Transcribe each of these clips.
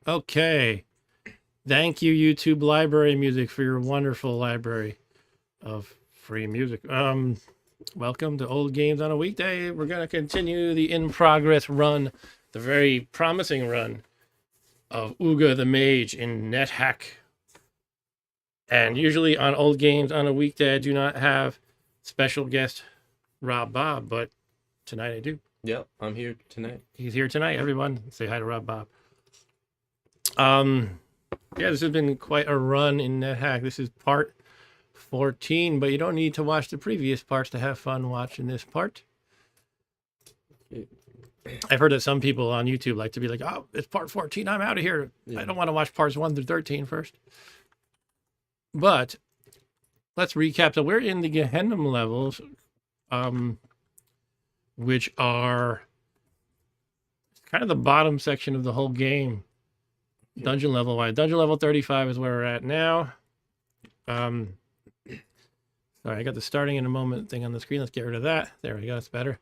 Okay. Thank you, YouTube Library Music, for your wonderful library of free music. Welcome to Old Games on a Weekday. We're going to continue the in-progress run, the very promising run of Ooga the Mage in NETHACK. And usually on Old Games on a Weekday, I do not have special guest Rob Bob, but tonight I do. Yep, I'm here tonight. He's here tonight, everyone. Say hi to Rob Bob. Yeah, this has been quite a run in NetHack. This is part 14, but you don't need to watch the previous parts to have fun watching this part. I've heard that some people on YouTube like to be like, oh, it's part 14, I'm out of here. Yeah. I don't want to watch parts 1 through 13 first. But let's recap. So we're in the Gehennom levels, which are kind of the bottom section of the whole game. Dungeon level wide. Dungeon level 35 is where we're at now. Sorry, I got the starting in a moment thing on the screen. Let's get rid of that. There we go. It's better.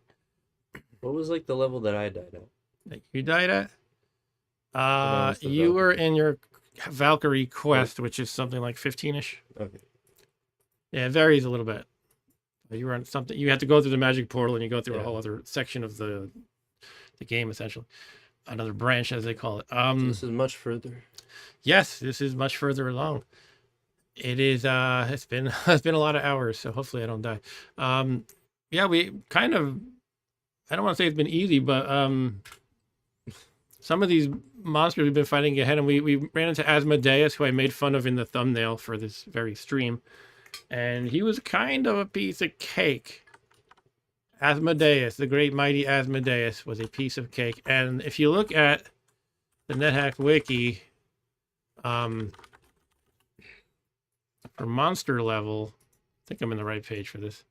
What was like the level that I died at? That you died at? You were in your Valkyrie quest, which is something like 15-ish. Okay. Yeah, it varies a little bit. You were on something. You had to go through the magic portal, and you go through a whole other section of the game, essentially. Another branch, as they call it. This is much further. Yes, this is much further along. It is. It's been a lot of hours, so hopefully I don't die. Yeah, we kind of. I don't want to say it's been easy, but some of these monsters we've been fighting ahead, and we ran into Asmodeus, who I made fun of in the thumbnail for this very stream, and he was kind of a piece of cake. Asmodeus, the great mighty Asmodeus, was a piece of cake. And if you look at the NetHack wiki, for monster level, I think I'm in the right page for this.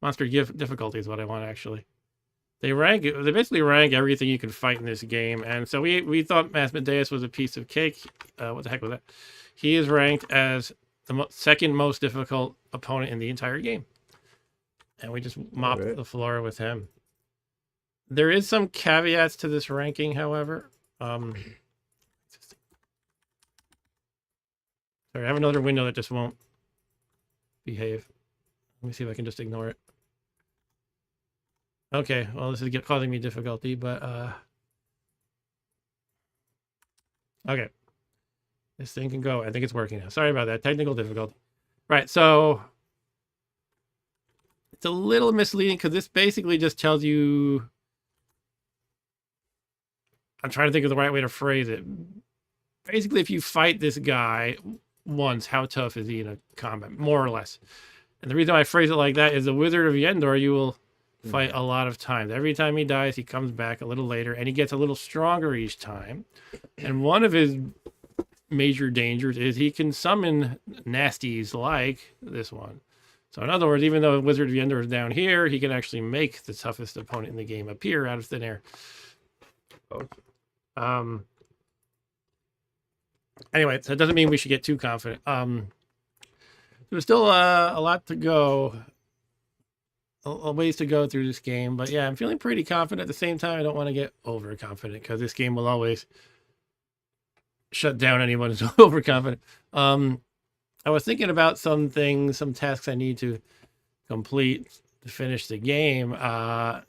Monster difficulty is what I want, actually. They basically rank everything you can fight in this game. And so we thought Asmodeus was a piece of cake. What the heck was that? He is ranked as the second most difficult opponent in the entire game. And we just mopped the floor with him. There is some caveats to this ranking, however. Sorry, I have another window that just won't behave. Let me see if I can just ignore it. Okay, well, this is causing me difficulty, but okay. This thing can go. I think it's working now. Sorry about that. Technical difficulty. Right, so it's a little misleading because this basically just tells you. I'm trying to think of the right way to phrase it. Basically, if you fight this guy once, how tough is he in a combat, more or less? And the reason I phrase it like that is the Wizard of Yendor, you will fight a lot of times. Every time he dies, he comes back a little later, and he gets a little stronger each time. And one of his major dangers is he can summon nasties like this one. So in other words, even though Wizard of Yendor is down here, he can actually make the toughest opponent in the game appear out of thin air. Okay. Anyway, so it doesn't mean we should get too confident. There's still a lot to go, a ways to go through this game. But yeah, I'm feeling pretty confident. At the same time, I don't want to get overconfident because this game will always shut down anyone who's overconfident. I was thinking about some things, some tasks I need to complete to finish the game.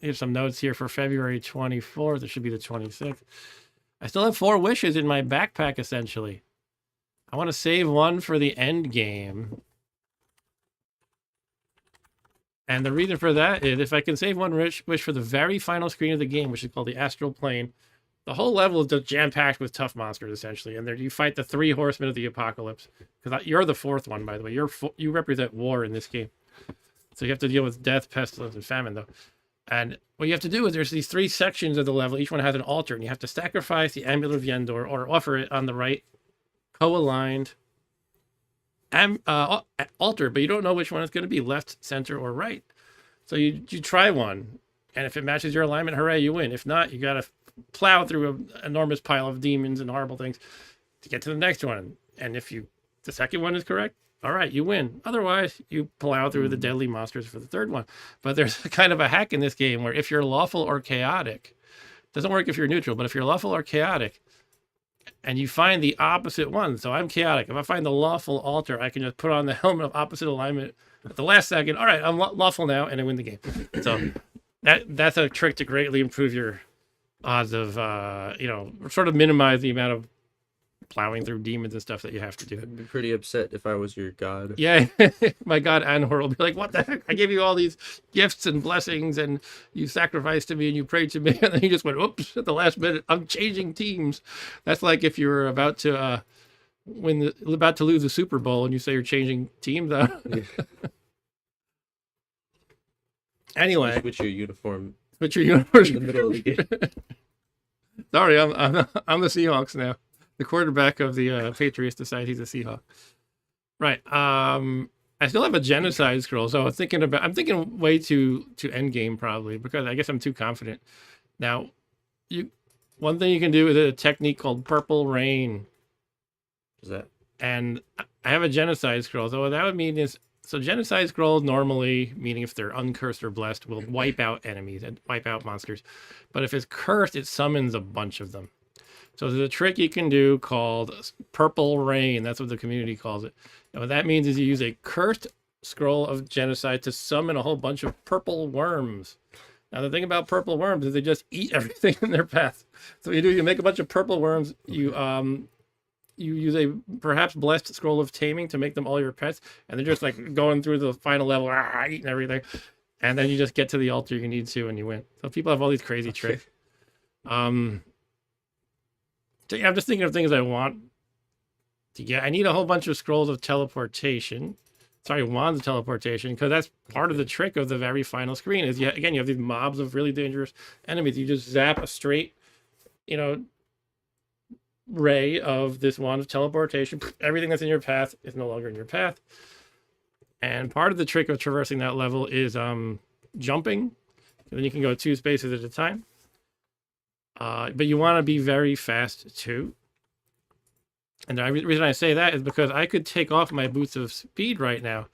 Here's some notes here for February 24th. It should be the 26th. I still have 4 wishes in my backpack, essentially. I want to save one for the end game. And the reason for that is if I can save one wish for the very final screen of the game, which is called the Astral Plane, the whole level is just jam-packed with tough monsters, essentially. And there you fight the 3 horsemen of the apocalypse. Because you're the 4th one, by the way. You represent war in this game. So you have to deal with death, pestilence, and famine, though. And what you have to do is there's these 3 sections of the level. Each one has an altar. And you have to sacrifice the Amulet of Yendor or offer it on the right co-aligned altar. But you don't know which one it's going to be, left, center, or right. So you try one. And if it matches your alignment, hooray, you win. If not, you got to plow through an enormous pile of demons and horrible things to get to the next one. And if the second one is correct, all right, you win. Otherwise, you plow through the deadly monsters for the third one. But there's kind of a hack in this game where if you're lawful or chaotic, it doesn't work if you're neutral, but if you're lawful or chaotic, and you find the opposite one. So I'm chaotic. If I find the lawful altar, I can just put on the helmet of opposite alignment at the last second. All right, I'm lawful now, and I win the game. So that's a trick to greatly improve your odds of, sort of minimize the amount of plowing through demons and stuff that you have to do. I'd be pretty upset if I was your god. Yeah, my god, Anwar will be like, what the heck? I gave you all these gifts and blessings, and you sacrificed to me, and you prayed to me, and then you just went, oops, at the last minute, I'm changing teams. That's like if you were about to about to lose the Super Bowl, and you say you're changing teams. Yeah. Anyway. Switch your uniform Switch your uniform. in the middle of the game. Sorry, I'm the Seahawks now. The quarterback of the Patriots decides he's a Seahawk. Right. I still have a genocide scroll, so I'm thinking way to end game probably, because I guess I'm too confident. Now, one thing you can do is a technique called Purple Rain. Is that? And I have a genocide scroll. So what that would mean is, so genocide scrolls normally, meaning if they're uncursed or blessed, will wipe out enemies and wipe out monsters. But if it's cursed, it summons a bunch of them. So there's a trick you can do called Purple Rain. That's what the community calls it. And what that means is you use a cursed scroll of genocide to summon a whole bunch of purple worms. Now the thing about purple worms is they just eat everything in their path. So what you do, you make a bunch of purple worms. You use a perhaps blessed scroll of taming to make them all your pets, and they're just like going through the final level, eating everything. And then you just get to the altar you need to, and you win. So people have all these crazy tricks. So yeah, I'm just thinking of things I want to get. I need a whole bunch of scrolls of teleportation. Sorry, wands of teleportation, because that's part of the trick of the very final screen. Is you have these mobs of really dangerous enemies. You just zap a straight, ray of this wand of teleportation. Everything that's in your path is no longer in your path. And part of the trick of traversing that level is jumping. And then you can go 2 spaces at a time. But you want to be very fast too. And the reason I say that is because I could take off my boots of speed right now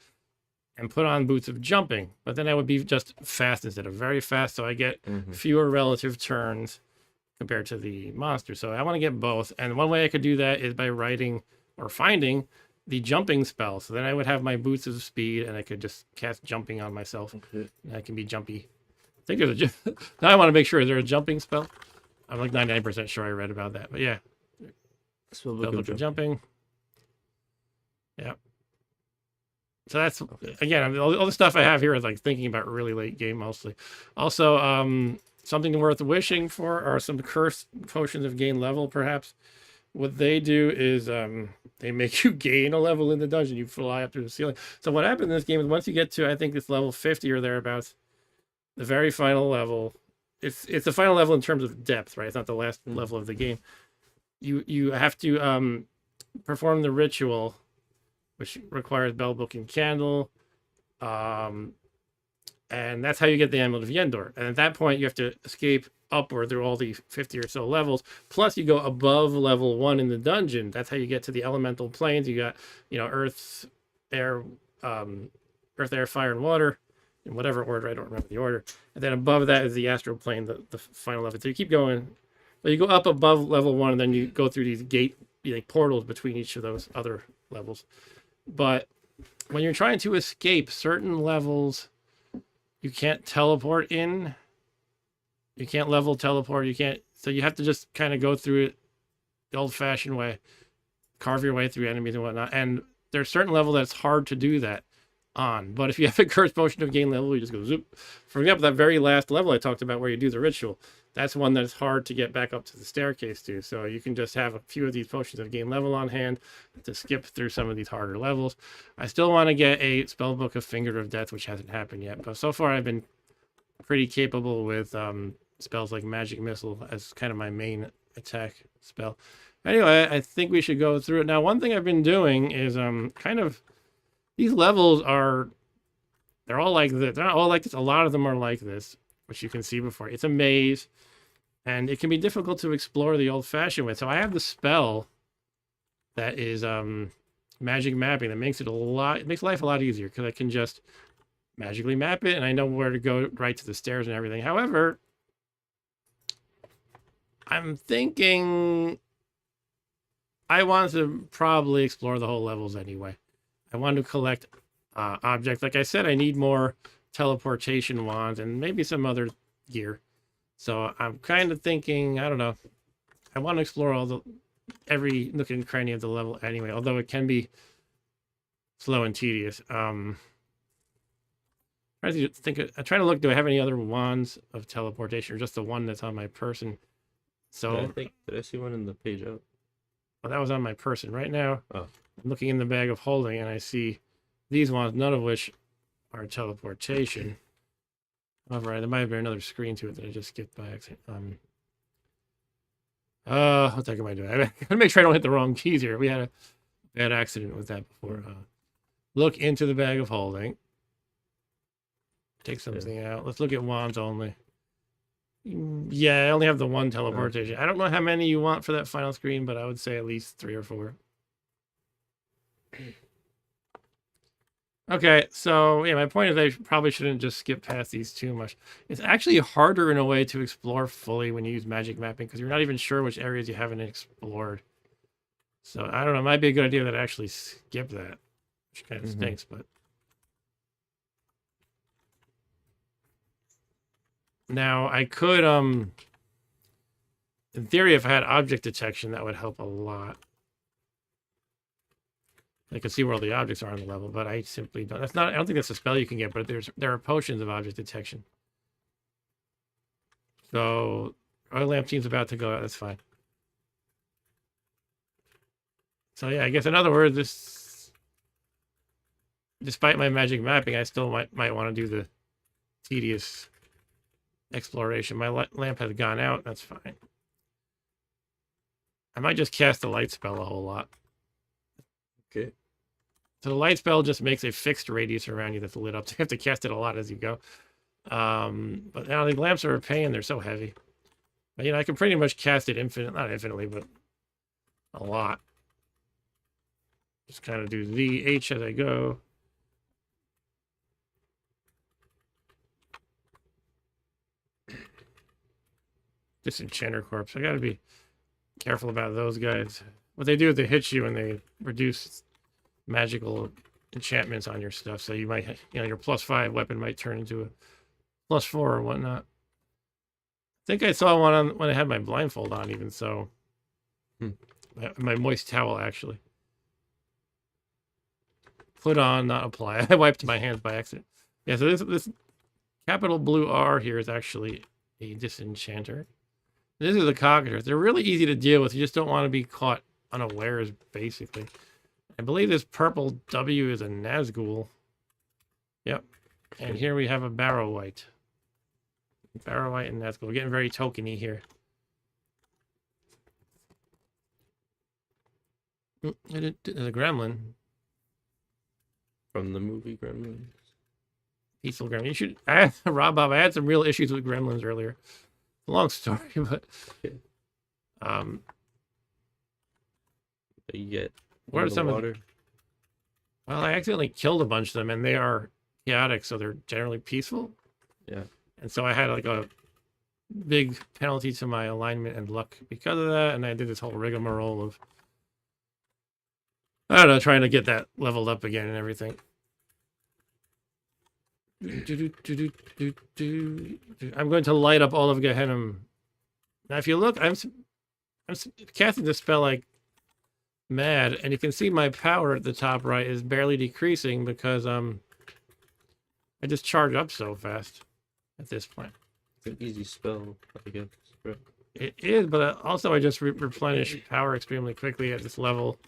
and put on boots of jumping, but then I would be just fast instead of very fast. So I get fewer relative turns compared to the monster. So I want to get both. And one way I could do that is by writing or finding the jumping spell. So then I would have my boots of speed and I could just cast jumping on myself. And I can be jumpy. I think there's now I want to make sure, is there a jumping spell? I'm like 99% sure I read about that, but yeah. Spellbook of jumping. Yeah. So that's, again, all the stuff I have here is like thinking about really late game mostly. Also, something worth wishing for are some cursed potions of gain level, perhaps. What they do is they make you gain a level in the dungeon. You fly up to the ceiling. So what happens in this game is once you get to, I think it's level 50 or thereabouts, the very final level, it's the final level in terms of depth, right? It's not the last level of the game. You have to perform the ritual, which requires bell, book, and candle. And that's how you get the Amulet of Yendor. And at that point, you have to escape upward through all the 50 or so levels. Plus, you go above level 1 in the dungeon. That's how you get to the elemental planes. You got, earth, air, fire, and water. In whatever order, I don't remember the order. And then above that is the astral plane, the final level. So you keep going. But you go up above level 1, and then you go through these portals between each of those other levels. But when you're trying to escape certain levels, you can't teleport in. You can't level teleport. So you have to just kind of go through it the old-fashioned way, carve your way through enemies and whatnot. And there's certain level that's hard to do that on. But if you have a cursed potion of gain level, you just go zoop. For example, that very last level I talked about where you do the ritual, that's one that's hard to get back up to the staircase to. So you can just have a few of these potions of gain level on hand to skip through some of these harder levels. I still want to get a spellbook of Finger of Death, which hasn't happened yet. But so far I've been pretty capable with spells like Magic Missile as kind of my main attack spell. Anyway, I think we should go through it. Now, one thing I've been doing is these levels they're all like this. They're not all like this. A lot of them are like this, which you can see before. It's a maze, and it can be difficult to explore the old-fashioned way. So I have the spell that is magic mapping that makes it makes life a lot easier because I can just magically map it, and I know where to go right to the stairs and everything. However, I'm thinking I want to probably explore the whole levels anyway. I want to collect objects. Like I said, I need more teleportation wands and maybe some other gear. So I'm kind of thinking, I don't know. I want to explore every nook and cranny of the level anyway, although it can be slow and tedious. I'm trying to look, do I have any other wands of teleportation or just the one that's on my person? So did I see one in the page up? Well, that was on my person. Right now, Oh. I'm looking in the bag of holding and I see these ones, none of which are teleportation. However, there might have been another screen to it that I just skipped by accident. What the heck am I doing? I gotta make sure I don't hit the wrong keys here. We had a bad accident with that before. Look into the bag of holding. Take something out. Let's look at wands only. Yeah, I only have the one teleportation. I don't know how many you want for that final screen, but I would say at least 3 or 4. Okay, so yeah, my point is I probably shouldn't just skip past these too much. It's actually harder in a way to explore fully when you use magic mapping because you're not even sure which areas you haven't explored. So I don't know, it might be a good idea that I actually skip that, which kind of stinks, but. Now I could, in theory, if I had object detection, that would help a lot. I could see where all the objects are on the level, but I simply don't. I don't think that's a spell you can get, but there are potions of object detection. So oil lamp team's about to go out. That's fine. So yeah, I guess in other words, despite my magic mapping, I still might want to do the tedious exploration. My lamp has gone out. That's fine. I might just cast the light spell a whole lot. Okay. So the light spell just makes a fixed radius around you that's lit up. So you have to cast it a lot as you go. But now the lamps are a pain. They're so heavy. But, I can pretty much cast it not infinitely, but a lot. Just kind of do the H as I go. Disenchanter Corpse. I gotta be careful about those guys. What they do is they hit you and they reduce magical enchantments on your stuff. So you might, your +5 weapon might turn into a +4 or whatnot. I think I saw one on when I had my blindfold on, even so. My moist towel, actually. Put on, not apply. I wiped my hands by accident. Yeah, so this capital blue R here is actually a disenchanter. This is the cockators. They're really easy to deal with. You just don't want to be caught unawares, basically. I believe this purple W is a Nazgul. Yep. And here we have a Barrow White. Barrow White and Nazgul. We're getting very tokeny here. There's a gremlin. From the movie Gremlins. Peaceful gremlin. You should... Rob Bob, I had some real issues with gremlins earlier. Long story, but... You get what are some water? of the... Well, I accidentally killed a bunch of them, and they are chaotic, so they're generally peaceful. Yeah. And so I had like a big penalty to my alignment and luck because of that, and I did this whole rigmarole of, I don't know, trying to get that leveled up again and everything. I'm going to light up all of Gehennom. Now, if you look, I'm casting this spell like mad, and you can see my power at the top right is barely decreasing because I just charge up so fast at this point. It's an easy spell, I guess. Right? It is, but also I just replenish power extremely quickly at this level.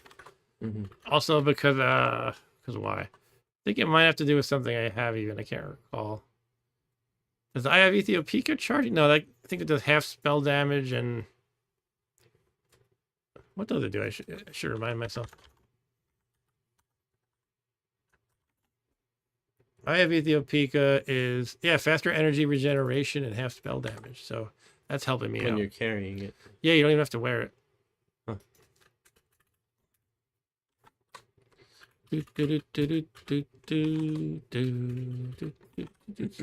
Also because why? I think it might have to do with something I have even. I can't recall. Does I have Ethiopia charging? No, I think it does half spell damage and... What does it do? I should remind myself. I have Ethiopia is, faster energy regeneration and half spell damage. So that's helping me out. When you're carrying it. Yeah, you don't even have to wear it. Huh.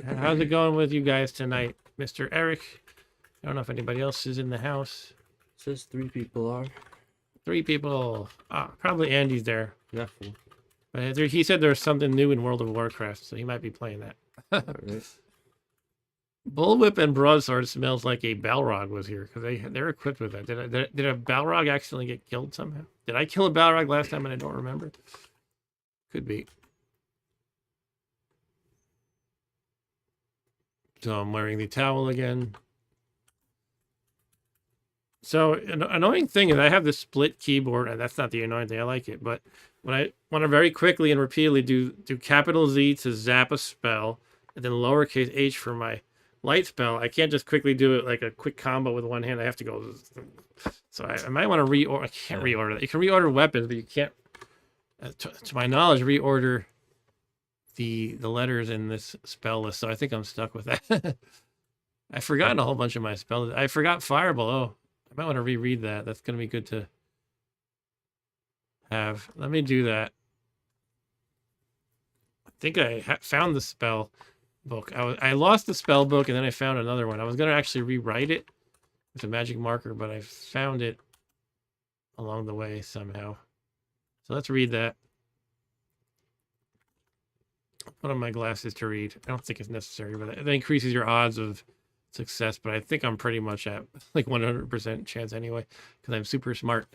How's it going with you guys tonight, Mr. Eric? I don't know if anybody else is in the house. It says 3 people are. 3 people. Ah, probably Andy's there. Not full. But he said there's something new in World of Warcraft, so he might be playing that. Alright. Bullwhip and broadsword smells like a Balrog was here because they're equipped with that. Did a Balrog accidentally get killed somehow? Did I kill a Balrog last time and I don't remember? Could be. So I'm wearing the towel again. So an annoying thing is I have this split keyboard, and that's not the annoying thing. I like it, but when I want to very quickly and repeatedly do capital Z to zap a spell, and then lowercase h for my light spell, I can't just quickly do it like a quick combo with one hand. I have to go. So I might want to reorder. I can't reorder that. You can reorder weapons, but you can't, to my knowledge, reorder the letters in this spell list. So I think I'm stuck with that. I've forgotten a whole bunch of my spells. I forgot Fireball. Oh, I might want to reread that. That's going to be good to have. Let me do that. I think I found the spell book. I lost the spell book and then I found another one. I was going to actually rewrite it with a magic marker, but I found it along the way somehow. So let's read that. Put on my glasses to read. I don't think it's necessary, but that increases your odds of success. But I think I'm pretty much at like 100% chance anyway, because I'm super smart.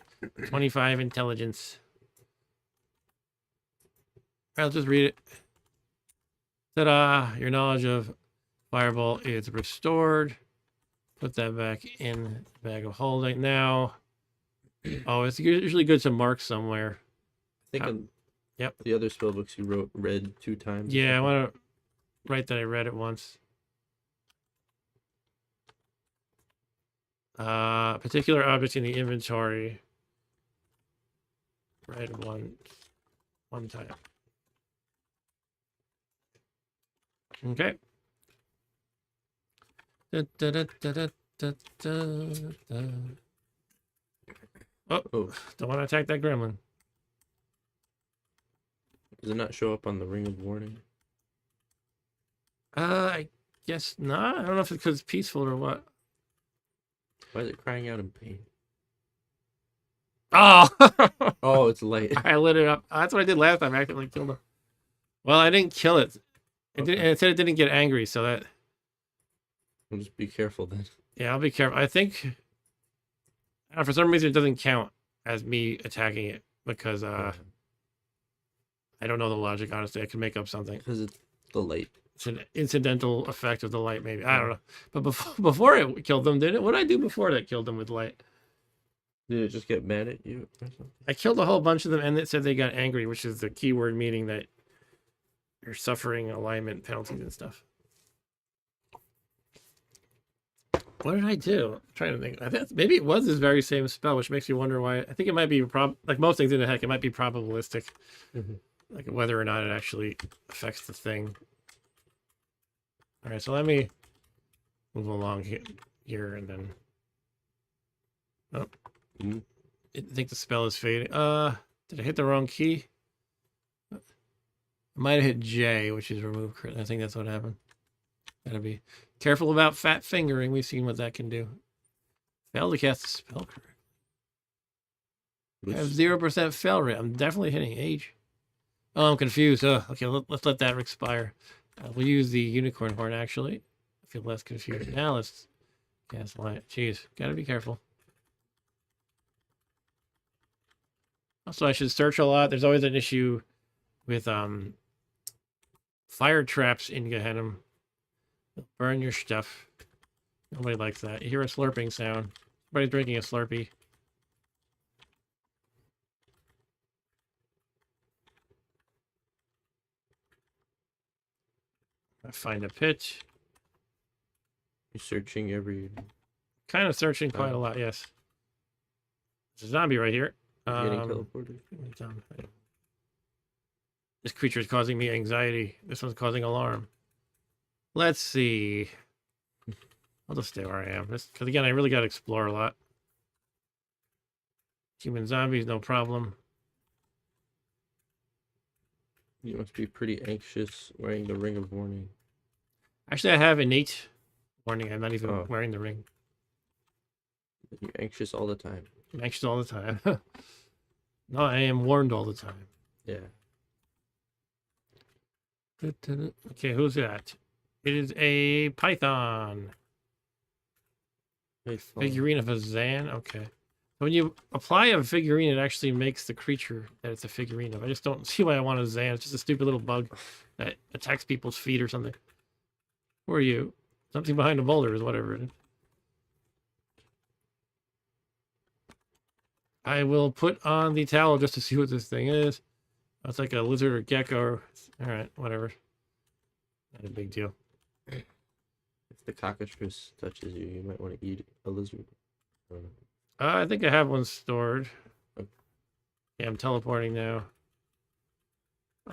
25 intelligence. I'll just read it. Ta-da! Your knowledge of Fireball is restored. Put that back in the bag of holding. Now, oh, it's usually good to mark somewhere. I think on yep. the other spell books you read 2 times. Yeah, I want to write that I read it once. Particular object in the inventory. Read one time. Okay. Da, da, da, da, da, da, da. Oh, don't want to attack that gremlin. Does it not show up on the Ring of Warning? I guess not. I don't know if it's because it's peaceful or what. Why is it crying out in pain? Oh! Oh, it's light. I lit it up. That's what I did last time. I accidentally killed him. Well, I didn't kill it. And it said it didn't get angry, so that... I'll just be careful then. Yeah, I'll be careful. I think... for some reason, it doesn't count as me attacking it, because I don't know the logic, honestly. I could make up something. Because it's the light. It's an incidental effect of the light, maybe. I don't know. But before it killed them, did it? What did I do before that killed them with light? Did it just get mad at you or something? I killed a whole bunch of them, and it said they got angry, which is the keyword meaning that you're suffering alignment penalties and stuff. What did I do? I'm trying to think. I think maybe it was this very same spell, which makes you wonder why. I think it might be like most things in the heck, it might be probabilistic, like whether or not it actually affects the thing. All right, so let me move along here and then. Oh, I think the spell is fading. Did I hit the wrong key? I might have hit J, which is remove crit. I think that's what happened. Gotta be careful about fat fingering. We've seen what that can do. Failed to cast the spell correctly. I have 0% fail rate. I'm definitely hitting H. Oh, I'm confused. Okay, let's let that expire. We'll use the unicorn horn, actually. I feel less confused. Now let's cast light. Jeez, gotta be careful. Also, I should search a lot. There's always an issue with fire traps in Gehennom. They'll burn your stuff. Nobody likes that. You hear a slurping sound. Somebody's drinking a Slurpee. I find a pit. You're searching every... Kind of searching quite a lot, yes. There's a zombie right here. Getting teleported. This creature is causing me anxiety. This one's causing alarm. Let's see. I'll just stay where I am. Because again, I really got to explore a lot. Human zombies, no problem. You must be pretty anxious wearing the Ring of Warning. Actually, I have innate warning. I'm not even wearing the ring. You're anxious all the time. I'm anxious all the time. No, I am warned all the time. Yeah. Okay, who's that? It is a python. Very fun. Figurine of a Zan. Okay. When you apply a figurine, it actually makes the creature that it's a figurine of. I just don't see why I want a Zan. It's just a stupid little bug that attacks people's feet or something. Who are you? Something behind a boulder is whatever it is. I will put on the towel just to see what this thing is. It's like a lizard or gecko. All right, whatever. Not a big deal. If the cockatrice touches you, you might want to eat a lizard. I don't know. I think I have one stored. Okay. Yeah, I'm teleporting now.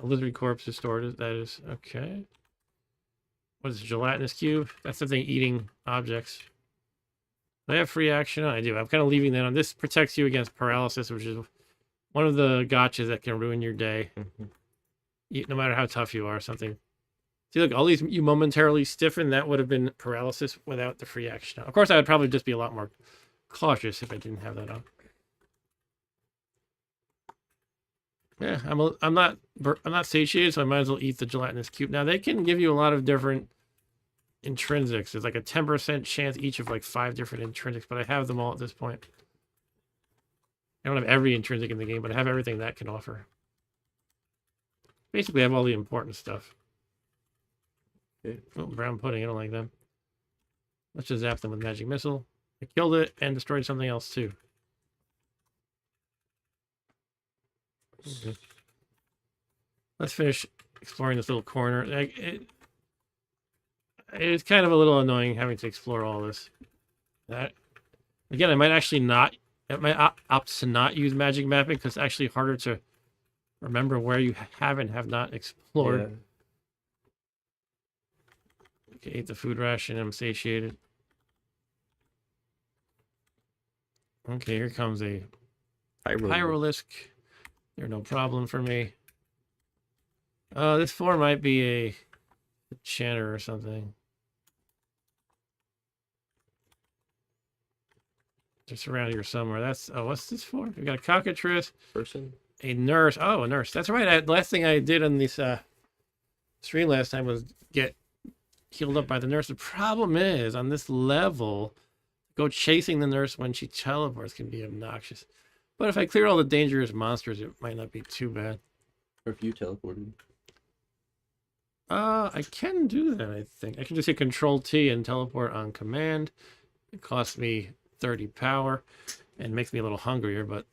A lizard corpse is stored. That is okay. What is it, gelatinous cube? That's the thing eating objects. Do I have free action? I do. I'm kind of leaving that on. This protects you against paralysis, which is one of the gotchas that can ruin your day. No matter how tough you are, something. See, look, all these you momentarily stiffen. That would have been paralysis without the free action. Of course, I would probably just be a lot more cautious if I didn't have that on. Yeah, I'm not satiated, so I might as well eat the gelatinous cube. Now they can give you a lot of different intrinsics. There's like a 10% chance each of like 5 different intrinsics, but I have them all at this point. I don't have every intrinsic in the game, but I have everything that can offer. Basically, I have all the important stuff. Okay. Oh, brown pudding, I don't like them. Let's just zap them with magic missile. I killed it and destroyed something else too. Okay. Let's finish exploring this little corner. It's kind of a little annoying having to explore all this. Again, I might actually not. I might opt to not use magic mapping because it's actually harder to remember where you have and have not explored. Yeah. Okay, ate the food ration. I'm satiated. Okay, here comes a Pyrolisk. They're no problem for me. This floor might be a enchanter or something. Just around here somewhere. That's what's this for? We got a cockatrice. Person. A nurse. Oh, a nurse. That's right. Last thing I did on this stream last time was get healed up by the nurse. The problem is on this level, go chasing the nurse when she teleports can be obnoxious. But if I clear all the dangerous monsters, it might not be too bad. Or if you teleported. I can do that, I think. I can just hit Control T and teleport on command. It costs me 30 power and makes me a little hungrier, but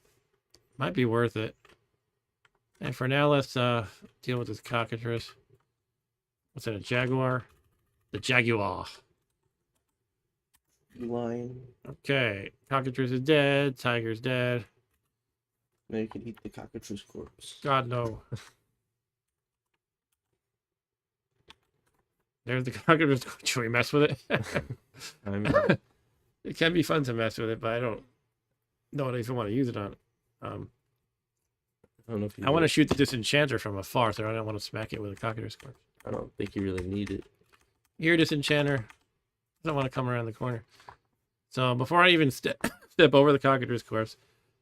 might be worth it. And for now, let's deal with this cockatrice. What's that, a jaguar? The jaguar. Lion. Okay, cockatrice is dead. Tiger's dead. Now you can eat the cockatrice corpse. God, no. There's the cockatrice. Should we mess with it? I mean, It can be fun to mess with it, but I don't know if I want to use it on. I don't know if you I want to shoot the disenchanter from afar, so I don't want to smack it with a cockatrice corpse. I don't think you really need it. Here, disenchanter. I don't want to come around the corner. So before I even step over the cockatrice corpse,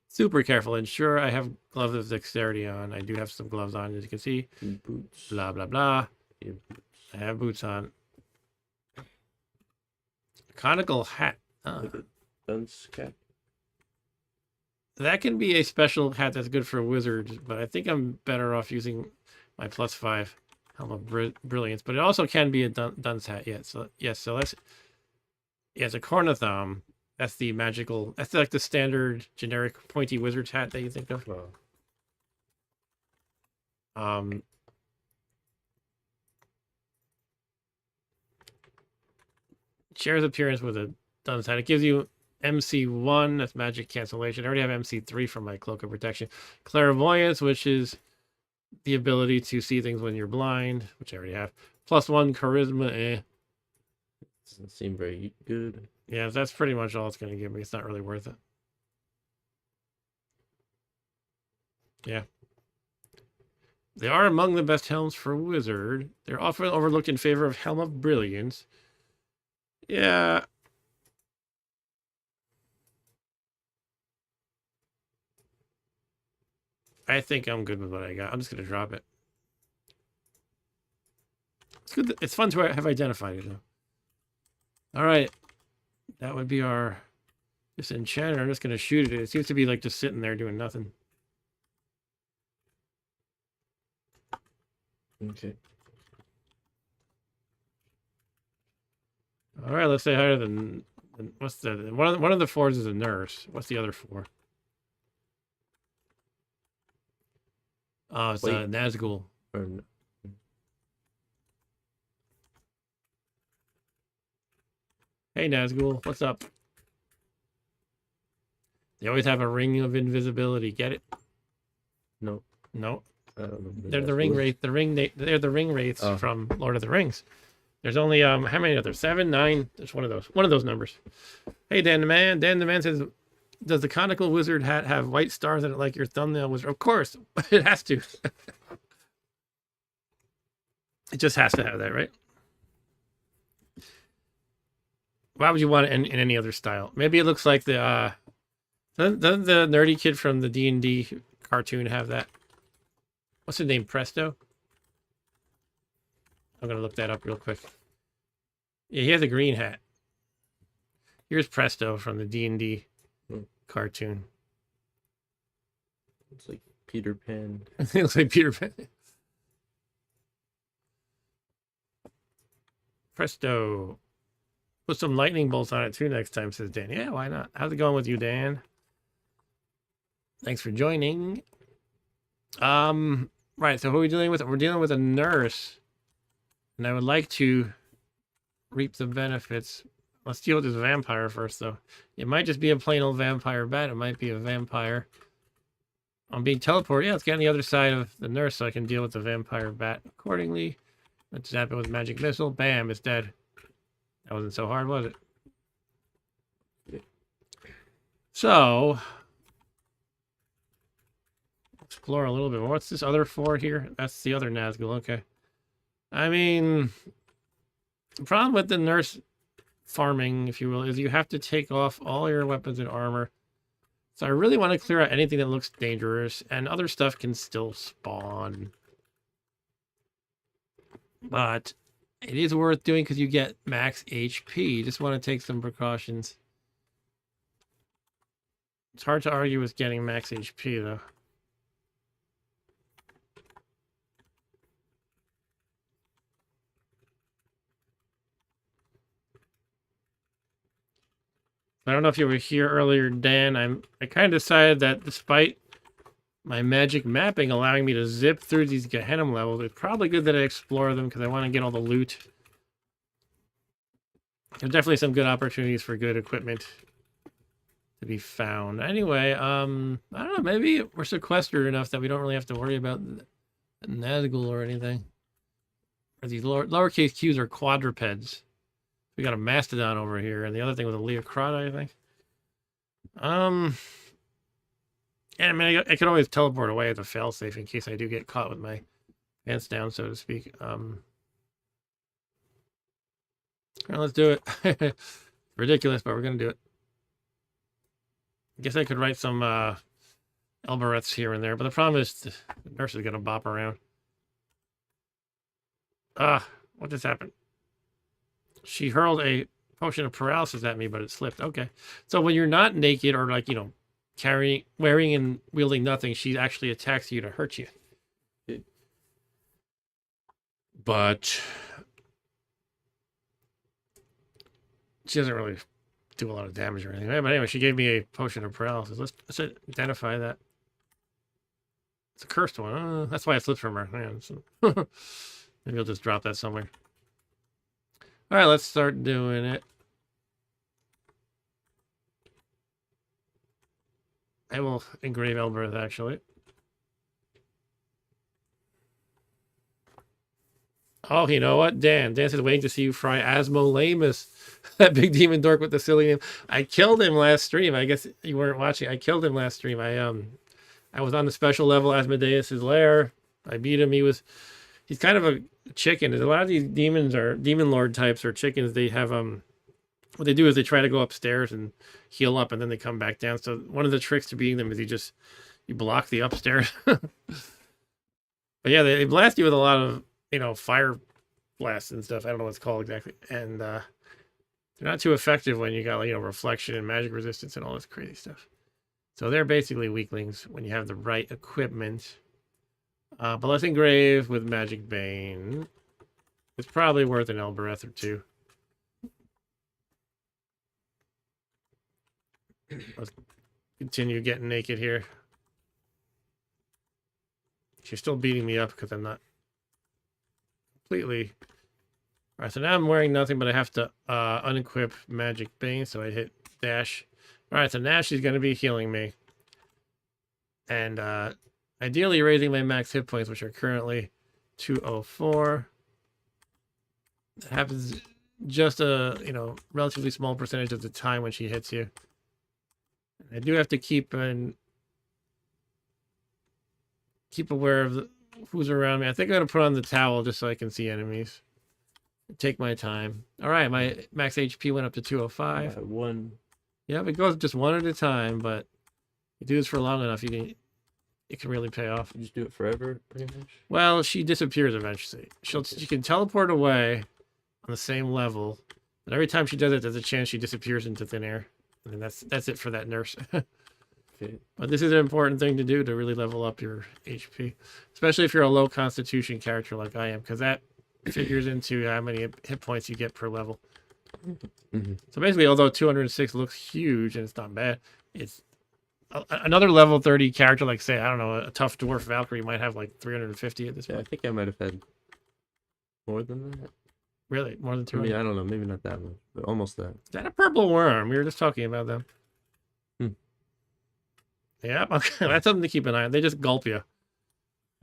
super careful. Ensure I have gloves of dexterity on. I do have some gloves on, as you can see. Boots. Blah, blah, blah. Yeah, boots. I have boots on. Conical hat. Like a dunce cap. That can be a special hat that's good for wizards, but I think I'm better off using my +5 Helm of Brilliance. But it also can be a dunce hat. Yeah, so yes, so let's. Yeah, it's a cornithom. That's the magical. That's like the standard generic pointy wizard's hat that you think of. Wow. Shares appearance with a dunce hat. It gives you MC1, that's magic cancellation. I already have MC3 from my cloak of protection. Clairvoyance, which is the ability to see things when you're blind, which I already have. +1 charisma. Doesn't seem very good. Yeah, that's pretty much all it's going to give me. It's not really worth it. Yeah. They are among the best helms for wizard. They're often overlooked in favor of Helm of Brilliance. Yeah. I think I'm good with what I got. I'm just going to drop it. It's good. It's fun to have identified it, though. All right. That would be our disenchanter. I'm just going to shoot it. It seems to be like just sitting there doing nothing. Okay. All right. Let's say higher than what's the one of the fours is a nurse. What's the other four? Oh, it's a Nazgul. Hey, Nazgul, what's up? They always have a ring of invisibility. Get it? No. No. I don't know. They're the ring wraith. They're the ring wraiths from Lord of the Rings. There's only how many are there? 7, 9. There's one of those. One of those numbers. Hey, Dan the Man. Dan the Man says, does the conical wizard hat have white stars in it like your thumbnail wizard? Of course, it has to. It just has to have that, right? Why would you want it in any other style? Maybe it looks like the doesn't the nerdy kid from the D&D cartoon have that? What's his name? Presto? I'm gonna look that up real quick. Yeah, he has a green hat. Here's Presto from the D&D cartoon. It's like Peter Pan. It looks like Peter Pan. Presto. Put some lightning bolts on it too next time, says Dan. Yeah, why not? How's it going with you, Dan? Thanks for joining. Right, so who are we dealing with? We're dealing with a nurse. And I would like to reap the benefits. Let's deal with this vampire first, though. It might just be a plain old vampire bat. It might be a vampire. I'm being teleported. Yeah, let's get on the other side of the nurse so I can deal with the vampire bat accordingly. Let's zap it with magic missile. Bam, it's dead. That wasn't so hard, was it? Yeah. So, explore a little bit more. What's this other 4 here? That's the other Nazgul. Okay. I mean, the problem with the nurse farming, if you will, is you have to take off all your weapons and armor. So I really want to clear out anything that looks dangerous, and other stuff can still spawn. But it is worth doing because you get max HP. You just want to take some precautions. It's hard to argue with getting max HP, though. I don't know if you were here earlier, Dan. I kind of decided that despite my magic mapping allowing me to zip through these Gehennom levels, it's probably good that I explore them because I want to get all the loot. There's definitely some good opportunities for good equipment to be found. Anyway, I don't know. Maybe we're sequestered enough that we don't really have to worry about Nazgul or anything. Or these lowercase q's are quadrupeds. We got a mastodon over here, and the other thing was a Leocrata, I think. And I mean, I could always teleport away as a failsafe in case I do get caught with my pants down, so to speak. All right, let's do it. Ridiculous, but we're gonna do it. I guess I could write some Elbereths here and there, but the problem is the nurse is gonna bop around. What just happened? She hurled a potion of paralysis at me, but it slipped. Okay. So when you're not naked or like, you know, wearing and wielding nothing, she actually attacks you to hurt you. But she doesn't really do a lot of damage or anything. But anyway, she gave me a potion of paralysis. Let's identify that. It's a cursed one. That's why it slipped from her hands. Maybe I'll just drop that somewhere. All right, let's start doing it. I will engrave Elbereth, actually. Oh, you know what? Dan says waiting to see you fry Asmodeus, that big demon dork with the silly name. I killed him last stream. I guess you weren't watching. I killed him last stream. I was on the special level Asmodeus' lair. I beat him. He's kind of a chicken. A lot of these demons are demon lord types or chickens. They have what they do is they try to go upstairs and heal up, and then they come back down. So one of the tricks to beating them is You block the upstairs. But yeah, they blast you with a lot of, fire blasts and stuff. I don't know what it's called exactly. And they're not too effective when you got, reflection and magic resistance and all this crazy stuff. So they're basically weaklings when you have the right equipment. But let's engrave with Magic Bane. It's probably worth an Elbereth or two. Let's continue getting naked here. She's still beating me up because I'm not completely... Alright, so now I'm wearing nothing, but I have to unequip Magic Bane, so I hit dash. Alright, so now she's going to be healing me. And ideally raising my max hit points, which are currently 204. That happens just a, relatively small percentage of the time when she hits you. I do have to keep aware of who's around me. I think I'm going to put on the towel just so I can see enemies. Take my time. All right, my max HP went up to 205. One. Yeah, it goes just one at a time, but you do this for long enough, it can really pay off. You just do it forever, pretty much? Well, she disappears eventually. She can teleport away on the same level, but every time she does it, there's a chance she disappears into thin air. And that's it for that nurse. Okay. But this is an important thing to do to really level up your HP, especially if you're a low constitution character like I am, because that figures into how many hit points you get per level. Mm-hmm. So basically, although 206 looks huge and it's not bad, it's another level 30 character, like say, I don't know, a tough dwarf Valkyrie might have like 350 at this point. I think I might have had more than that. Really? More than I 200? mean, I don't know, maybe not that much, but almost that. Is that a purple worm? We were just talking about them. Yeah, okay. That's something to keep an eye on. They just gulp you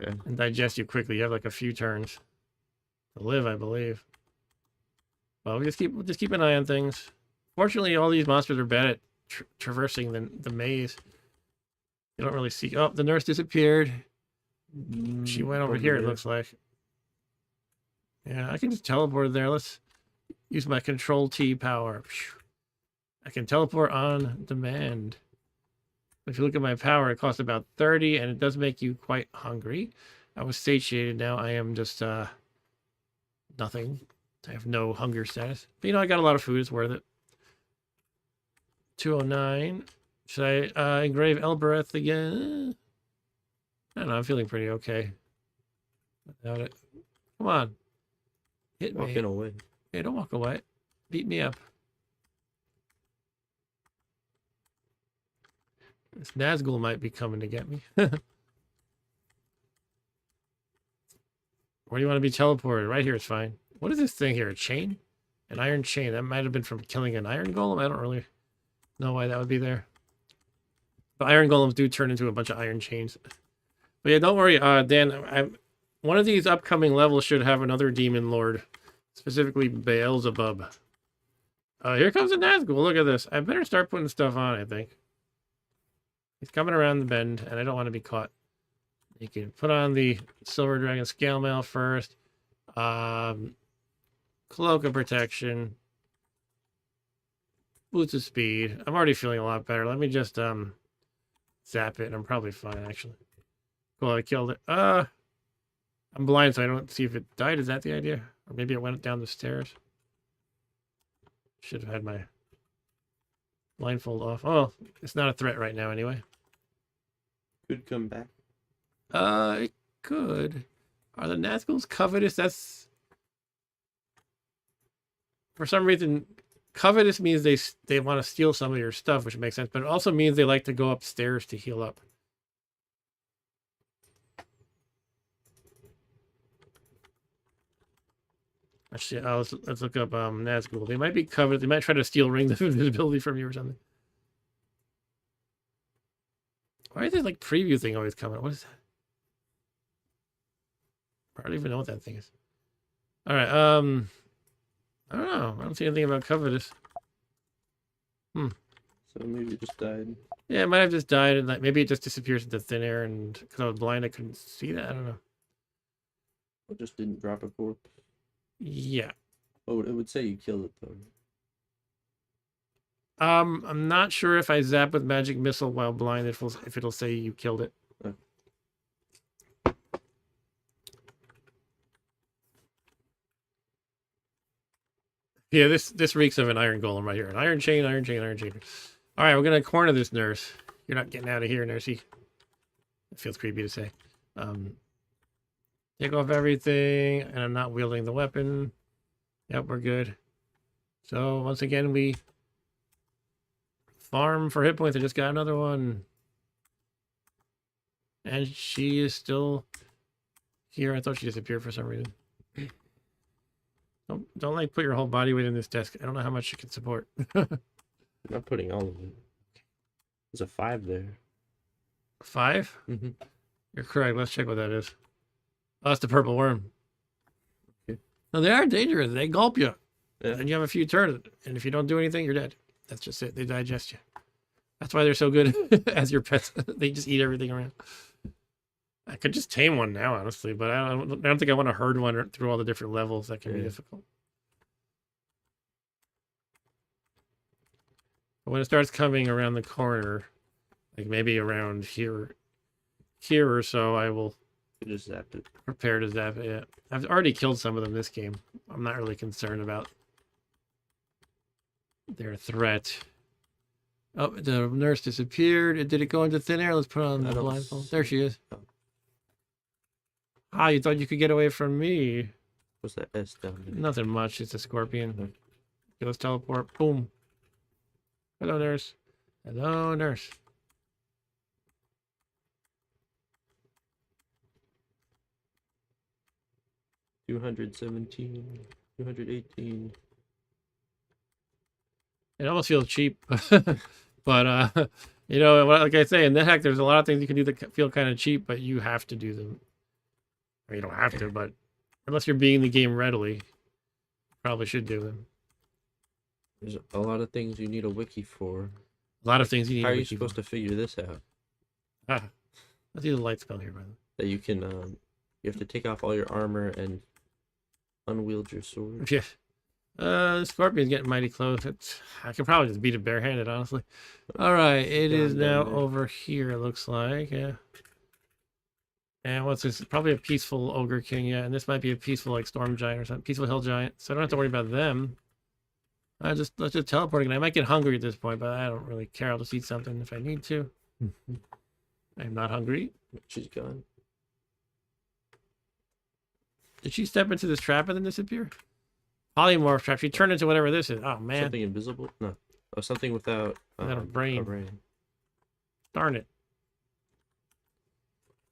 and digest you quickly. You have like a few turns to live, I believe. Well, we just keep an eye on things. Fortunately, all these monsters are bad at traversing the maze. You don't really see. Oh, the nurse disappeared. She went over here, it looks like. Yeah, I can just teleport there. Let's use my Control T power. I can teleport on demand. If you look at my power, it costs about 30, and it does make you quite hungry. I was satiated. Now I am just nothing. I have no hunger status. But I got a lot of food. It's worth it. 209. Should I engrave Elbereth again? I don't know. I'm feeling pretty okay without it. Come on. Hit me. Walking away. Hey, don't walk away. Beat me up. This Nazgul might be coming to get me. Where do you want to be teleported? Right here is fine. What is this thing here? A chain? An iron chain. That might have been from killing an iron golem. I don't really know why that would be there. But iron golems do turn into a bunch of iron chains. But yeah, don't worry, Dan. One of these upcoming levels should have another demon lord. Specifically Beelzebub. Here comes a Nazgul. Look at this. I better start putting stuff on, I think. He's coming around the bend, and I don't want to be caught. You can put on the Silver Dragon Scale Mail first. Cloak of Protection. Boots of Speed. I'm already feeling a lot better. Let me just zap it, and I'm probably fine, actually. Cool, I killed it. I'm blind, so I don't see if it died. Is that the idea? Or maybe it went down the stairs. Should have had my blindfold off. Oh, it's not a threat right now anyway. Could come back. It could. Are the Nazguls covetous? That's... For some reason, covetous means they want to steal some of your stuff, which makes sense. But it also means they like to go upstairs to heal up. Actually, let's look up Nazgul. They might be coveted. They might try to steal rings of invisibility from you or something. Why is this like preview thing always coming? What is that? I don't even know what that thing is. All right. I don't know. I don't see anything about covetous. So maybe it just died. Yeah, it might have just died, and like maybe it just disappears into thin air. And because I was blind, I couldn't see that. I don't know. It just didn't drop a corpse. Yeah. Oh, it would say you killed it though. I'm not sure if I zap with magic missile while blind if it'll say you killed it. Oh. Yeah, this reeks of an iron golem right here. An iron chain, iron chain, iron chain. All right, we're gonna corner this nurse. You're not getting out of here, nursey. It feels creepy to say. Take off everything, and I'm not wielding the weapon. Yep, we're good. So once again, we farm for hit points. I just got another one. And she is still here. I thought she disappeared for some reason. Don't like put your whole body weight in this desk. I don't know how much you can support. I'm not putting all of it. There's a 5 there. 5? Mm-hmm. You're correct. Let's check what that is. Oh, that's the purple worm. Okay. No, they are dangerous. They gulp you. Yeah. And you have a few turns. And if you don't do anything, you're dead. That's just it. They digest you. That's why they're so good as your pets. They just eat everything around. I could just tame one now, honestly, but I don't think I want to herd one through all the different levels. That can be difficult. But when it starts coming around the corner, like maybe around here or so, I will just zap it. Prepare to zap it. Yeah. I've already killed some of them this game. I'm not really concerned about their threat. Oh, the nurse disappeared. Did it go into thin air? Let's put on the blindfold. There she is. Oh. Ah, you thought you could get away from me. What's that S down there? Nothing much. It's a scorpion. Okay, let's teleport. Boom. Hello, nurse. Hello, nurse. $217, $218. It almost feels cheap, but you know, like I say, in NETHACK, there's a lot of things you can do that feel kind of cheap, but you have to do them. Or you don't have to, but unless you're beating the game readily, you probably should do them. There's a lot of things you need a wiki for. A lot of things you need. How are you supposed to figure this out? Ah, let's use a light spell here, by the way. That you can, you have to take off all your armor and unwield your sword. Yeah. Scorpion's getting mighty close. I could probably just beat it barehanded, honestly. All right, it is now over here. It looks like, yeah. And what's this? Probably a peaceful ogre king, yeah. And this might be a peaceful like storm giant or something, peaceful hill giant. So I don't have to worry about them. Let's just teleport again. I might get hungry at this point, but I don't really care. I'll just eat something if I need to. I'm not hungry. She's gone. Did she step into this trap and then disappear? Polymorph trap. She turned into whatever this is. Oh man. Something invisible? No. Oh, something without a brain. A brain. Darn it.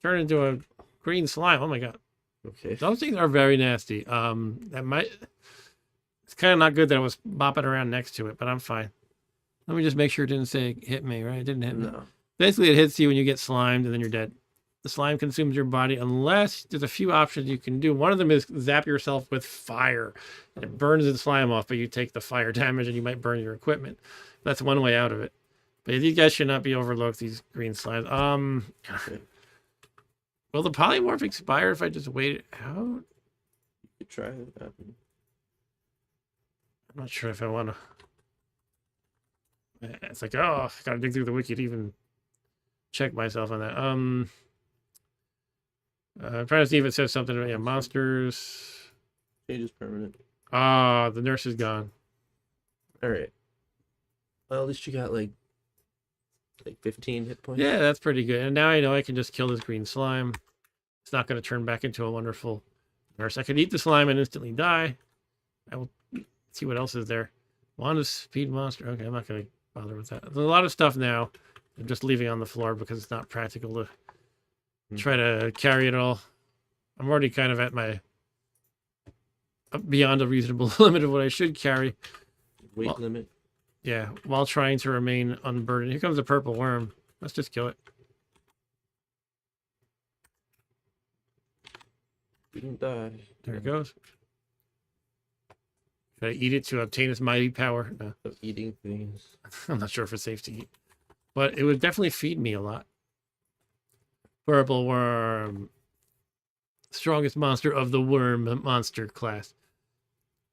Turned into a green slime. Oh my god. Okay. Those things are very nasty. That might. It's kind of not good that I was bopping around next to it, but I'm fine. Let me just make sure it didn't say hit me, right? It didn't hit me. No. Basically, it hits you when you get slimed, and then you're dead. The slime consumes your body unless there's a few options you can do. One of them is zap yourself with fire. And it burns the slime off, but you take the fire damage and you might burn your equipment. That's one way out of it. But these guys should not be overlooked, these green slimes. Okay. Will the polymorph expire if I just wait it out? You could try it. I'm not sure if I want to. It's like, oh, I gotta dig through the wiki to even check myself on that. I'm trying to see if it says something about monsters. Change is permanent. Ah, the nurse is gone. Alright. Well, at least you got like 15 hit points. Yeah, that's pretty good. And now I know I can just kill this green slime. It's not going to turn back into a wonderful nurse. I could eat the slime and instantly die. I will see what else is there. Wanda speed monster. Okay, I'm not going to bother with that. There's a lot of stuff now. I'm just leaving on the floor because it's not practical to try to carry it all. I'm already kind of at my beyond a reasonable limit of what I should carry. Weight limit. Yeah, while trying to remain unburdened. Here comes a purple worm. Let's just kill it. You don't die. There it goes. Should I eat it to obtain its mighty power? No. Of eating things. I'm not sure if it's safe to eat. But it would definitely feed me a lot. Purple worm. Strongest monster of the worm monster class.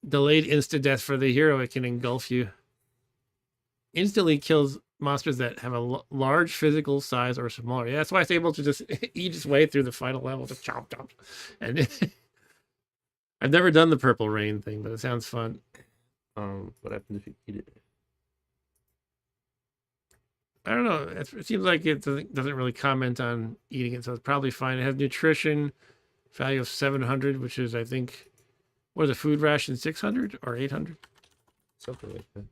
Delayed insta-death for the hero. It can engulf you instantly kills monsters that have a large physical size or smaller. Yeah, that's why it's able to just eat its way through the final level, just chomp chomp. And I've never done the purple rain thing, but it sounds fun. What happens if you eat it? I don't know. It seems like it doesn't really comment on eating it, so it's probably fine. It has nutrition value of 700, which is, I think, what is a food ration, 600 or 800? Something like that.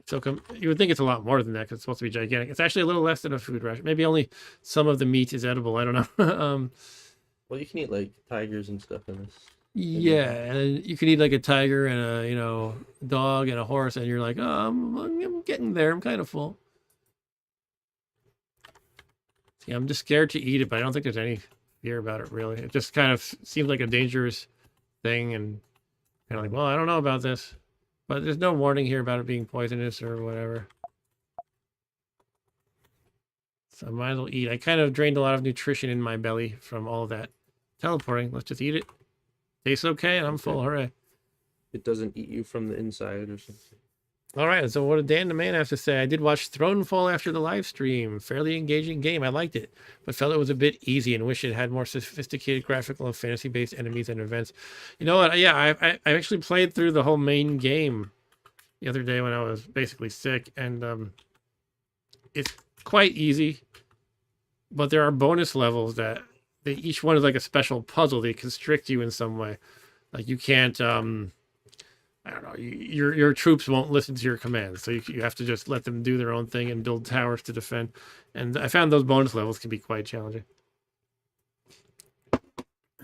So you would think it's a lot more than that because it's supposed to be gigantic. It's actually a little less than a food ration. Maybe only some of the meat is edible. I don't know. Well, you can eat like tigers and stuff in this. Yeah, and you can eat like a tiger and a dog and a horse, and you're like, oh, I'm getting there. I'm kind of full. See, I'm just scared to eat it, but I don't think there's any fear about it really. It just kind of seems like a dangerous thing, and kind of like, well, I don't know about this, but there's no warning here about it being poisonous or whatever. So I might as well eat. I kind of drained a lot of nutrition in my belly from all of that teleporting. Let's just eat it. Tastes okay, and I'm full. Hooray. It doesn't eat you from the inside or something. All right, so what did Dan the Man have to say? I did watch Thronefall after the live stream. Fairly engaging game. I liked it, but felt it was a bit easy and wish it had more sophisticated graphical and fantasy-based enemies and events. You know what? Yeah, I actually played through the whole main game the other day when I was basically sick, and it's quite easy, but there are bonus levels that each one is like a special puzzle. They constrict you in some way. Like you can't, I don't know, your troops won't listen to your commands. So you have to just let them do their own thing and build towers to defend. And I found those bonus levels can be quite challenging.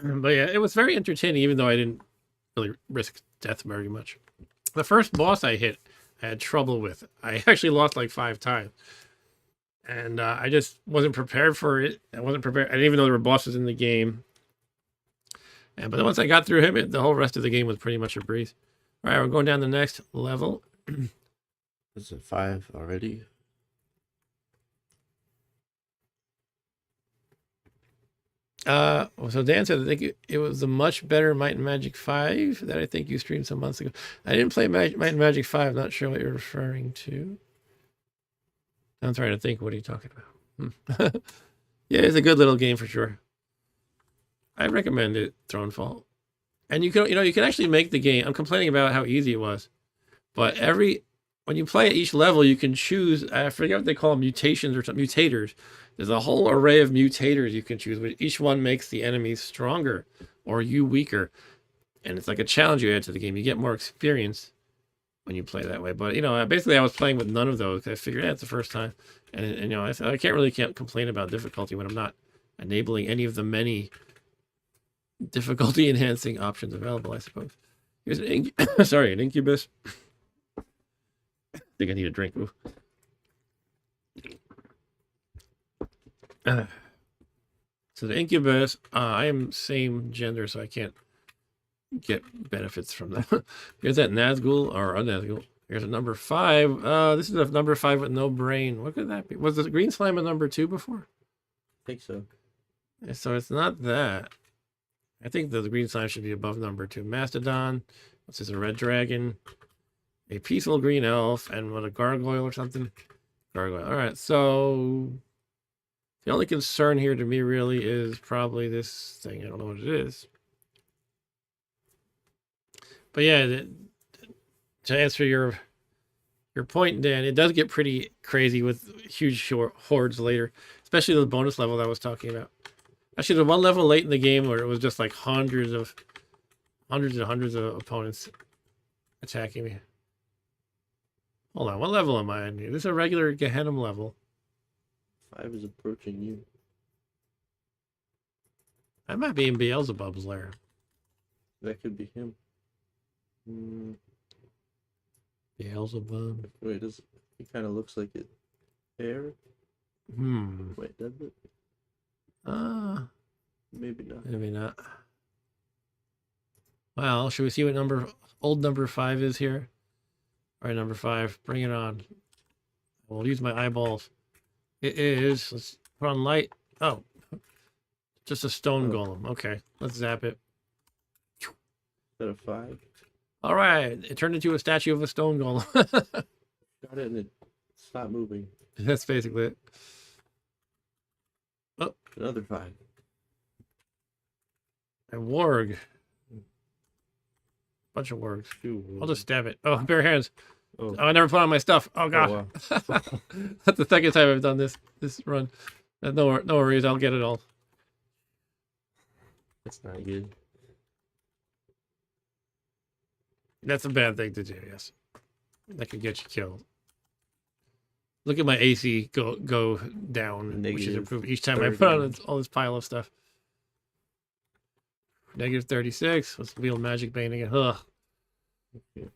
But yeah, it was very entertaining, even though I didn't really risk death very much. The first boss I hit, I had trouble with. I actually lost like 5 times. And I just wasn't prepared for it. I wasn't prepared. I didn't even know there were bosses in the game. But then once I got through him, the whole rest of the game was pretty much a breeze. All right, we're going down the next level. Is it 5 already? So Dan said, I think it was the much better Might and Magic 5 that I think you streamed some months ago. I didn't play Might and Magic 5. Not sure what you're referring to. I'm trying to think. What are you talking about? Yeah, it's a good little game for sure. I recommend it, Thronefall. And you can actually make the game. I'm complaining about how easy it was, but when you play at each level, you can choose. I forget what they call them, mutations or something. Mutators. There's a whole array of mutators you can choose, which each one makes the enemies stronger or you weaker. And it's like a challenge you add to the game. You get more experience when you play that way. But basically I was playing with none of those. I figured it's the first time, and I can't complain about difficulty when I'm not enabling any of the many difficulty enhancing options available, I suppose. Here's an an incubus. I think I need a drink. So the incubus, I am same gender, so I can't get benefits from that. Here's that Nazgul or a Nazgul. Here's a number 5. This is a number 5 with no brain. What could that be? Was the green slime a number 2 before? I think so. Yeah, so it's not that. I think the green slime should be above number 2. Mastodon. What's this? A red dragon. A peaceful green elf. And what, a gargoyle or something? Gargoyle. All right, so the only concern here to me really is probably this thing. I don't know what it is. But yeah, to answer your point, Dan, it does get pretty crazy with huge hordes later, especially the bonus level that I was talking about. Actually, the one level late in the game where it was just like hundreds and hundreds of opponents attacking me. Hold on, what level am I on here? This is a regular Gehennom level. 5 is approaching you. I might be in Beelzebub's lair. That could be him. Beelzebub. Wait, he kind of looks like it. Hair? Wait, does it? Maybe not. Maybe not. Well, should we see what old number 5 is here? All right, number 5, bring it on. We'll use my eyeballs. It is, let's put on light. Oh, just a stone golem. Okay, let's zap it. Is that a 5? All right, it turned into a statue of a stone golem. Got it and it stopped moving. That's basically it. Oh, Another 5. a warg. Bunch of wargs. Ooh. I'll just stab it. Oh, bare hands. Oh. Oh, I never put on my stuff. Oh god. Wow. That's the second time I've done this run. No worries, I'll get it all. That's not good. That's a bad thing to do, yes. That could get you killed. Look at my AC go down, which is Negative improved each time I 30. put on all this pile of stuff. Negative 36. Let's wheel Magic Bane again. Ugh. Okay.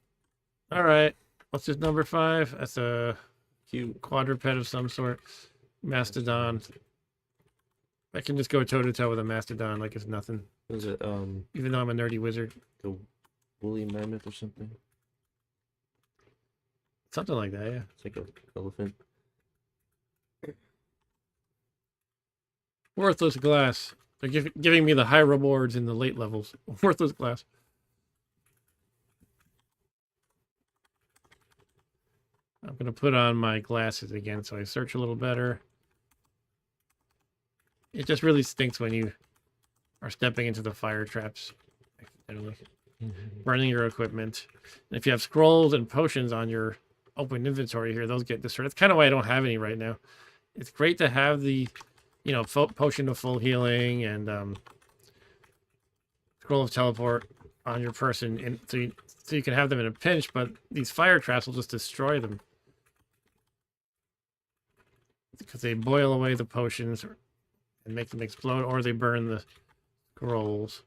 All right. What's this number 5? That's a Cute. quadruped of some sort. Mastodon. I can just go toe-to-toe with a Mastodon like it's nothing. Was it Even though I'm a nerdy wizard. the woolly mammoth or something? Something like that, yeah. It's like an elephant. Worthless glass. They're giving me the high rewards in the late levels. Worthless glass. I'm going to put on my glasses again so I search a little better. It just really stinks when you are stepping into the fire traps accidentally, burning your equipment. And if you have scrolls and potions on your open inventory here, those get destroyed. That's kind of why I don't have any right now. It's great to have the, you know, potion of full healing and scroll of teleport on your person, and so you can have them in a pinch. But these fire traps will just destroy them because they boil away the potions and make them explode, or they burn the scrolls.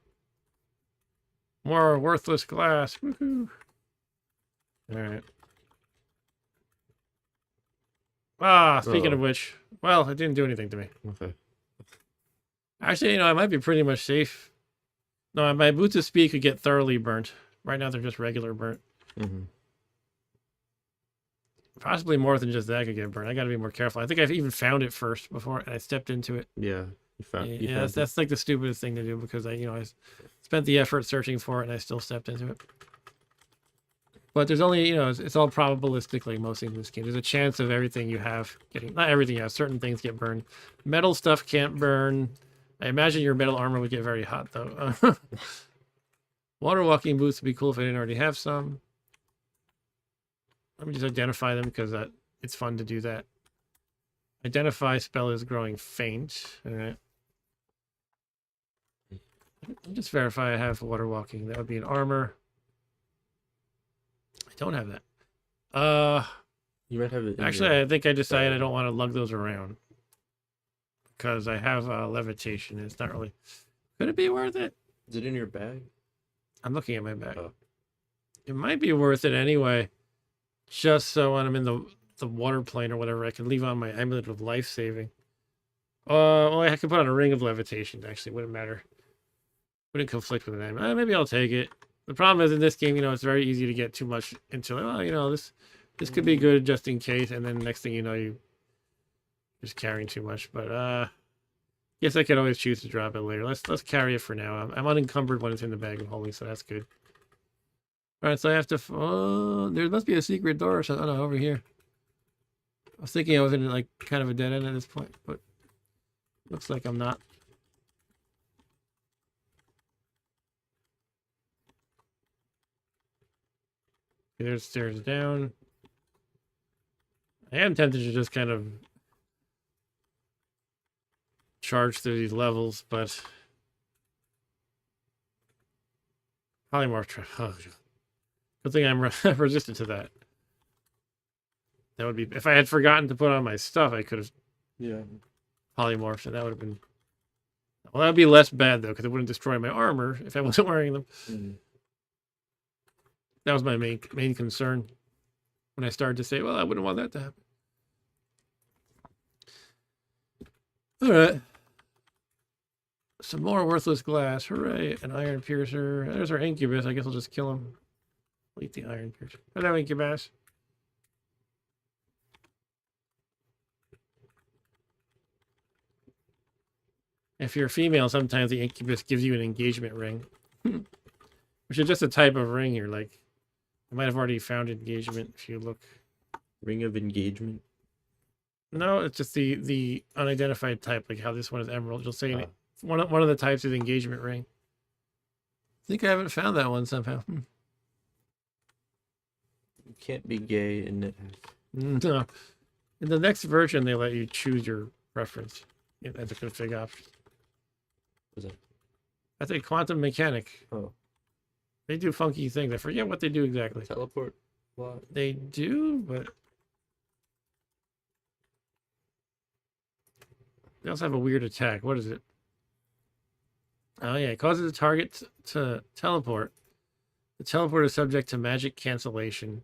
More worthless glass. Woohoo! All right. Ah, speaking of which, well, it didn't do anything to me. Okay. Actually, you know, I might be pretty much safe. No, my boots of speed could get thoroughly burnt. Right now, they're just regular burnt. Mm-hmm. Possibly more than just that could get burnt. I got to be more careful. I think I've even found it first before, and I stepped into it. Yeah. You found Yeah, that's like the stupidest thing to do because I spent the effort searching for it, and I still stepped into it. But there's only, it's all probabilistic, like most things in this game. There's a chance of everything you have getting, not everything you have, certain things get burned. Metal stuff can't burn. I imagine your metal armor would get very hot, though. Water walking boots would be cool if I didn't already have some. Let me just identify them because it's fun to do that. Identify spell is growing faint. All right. I'll just verify I have water walking. That would be an armor. I don't have that. You might have it. Actually, I think I decided I don't want to lug those around because I have levitation. It's not really. Could it be worth it? Is it in your bag? I'm looking at my bag. Oh. It might be worth it anyway, just so when I'm in the water plane or whatever, I can leave on my amulet of life saving. Well, I could put on a ring of levitation. Actually, wouldn't matter. Wouldn't conflict with an amulet. Maybe I'll take it. The problem is in this game, it's very easy to get too much into it. Oh, this could be good just in case, and then next thing you know, you're just carrying too much. But guess I could always choose to drop it later. Let's carry it for now. I'm unencumbered when it's in the bag of holding, so that's good. All right, so I have to. Oh, there must be a secret door or something. Oh no, over here. I was thinking I was in like kind of a dead end at this point, but looks like I'm not. There's stairs down. I am tempted to just kind of charge through these levels, but polymorph. Oh, good thing I'm resistant to that. That would be if I had forgotten to put on my stuff. I could have polymorphed, and that would have been. Well, that would be less bad though, because it wouldn't destroy my armor if I wasn't wearing them. Mm-hmm. That was my main concern when I started to say, well, I wouldn't want that to happen. All right. Some more worthless glass. Hooray. An iron piercer. There's our incubus. I guess I'll just kill him. Delete the iron piercer. Hello, incubus. If you're a female, sometimes the incubus gives you an engagement ring. Which is just a type of ring here. Like, I might have already found engagement if you look. Ring of engagement. No, it's just the unidentified type, like how this one is emerald. You'll say Ah. one of the types is engagement ring. I think I haven't found that one somehow. You can't be gay in NETHACK. No. In the next version, they let you choose your preference as a config option. What's that? That's a quantum mechanic. Oh, They do funky things. I forget what they do exactly. teleport. What? They do, but they also have a weird attack. What is it? Oh yeah, it causes the target to teleport. The teleport is subject to magic cancellation.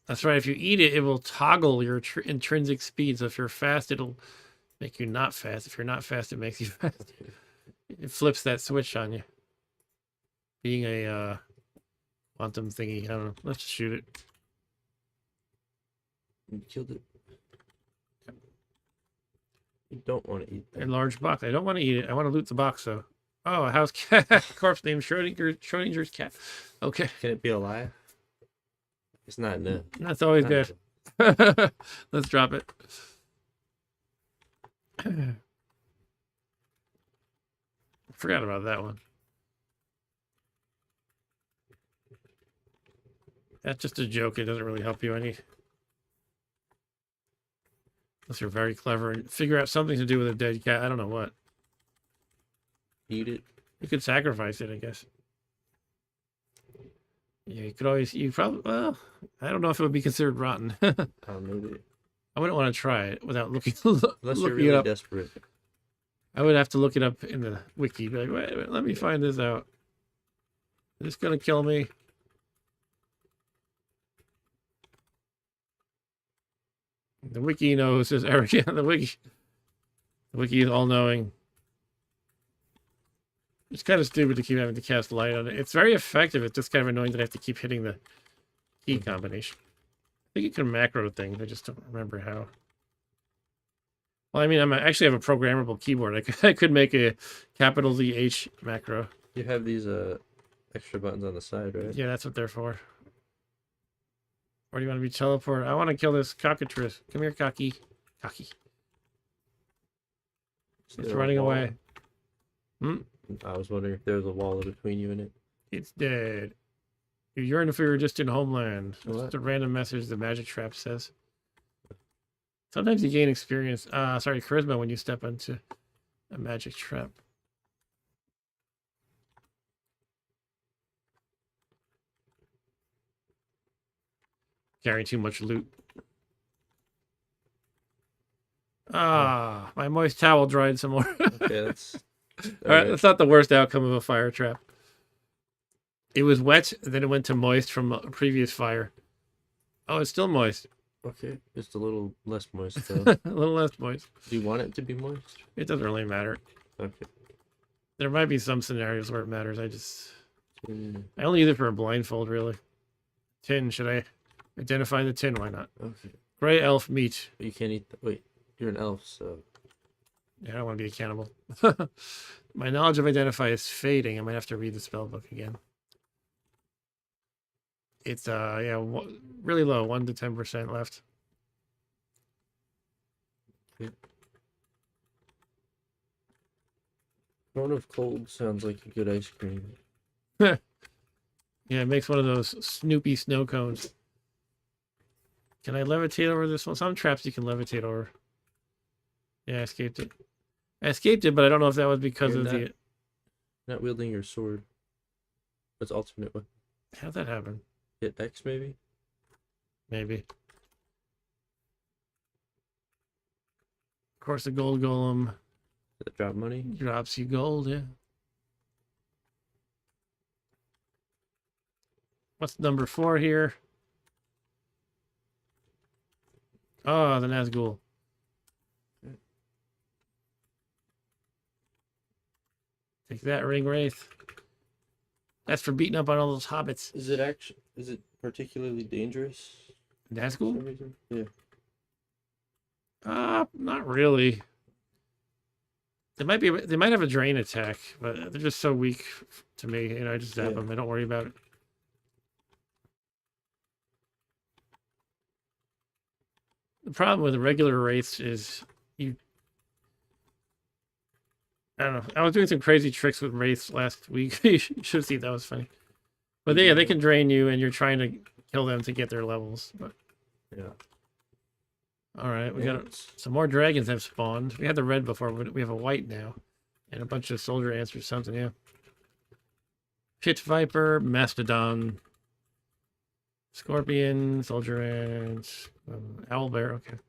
That's right. If you eat it, it will toggle your intrinsic speed. So if you're fast, it'll make you not fast. If you're not fast, it makes you fast. It flips that switch on you. Being a quantum thingy. I don't know. Let's just shoot it. You killed it. You don't want to eat A that. large box. I don't want to eat it. I want to loot the box though. Oh, a house cat. Corpse named Schrodinger's cat. Okay. Can it be alive? It's not no. That's always Not good. no. Let's drop it. Forgot about that one. That's just a joke. It doesn't really help you any. Unless you're very clever and figure out something to do with a dead cat. I don't know what. Eat it. You could sacrifice it, I guess. Yeah, you could always. You probably. Well, I don't know if it would be considered rotten. I don't know. I wouldn't want to try it without looking. Unless you're looking really it up. desperate. I would have to look it up in the wiki. Be like, wait a minute, let me find this out. Is this gonna kill me? The wiki knows, says Eric. Yeah, the wiki is all knowing. It's kind of stupid to keep having to cast light on it. It's very effective. It's just kind of annoying that I have to keep hitting the key combination. I think it can macro things. I just don't remember how. Well, I mean, I actually have a programmable keyboard. I could make a capital Z H macro. You have these extra buttons on the side, right? Yeah, that's what they're for. Where do you want to be teleported? I want to kill this cockatrice. Come here, cocky. Cocky. Is It's there a running wall? away. I was wondering if there was a wall between you and it. It's dead. You yearn for your distant homeland. That's What? just a random message the magic trap says. Sometimes you gain experience. Charisma when you step into a magic trap. Carrying too much loot. Ah, my moist towel dried some more. Okay, that's All right, that's not the worst outcome of a fire trap. It was wet, then it went to moist from a previous fire. Oh, it's still moist. okay. Just a little less moist though. A little less moist. Do you want it to be moist? It doesn't really matter. Okay. There might be some scenarios where it matters. Mm, I only use it for a blindfold, really. Tin, should I identify the tin? Why not? okay. Gray elf meat. But you can't eat. Wait, you're an elf, so Yeah, I don't want to be a cannibal. My knowledge of identify is fading. I might have to read the spell book again. It's really low, 1 to 10% left. Throne of Cold sounds like a good ice cream. Yeah, it makes one of those Snoopy snow cones. Can I levitate over this one? Some traps you can levitate over. Yeah, I escaped it. I escaped it, but I don't know if that was because You're of the... Not wielding your sword. That's alternate weapon. How'd that happen? Hit X maybe? Maybe. Of course, the gold golem Did that drop money? drops you gold, yeah. What's number 4 here? Oh, the Nazgul. Take that, Ring Wraith. That's for beating up on all those hobbits. Is it particularly dangerous? For some Nazgul? reason? Yeah. Not really. They might have a drain attack, but they're just so weak to me. You know, I just zap Yeah. them. I don't worry about it. The problem with the regular wraiths is I don't know. I was doing some crazy tricks with wraiths last week. You should have seen that was funny. But yeah, they can drain you, and you're trying to kill them to get their levels. But Yeah. all right, we got some more dragons have spawned. We had the red before, but we have a white now, and a bunch of soldier ants or something. Yeah. Pit viper, mastodon, scorpion, soldier ants, owl bear. Okay.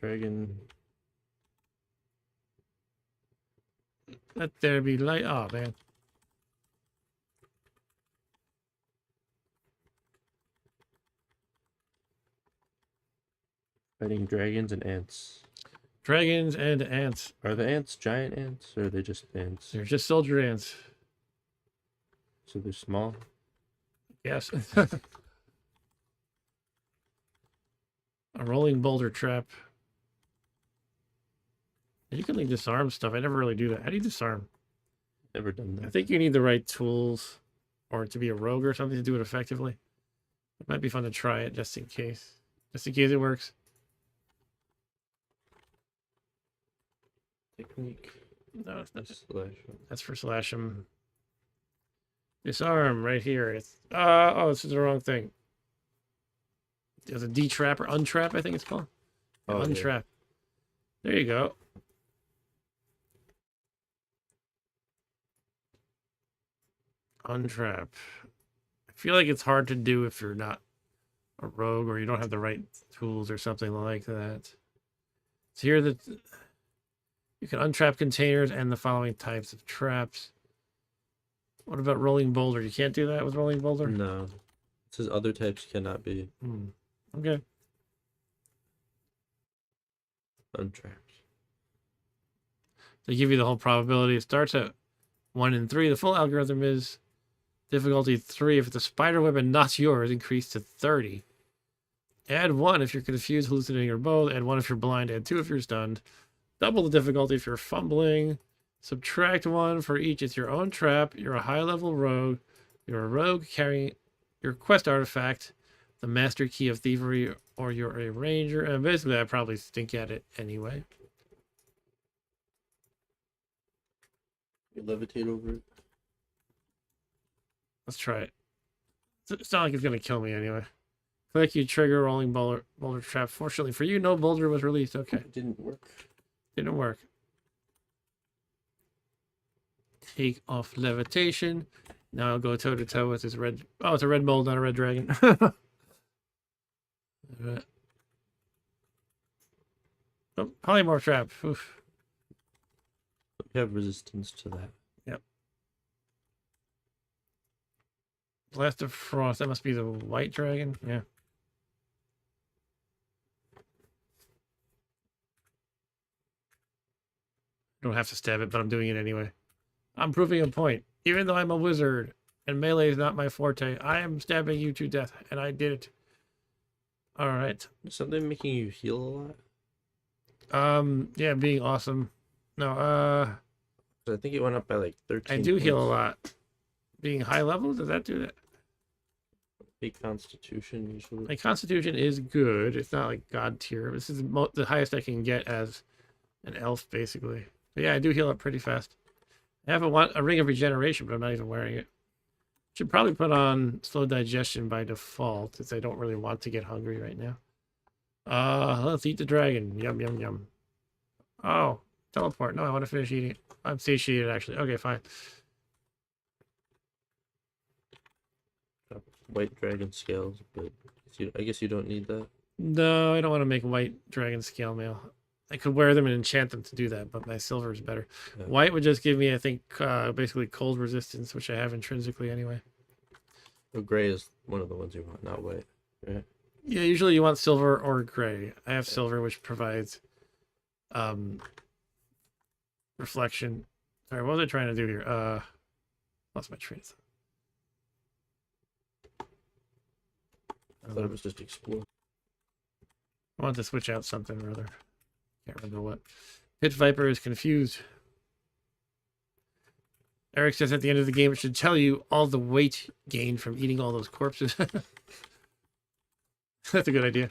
Dragon. Let there be light. Oh man. Fighting dragons and ants. Dragons and ants. Are the ants giant ants or are they just ants? They're just soldier ants. So they're small? Yes. A rolling boulder trap. You can like disarm stuff. I never really do that. How do you disarm? Never done that. I think you need the right tools or to be a rogue or something to do it effectively. It might be fun to try it just in case. Just in case it works. Technique. No, it's not. Slash. That's for slash 'em. Disarm right here. It's oh, this is the wrong thing. There's a detrap or untrap, I think it's called. Oh, untrap. yeah. There you go. Untrap. I feel like it's hard to do if you're not a rogue or you don't have the right tools or something like that. So here that you can untrap containers and the following types of traps. What about rolling boulder? You can't do that with rolling boulder? No. It says other types cannot be Okay. untrapped. They give you the whole probability. It starts at 1 in 3. The full algorithm is difficulty 3. If it's a spider web and not yours, increase to 30. Add 1 if you're confused, hallucinating, or both. Add 1 if you're blind. Add 2 if you're stunned. Double the difficulty if you're fumbling. Subtract 1 for each. It's your own trap. You're a high-level rogue. You're a rogue carrying your quest artifact, the master key of thievery, or you're a ranger. And basically, I probably stink at it anyway. You levitate over it. Let's try it. It's not like it's going to kill me anyway. Click, you trigger rolling boulder trap. Fortunately for you, no boulder was released. Okay. It didn't work. Didn't work. Take off levitation. Now I'll go toe to toe with this red. Oh, it's a red mold, not a red dragon. Right. Oh, polymorph trap. Oof. We have resistance to that. Yep. Blast of Frost. That must be the white dragon. Yeah. Don't have to stab it, but I'm doing it anyway. I'm proving a point. Even though I'm a wizard and melee is not my forte, I am stabbing you to death, and I did it. All right. Is something making you heal a lot? Yeah, being awesome. No, I think it went up by like 13 I do heal a points. lot. Being high level, does that do that? Big constitution usually. My constitution is good. It's not like god tier. This is the highest I can get as an elf, basically. But yeah, I do heal up pretty fast. I have a ring of regeneration, but I'm not even wearing it. Should probably put on slow digestion by default, since I don't really want to get hungry right now. Let's eat the dragon. Yum, yum, yum. Oh, teleport. No, I want to finish eating. I'm satiated, actually. Okay, fine. White dragon scales, but I guess you don't need that. No, I don't want to make white dragon scale mail. I could wear them and enchant them to do that, but my silver is better. Yeah. White would just give me, I think, basically cold resistance, which I have intrinsically anyway. Well, gray is one of the ones you want, not white. Right? Yeah, usually you want silver or gray. I have silver, which provides reflection. Sorry, what was I trying to do here? Lost my train of thought. I thought it was just explore. I want to switch out something or other. Can't remember what. Pit Viper is confused. Eric says at the end of the game it should tell you all the weight gained from eating all those corpses. That's a good idea.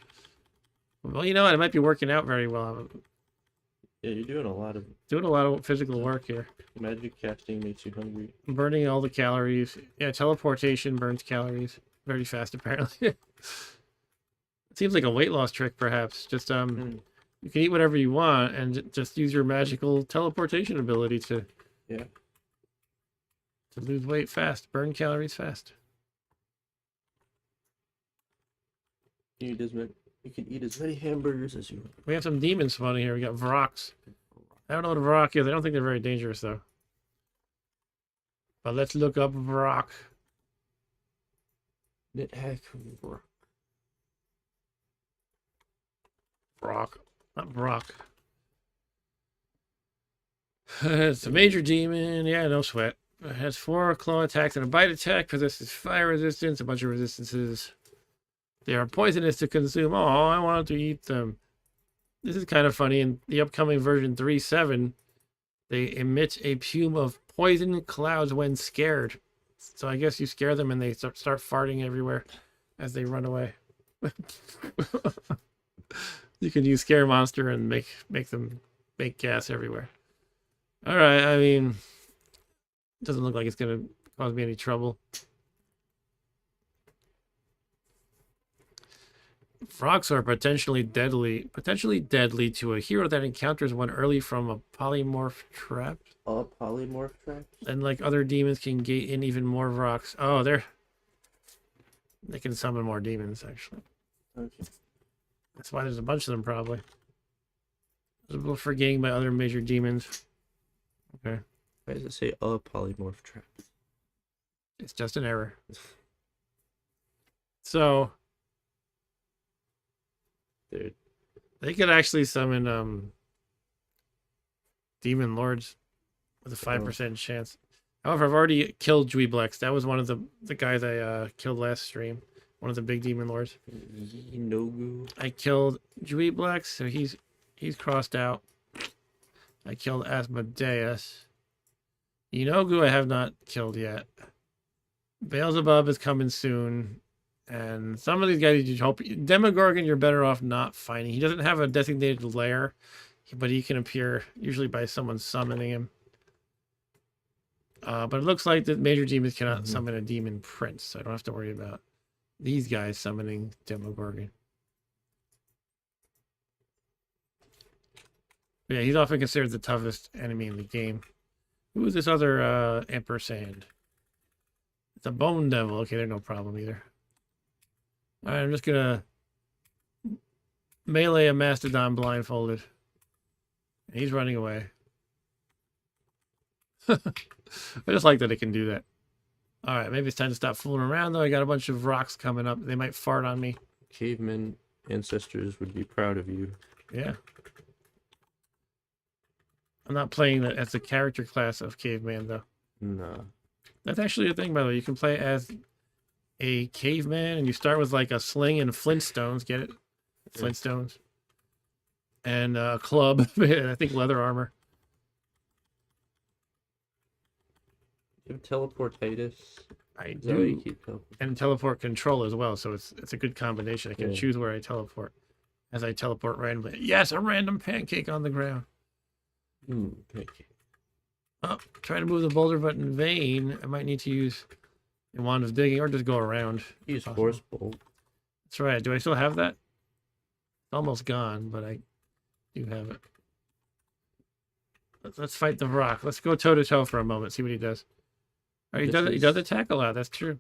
Well, you know what? It might be working out very well. I'm Yeah, you're doing a lot of physical work here. magic casting makes you hungry. I'm burning all the calories. Yeah, teleportation burns calories very fast, apparently. It seems like a weight loss trick, perhaps. Just you can eat whatever you want and just use your magical teleportation ability to lose weight fast, burn calories fast. You can eat as many hamburgers as you want. We have some demons spawning here. We got Vroks. I don't know what a Vrok is. I don't think they're very dangerous, though. But let's look up Vrok. NETHACK. Vrok. Not Vrok. It's a major demon. Yeah, no sweat. It has 4 claw attacks and a bite attack. Possesses fire resistance, a bunch of resistances. They are poisonous to consume. Oh, I wanted to eat them. This is kind of funny. In the upcoming version 3.7, they emit a fume of poison clouds when scared. So I guess you scare them and they start farting everywhere as they run away. You can use Scare Monster and make them make gas everywhere. All right, I mean, doesn't look like it's going to cause me any trouble. Frogs are potentially deadly to a hero that encounters one early from a polymorph trap. All polymorph traps? And like other demons can gate in even more rocks. Oh, they can summon more demons, actually. Okay. That's why there's a bunch of them, probably. We're forgetting by other major demons. Okay. Why does it say a polymorph trap? It's just an error. So Dude. they could actually summon demon lords with a 5% chance. However, I've already killed Juiblex. That was one of the guys I killed last stream. One of the big demon lords. Nogu. I killed Juiblex, so he's crossed out. I killed Asmodeus. Inogu I have not killed yet. Beelzebub is coming soon. And some of these guys you hope... Demogorgon, you're better off not fighting. He doesn't have a designated lair, but he can appear usually by someone summoning him. But it looks like the major demons cannot summon a demon prince, so I don't have to worry about these guys summoning Demogorgon. But yeah, he's often considered the toughest enemy in the game. Who is this other ampersand? It's a bone devil. Okay, they're no problem either. Alright, I'm just gonna melee a mastodon blindfolded. And he's running away. I just like that it can do that. Alright, maybe it's time to stop fooling around though. I got a bunch of rocks coming up. They might fart on me. Caveman ancestors would be proud of you. Yeah. I'm not playing that as the character class of caveman though. Nah. That's actually a thing, by the way. You can play as a caveman, and you start with like a sling and flintstones. Get it? Flintstones. And a club. And I think leather armor. You have teleportatus. I Is that why you do. keep And teleport control as well, so it's a good combination. I can choose where I teleport as I teleport randomly. Yes, a random pancake on the ground. Pancake. Oh, trying to move the boulder, but in vain. I might need to use a wand of digging or just go around. Use force bolt. That's right. Do I still have that? It's almost gone, but I do have it. Let's fight the rock. Let's go toe to toe for a moment. See what he does. Oh, he does attack a lot. That's true.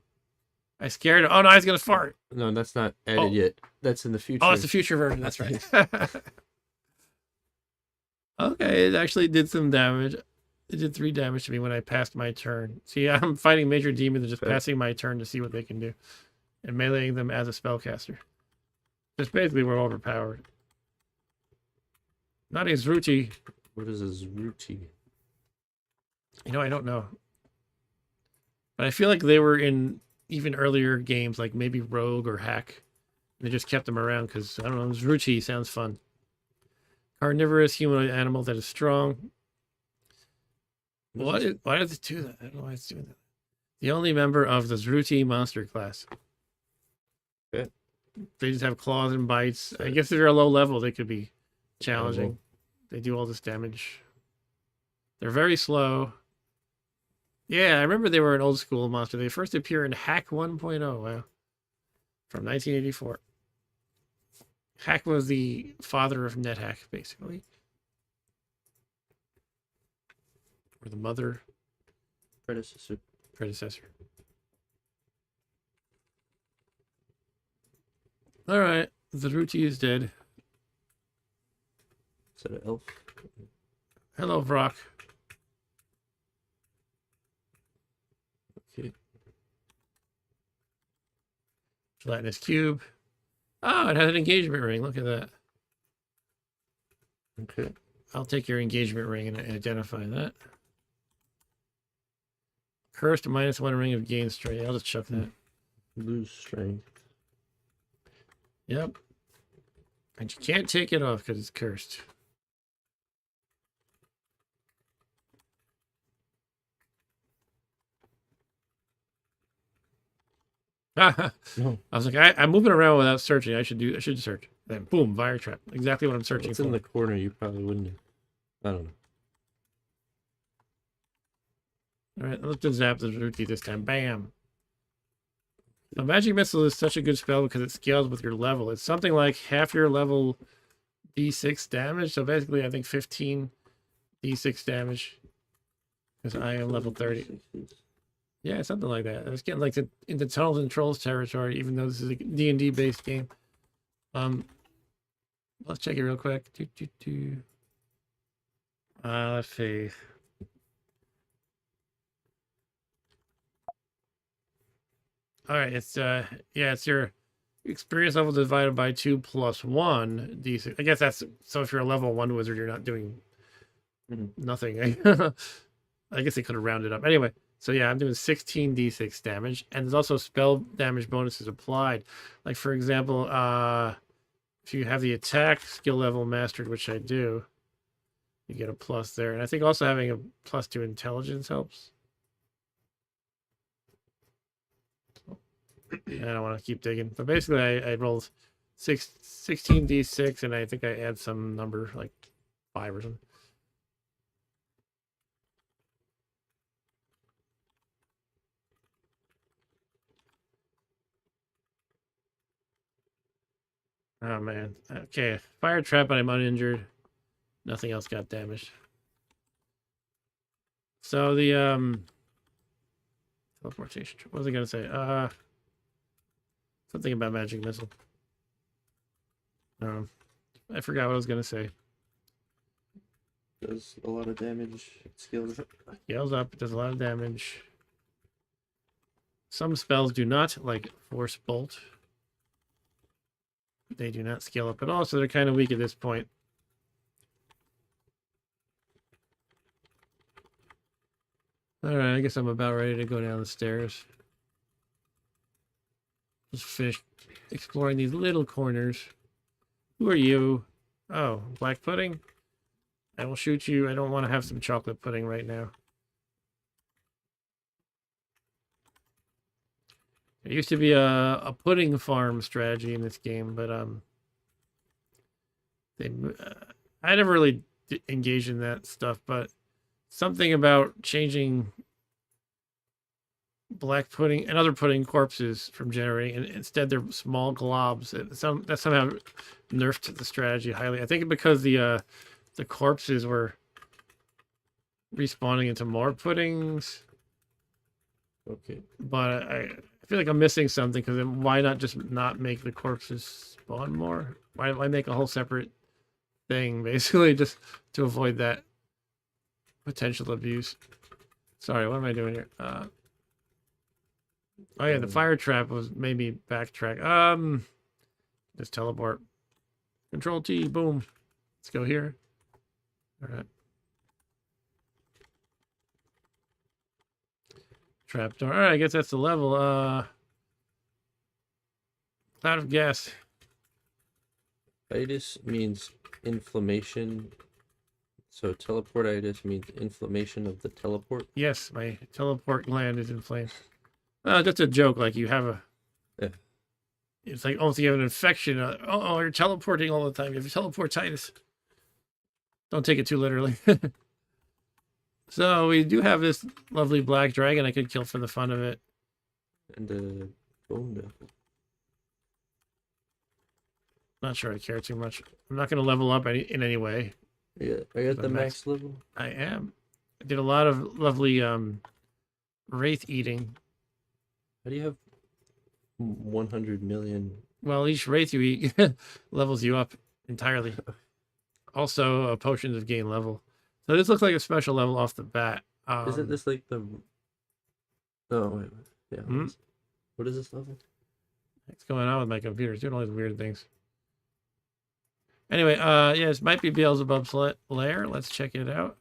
I scared him. Oh no, he's gonna fart. No, that's not added yet. That's in the future. Oh, it's the future version. That's right. Okay, it actually did some damage. It did 3 damage to me when I passed my turn. See, I'm fighting major demons and just passing my turn to see what they can do. And meleeing them as a spellcaster. Just basically we're overpowered. Not a Zruti. What is a Zruti? You know, I don't know. But I feel like they were in even earlier games, like maybe Rogue or Hack. They just kept them around because, I don't know, Zruti sounds fun. Carnivorous humanoid animal that is strong. Why does it do that? I don't know why it's doing that. The only member of the Zruti monster class. Yeah. They just have claws and bites. I guess if they're a low level, they could be challenging. They do all this damage. They're very slow. Yeah, I remember they were an old school monster. They first appear in Hack 1.0. Wow. From 1984. Hack was the father of NetHack, basically. Or the mother. Predecessor. Alright. The Ruti is dead. Is that an elf? Hello, Vrock. Okay. Gelatinous cube. Oh, it has an engagement ring. Look at that. Okay. I'll take your engagement ring and identify that. Cursed -1 ring of gain strength. I'll just chuck that. Lose strength. Yep. And you can't take it off because it's cursed. No. I was like, I'm moving around without searching. I should search. Then boom, fire trap. Exactly what I'm searching It's for. in the corner. You probably wouldn't have. I don't know. All right, let's just zap the Ruti this time. Bam. The magic missile is such a good spell because it scales with your level. It's something like half your level d6 damage. So basically, I think 15 d6 damage because I am level 30. Yeah, something like that. I was getting like into Tunnels and Trolls territory, even though this is a D&D based game. Let's check it real quick. Let's see. All right, it's it's your experience level divided by 2 plus 1 d6. I guess that's so. If you're a level 1 wizard, you're not doing nothing. I guess they could have rounded up anyway. So yeah, I'm doing 16 d6 damage, and there's also spell damage bonuses applied. Like for example, if you have the attack skill level mastered, which I do, you get a plus there. And I think also having a +2 intelligence helps. I don't want to keep digging, but basically I rolled 16 d6, and I think I add some number like 5 or something. Oh man. Okay. Fire trap, but I'm uninjured. Nothing else got damaged. So the teleportation. What was I gonna say? Something about magic missile. I forgot what I was gonna say. Does a lot of damage. Scales up. Scales up. It does a lot of damage. Some spells do not, like Force Bolt. They do not scale up at all, so they're kind of weak at this point. All right, I guess I'm about ready to go down the stairs. Just finish exploring these little corners. Who are you? Oh, black pudding? I will shoot you. I don't want to have some chocolate pudding right now. There used to be a pudding farm strategy in this game, but I never really engaged in that stuff. But something about changing black pudding and other pudding corpses from generating, and instead they're small globs. That somehow nerfed the strategy highly. I think because the corpses were respawning into more puddings. Okay. But I feel like I'm missing something, because then why not just not make the corpses spawn more? Why make a whole separate thing, basically, just to avoid that potential abuse? Sorry, what am I doing here? Oh yeah, the fire trap was maybe backtrack. Just teleport. Control T, boom. Let's go here. All right. Trapdoor. All right, I guess that's the level. Cloud of gas. Itis means inflammation. So teleportitis means inflammation of the teleport. Yes, my teleport gland is inflamed. That's a joke. Like you have a. Yeah. It's like almost you have an infection. Oh, you're teleporting all the time. You have teleportitis. Don't take it too literally. So we do have this lovely black dragon I could kill for the fun of it. And the bone devil. Not sure I care too much. I'm not going to level up in any way. Yeah, are you at the max level? I am. I did a lot of lovely wraith eating. How do you have 100 million? Well, each wraith you eat levels you up entirely. Also, potions of gain level. So this looks like a special level off the bat. Isn't this like the... Oh, wait. Yeah. What is this level? What's going on with my computer? It's doing all these weird things. Anyway, yeah, this might be Beelzebub's lair. Let's check it out.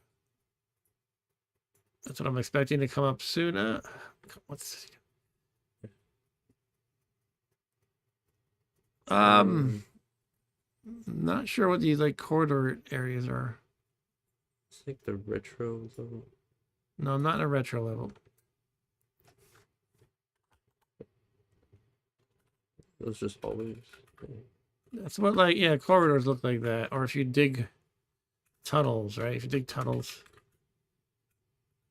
That's what I'm expecting to come up soon. What's this? Not sure what these like corridor areas are. It's like the retro level. No, not in a retro level. Those just hallways. That's what like yeah, corridors look like that. Or if you dig tunnels, right? If you dig tunnels,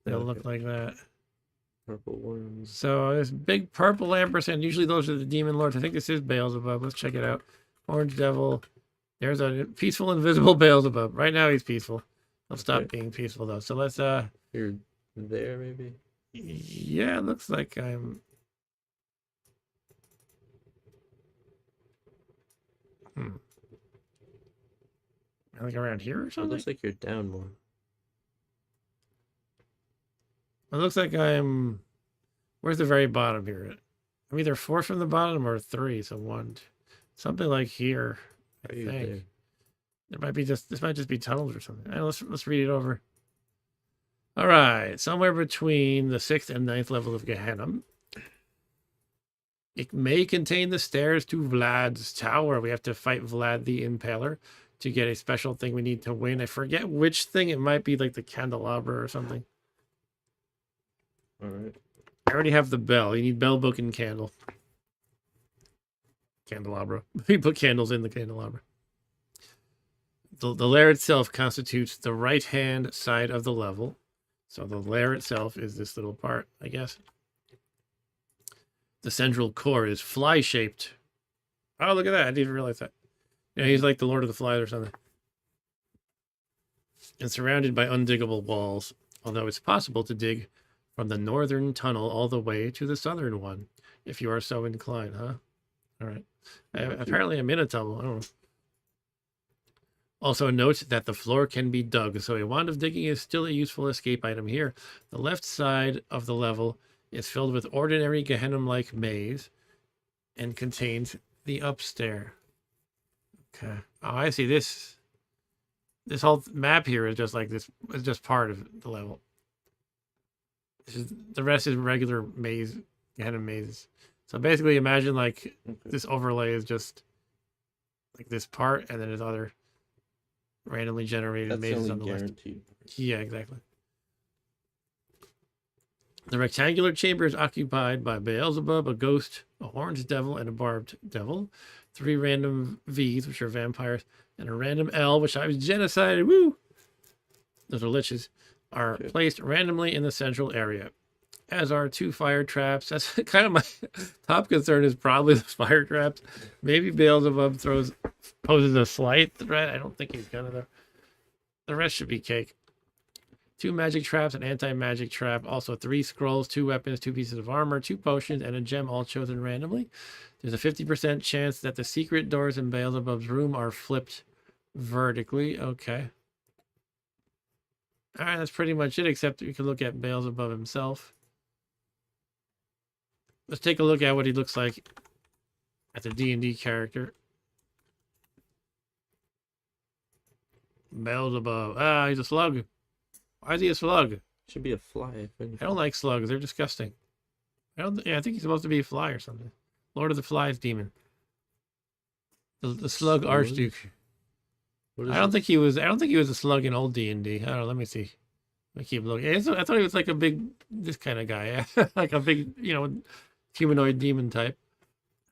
they'll look like that. Purple worms. So this big purple ampersand. Usually those are the demon lords. I think this is Beelzebub. Let's check it out. Orange devil. There's a peaceful, invisible Beelzebub. Right now he's peaceful. He'll stop being peaceful though. So let's You're there maybe? Yeah, it looks like I'm like around here or It something? looks like you're down more. It looks like I'm where's the very bottom here? I'm either 4 from the bottom or 3, so 1. Something like here. I think. There? It might be just this might just be tunnels or something. Let's read it over. All right, somewhere between the 6th and 9th level of Gehennom. It may contain the stairs to Vlad's tower. We have to fight Vlad the Impaler to get a special thing we need to win. I forget which thing. It might be like the candelabra or something. All right. I already have the bell. You need bell, book, and candle. Candelabra. We put candles in the candelabra. The lair itself constitutes the right-hand side of the level. So the lair itself is this little part, I guess. The central core is fly-shaped. Oh, look at that. I didn't even realize that. Yeah, he's like the Lord of the Flies or something. And surrounded by undiggable walls, although it's possible to dig from the northern tunnel all the way to the southern one, if you are so inclined, huh? All right. Apparently I'm in a tunnel. I don't know. Also note that the floor can be dug, so a wand of digging is still a useful escape item here. The left side of the level is filled with ordinary Gehennom-like maze and contains the upstair. Okay. Oh, I see. This whole map here is just like this. It's just part of the level. The rest is regular maze, Gehennom mazes. So basically, imagine like this overlay is just like this part, and then there's other randomly generated mazes on the left. Yeah, exactly. The rectangular chamber is occupied by Beelzebub, a ghost, a orange devil, and a barbed devil. 3 random Vs, which are vampires, and a random L, which I was genocided. Woo! Those are liches. Are placed randomly in the central area. As are 2 fire traps. That's kind of my top concern is probably the fire traps. Maybe Beelzebub poses a slight threat. I don't think he's gonna though. The rest should be cake. 2 magic traps, an anti-magic trap. Also 3 scrolls, 2 weapons, 2 pieces of armor, 2 potions, and a gem all chosen randomly. There's a 50% chance that the secret doors in Beelzebub's room are flipped vertically. Okay. All right, that's pretty much it, except we can look at Beelzebub himself. Let's take a look at what he looks like as a D&D character. Beelzebub. Ah, he's a slug. Why is he a slug? Should be a fly. I don't like slugs. They're disgusting. I think he's supposed to be a fly or something. Lord of the Flies demon. The slug archduke. I don't think he was a slug in old D&D. I don't know. Let me see. Let me keep looking. I thought he was like a big, this kind of guy. Yeah. Like a big, humanoid demon type.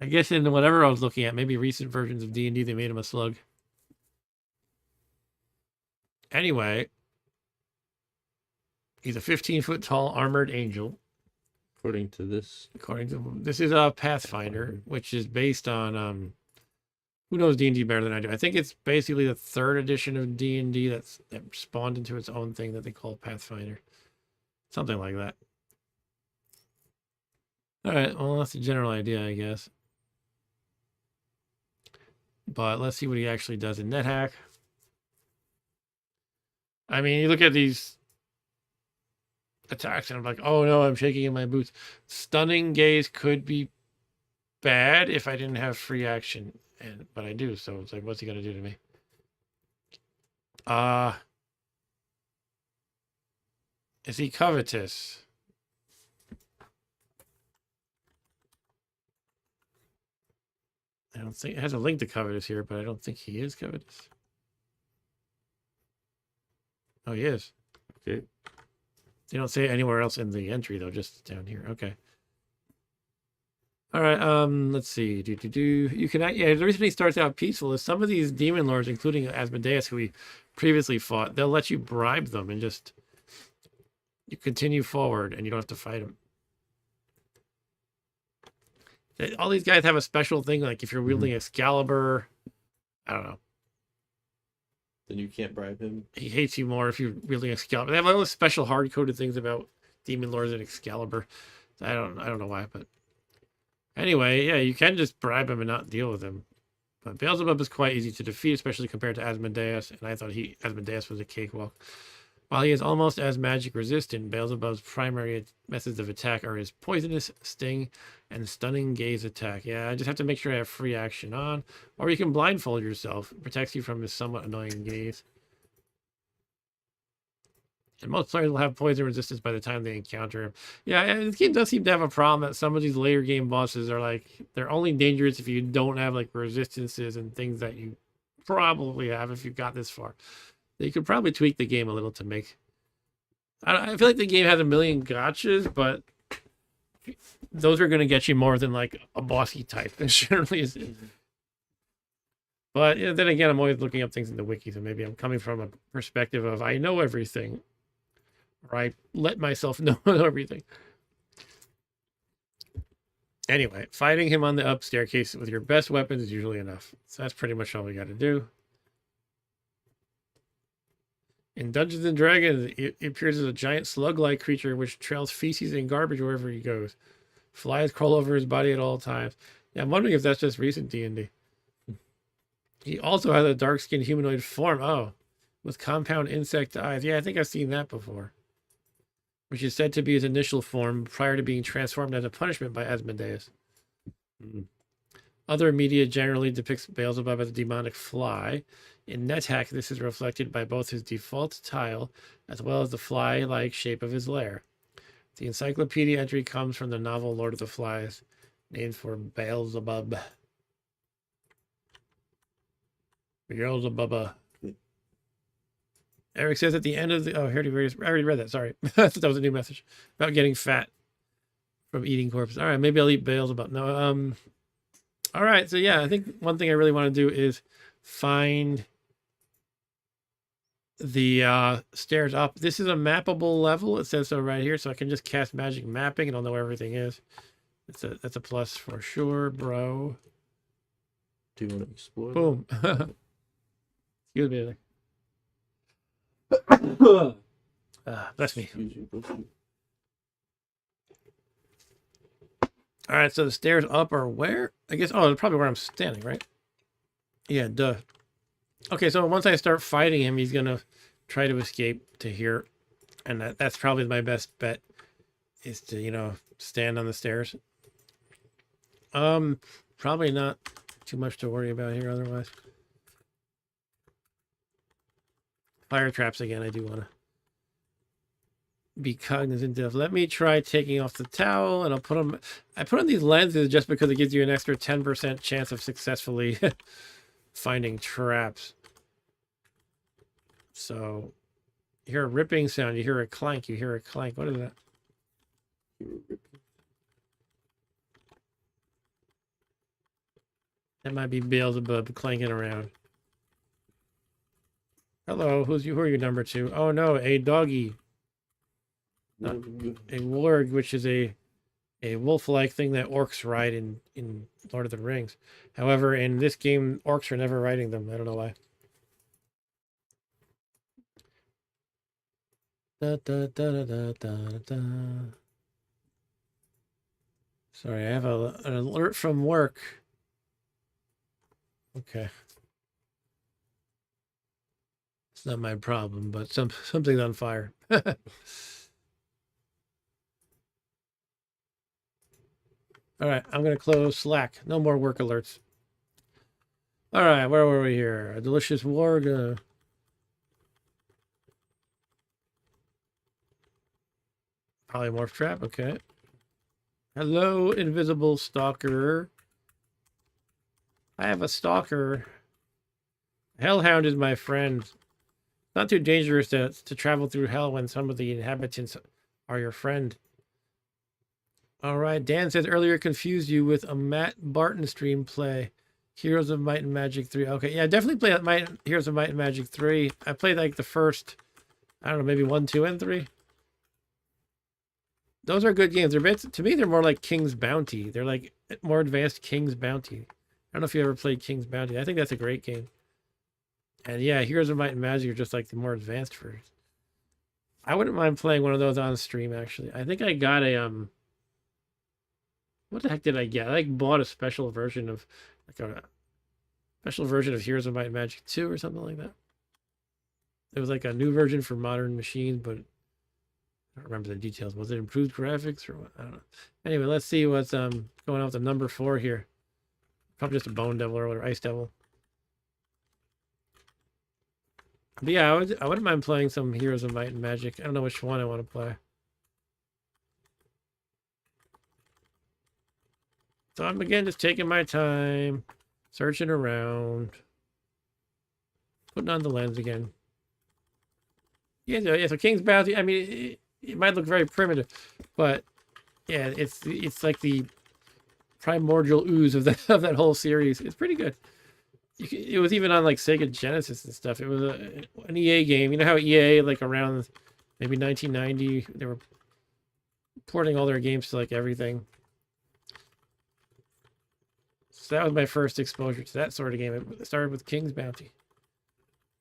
I guess in whatever I was looking at, maybe recent versions of D&D, they made him a slug. Anyway, he's a 15-foot tall armored angel. According to this. This is a Pathfinder, which is based on who knows D&D better than I do. I think it's basically the 3rd edition of D&D that spawned into its own thing that they call Pathfinder. Something like that. All right, well, that's the general idea, I guess. But let's see what he actually does in NetHack. I mean, you look at these attacks and I'm like, oh no, I'm shaking in my boots. Stunning Gaze could be bad if I didn't have free action, but I do, so it's like, what's he gonna do to me? Is he covetous? I don't think it has a link to covetous here, but I don't think he is covetous. Oh, he is. Okay. They don't say it anywhere else in the entry though, just down here. Okay. All right. Let's see. You can the reason he starts out peaceful is some of these demon lords, including Asmodeus, who we previously fought, they'll let you bribe them and just you continue forward, and you don't have to fight them. All these guys have a special thing, like if you're wielding Excalibur, I don't know. Then you can't bribe him. He hates you more if you're wielding Excalibur. They have all those special hard-coded things about demon lords and Excalibur. I don't know why, but anyway, yeah, you can just bribe him and not deal with him. But Beelzebub is quite easy to defeat, especially compared to Asmodeus, and I thought Asmodeus was a cakewalk. While he is almost as magic resistant, Beelzebub's primary methods of attack are his poisonous, sting, and stunning gaze attack. Yeah, I just have to make sure I have free action on, or you can blindfold yourself. It protects you from his somewhat annoying gaze. And most players will have poison resistance by the time they encounter him. Yeah, this game does seem to have a problem that some of these later game bosses are like, they're only dangerous if you don't have like resistances and things that you probably have if you got this far. You could probably tweak the game a little to make... I feel like the game has a million gotchas, but those are going to get you more than like a bossy type. It generally is. But yeah, then again, I'm always looking up things in the wiki, so maybe I'm coming from a perspective of I know everything, or I let myself know everything. Anyway, fighting him on the up staircase with your best weapons is usually enough. So that's pretty much all we got to do. In Dungeons and Dragons, it appears as a giant slug-like creature which trails feces and garbage wherever he goes. Flies crawl over his body at all times. Yeah, I'm wondering if that's just recent D&D. He also has a dark-skinned humanoid form. Oh, with compound insect eyes. Yeah, I think I've seen that before. Which is said to be his initial form prior to being transformed as a punishment by Asmodeus. Other media generally depicts Beelzebub as a demonic fly. In NetHack, this is reflected by both his default tile as well as the fly-like shape of his lair. The encyclopedia entry comes from the novel Lord of the Flies, named for Beelzebub. Beelzebub. Eric says at the end of the... Oh, I already read that. Sorry. I thought that was a new message about getting fat from eating corpses. All right, maybe I'll eat Beelzebub. No, all right, so yeah, I think one thing I really want to do is find the stairs up. This is a mappable level. It says so right here, so I can just cast magic mapping and I'll know where everything is. That's a plus for sure, bro. Do you want to explore? Boom. Excuse me. Bless me. All right, so the stairs up are where? I guess, oh, probably where I'm standing, right? Yeah, duh. Okay, so once I start fighting him, he's going to try to escape to here. And that's probably my best bet is to, stand on the stairs. Probably not too much to worry about here otherwise. Fire traps again, I do want to be cognizant of. Let me try taking off the towel, and I'll put them... I put on these lenses just because it gives you an extra 10% chance of successfully finding traps. So, you hear a ripping sound, you hear a clank, you hear a clank. What is that? That might be Beelzebub clanking around. Hello, who are you number 2? Oh no, a doggy. A warg, which is a wolf-like thing that orcs ride in Lord of the Rings. However, in this game, orcs are never riding them. I don't know why. Da, da, da, da, da, da. Sorry, I have an alert from work. Okay. It's not my problem, but something's on fire. All right, I'm going to close Slack. No more work alerts. All right, where were we here? A delicious warg. Polymorph trap, okay. Hello, invisible stalker. I have a stalker. Hellhound is my friend. Not too dangerous to travel through hell when some of the inhabitants are your friend. All right, Dan says earlier confused you with a Matt Barton stream play. Heroes of Might and Magic 3. Okay, yeah, definitely played Heroes of Might and Magic 3. I played like the first, I don't know, maybe 1, 2, and 3. Those are good games. To me, they're more like King's Bounty. They're like more advanced King's Bounty. I don't know if you ever played King's Bounty. I think that's a great game. And yeah, Heroes of Might and Magic are just like the more advanced versions. I wouldn't mind playing one of those on stream, actually. I think I got a, what the heck did I get? I like bought a special version of, like a special version of Heroes of Might and Magic 2 or something like that. It was like a new version for modern machines, but I don't remember the details. Was it improved graphics or what? I don't know. Anyway, let's see what's going on with the number 4 here. Probably just a Bone Devil or Ice Devil. But yeah, I wouldn't mind playing some Heroes of Might and Magic. I don't know which one I want to play. So I'm again just taking my time, searching around, putting on the lens again. Yeah, so King's Bounty, I mean, it might look very primitive, but yeah, it's like the primordial ooze of that whole series. It's pretty good. It was even on like Sega Genesis and stuff. It was an EA game. You know how EA, like around maybe 1990, they were porting all their games to like everything. So that was my first exposure to that sort of game. It started with King's Bounty.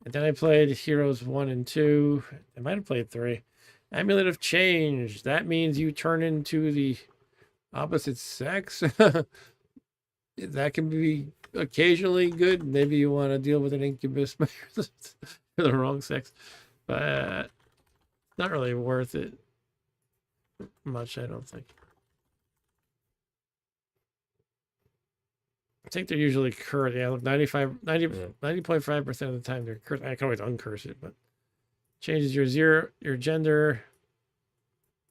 And then I played Heroes 1 and 2. I might have played 3. Amulet of Change. That means you turn into the opposite sex. That can be occasionally good. Maybe you want to deal with an incubus for the wrong sex. But not really worth it much, I don't think. I think they're usually cursed. Yeah, look, 90.5% of the time they're cursed. I can always uncurse it, but changes your gender.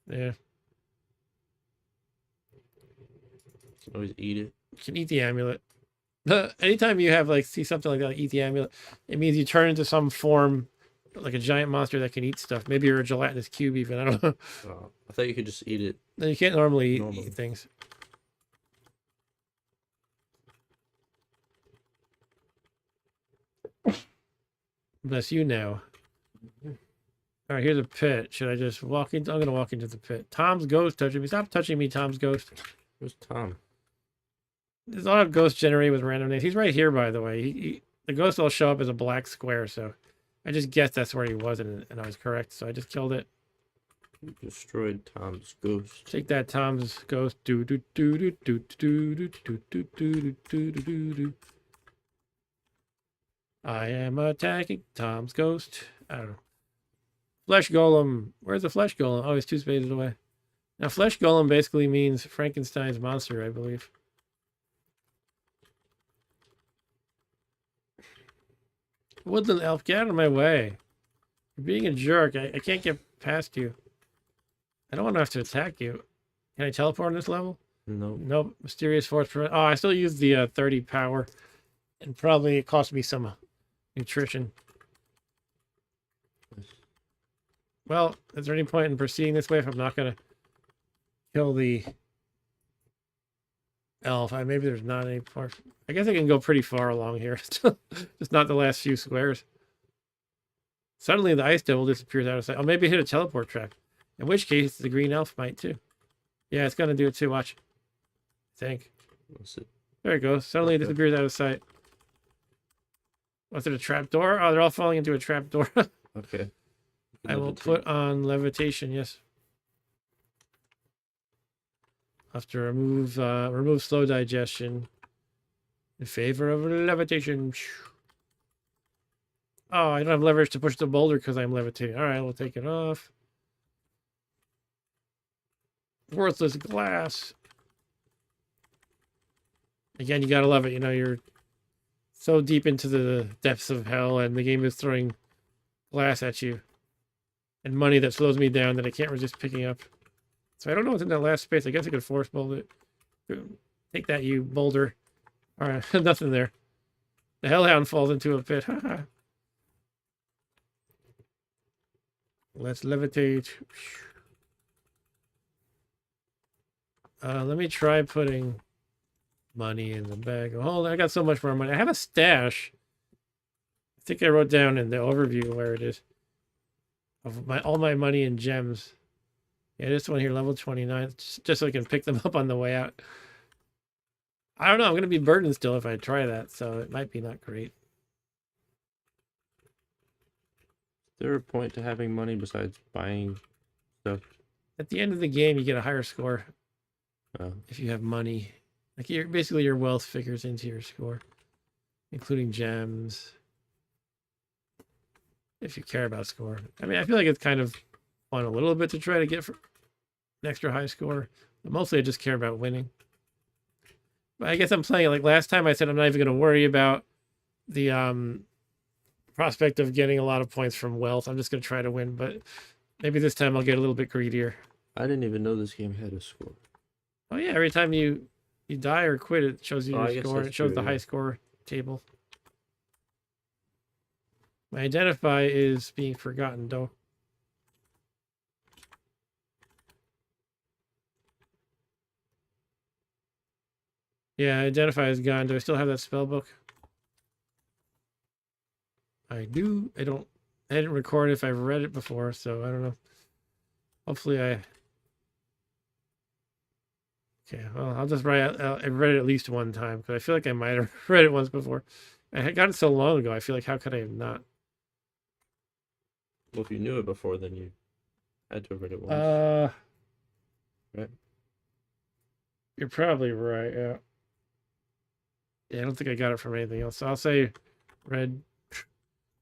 Yeah. Always eat it. You can eat the amulet. Anytime you have see something like that, eat the amulet, it means you turn into some form, like a giant monster that can eat stuff. Maybe you're a gelatinous cube even. I don't know. I thought you could just eat it. No, you can't normally eat things. Bless you now. All right, here's a pit. Should I just walk into? I'm gonna walk into the pit. Tom's ghost touching me. Stop touching me, Tom's ghost. Where's Tom? There's a lot of ghosts generated with random names. He's right here, by the way. The ghost will show up as a black square, so I just guessed that's where he was, and I was correct. So I just killed it. You destroyed Tom's ghost. Take that, Tom's ghost. Do do do do do do do do do do do do do. I am attacking Tom's ghost. I don't know. Flesh Golem. Where's the Flesh Golem? Oh, he's 2 spaces away. Now, Flesh Golem basically means Frankenstein's monster, I believe. Woodland Elf, get out of my way. You're being a jerk. I can't get past you. I don't want to have to attack you. Can I teleport on this level? No. Nope. Mysterious Force. Oh, I still use the 30 power. And probably it cost me some nutrition. Well, is there any point in proceeding this way if I'm not going to kill the elf. Maybe there's not any parts. I guess I can go pretty far along here. Just not the last few squares. Suddenly the ice devil disappears out of sight. Oh, maybe it hit a teleport track. In which case the green elf might too. Yeah, it's gonna do it too. Watch. I think. Let's see. There it goes. Suddenly it disappears out of sight. Was it a trap door? Oh, they're all falling into a trap door. Okay. I will put on levitation, yes. I'll have to remove slow digestion in favor of levitation. Oh, I don't have leverage to push the boulder because I'm levitating. All right, we'll take it off. Worthless glass. Again, you gotta love it. You know, you're so deep into the depths of hell, and the game is throwing glass at you and money that slows me down that I can't resist picking up. So I don't know what's in that last space. I guess I could force bolt it. Take that, you boulder. All right, nothing there. The hellhound falls into a pit. Let's levitate. Let me try putting money in the bag. Hold on, I got so much more money. I have a stash. I think I wrote down in the overview where it is. Of all my money and gems. Yeah, this one here, level 29, just so I can pick them up on the way out. I don't know, I'm going to be burdened still if I try that, so it might be not great. Is there a point to having money besides buying stuff? At the end of the game, you get a higher score Oh. if you have money. Like basically your wealth figures into your score, including gems. If you care about score. I mean, I feel like it's kind of fun a little bit to try to get an extra high score. But mostly I just care about winning. But I guess I'm playing it like last time I said I'm not even going to worry about the prospect of getting a lot of points from wealth. I'm just going to try to win. But maybe this time I'll get a little bit greedier. I didn't even know this game had a score. Oh yeah, every time you die or quit, it shows you your score. It shows the high score table. My identify is being forgotten, though. Yeah, identify is gone. Do I still have that spell book? I do. I didn't record if I've read it before, so I don't know. Hopefully I... Okay, well, I'll just write out. I've read it at least one time, because I feel like I might have read it once before. I got it so long ago, I feel like, how could I have not? Well, if you knew it before, then you had to have read it once. Right? You're probably right, yeah. Yeah, I don't think I got it from anything else. So I'll say read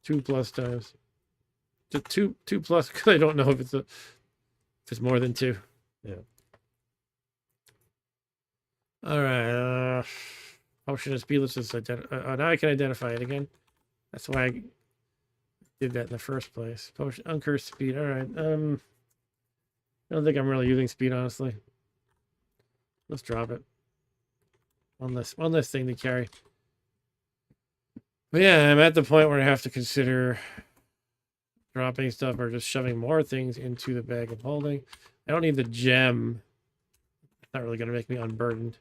2+ times. Just two plus, because I don't know if it's more than 2. Yeah. All right. Potion of speed. Let's just identify. Now I can identify it again. That's why I did that in the first place. Potion uncursed speed. All right. I don't think I'm really using speed, honestly. Let's drop it. One less thing to carry. But yeah, I'm at the point where I have to consider dropping stuff or just shoving more things into the bag of holding. I don't need the gem. It's not really going to make me unburdened.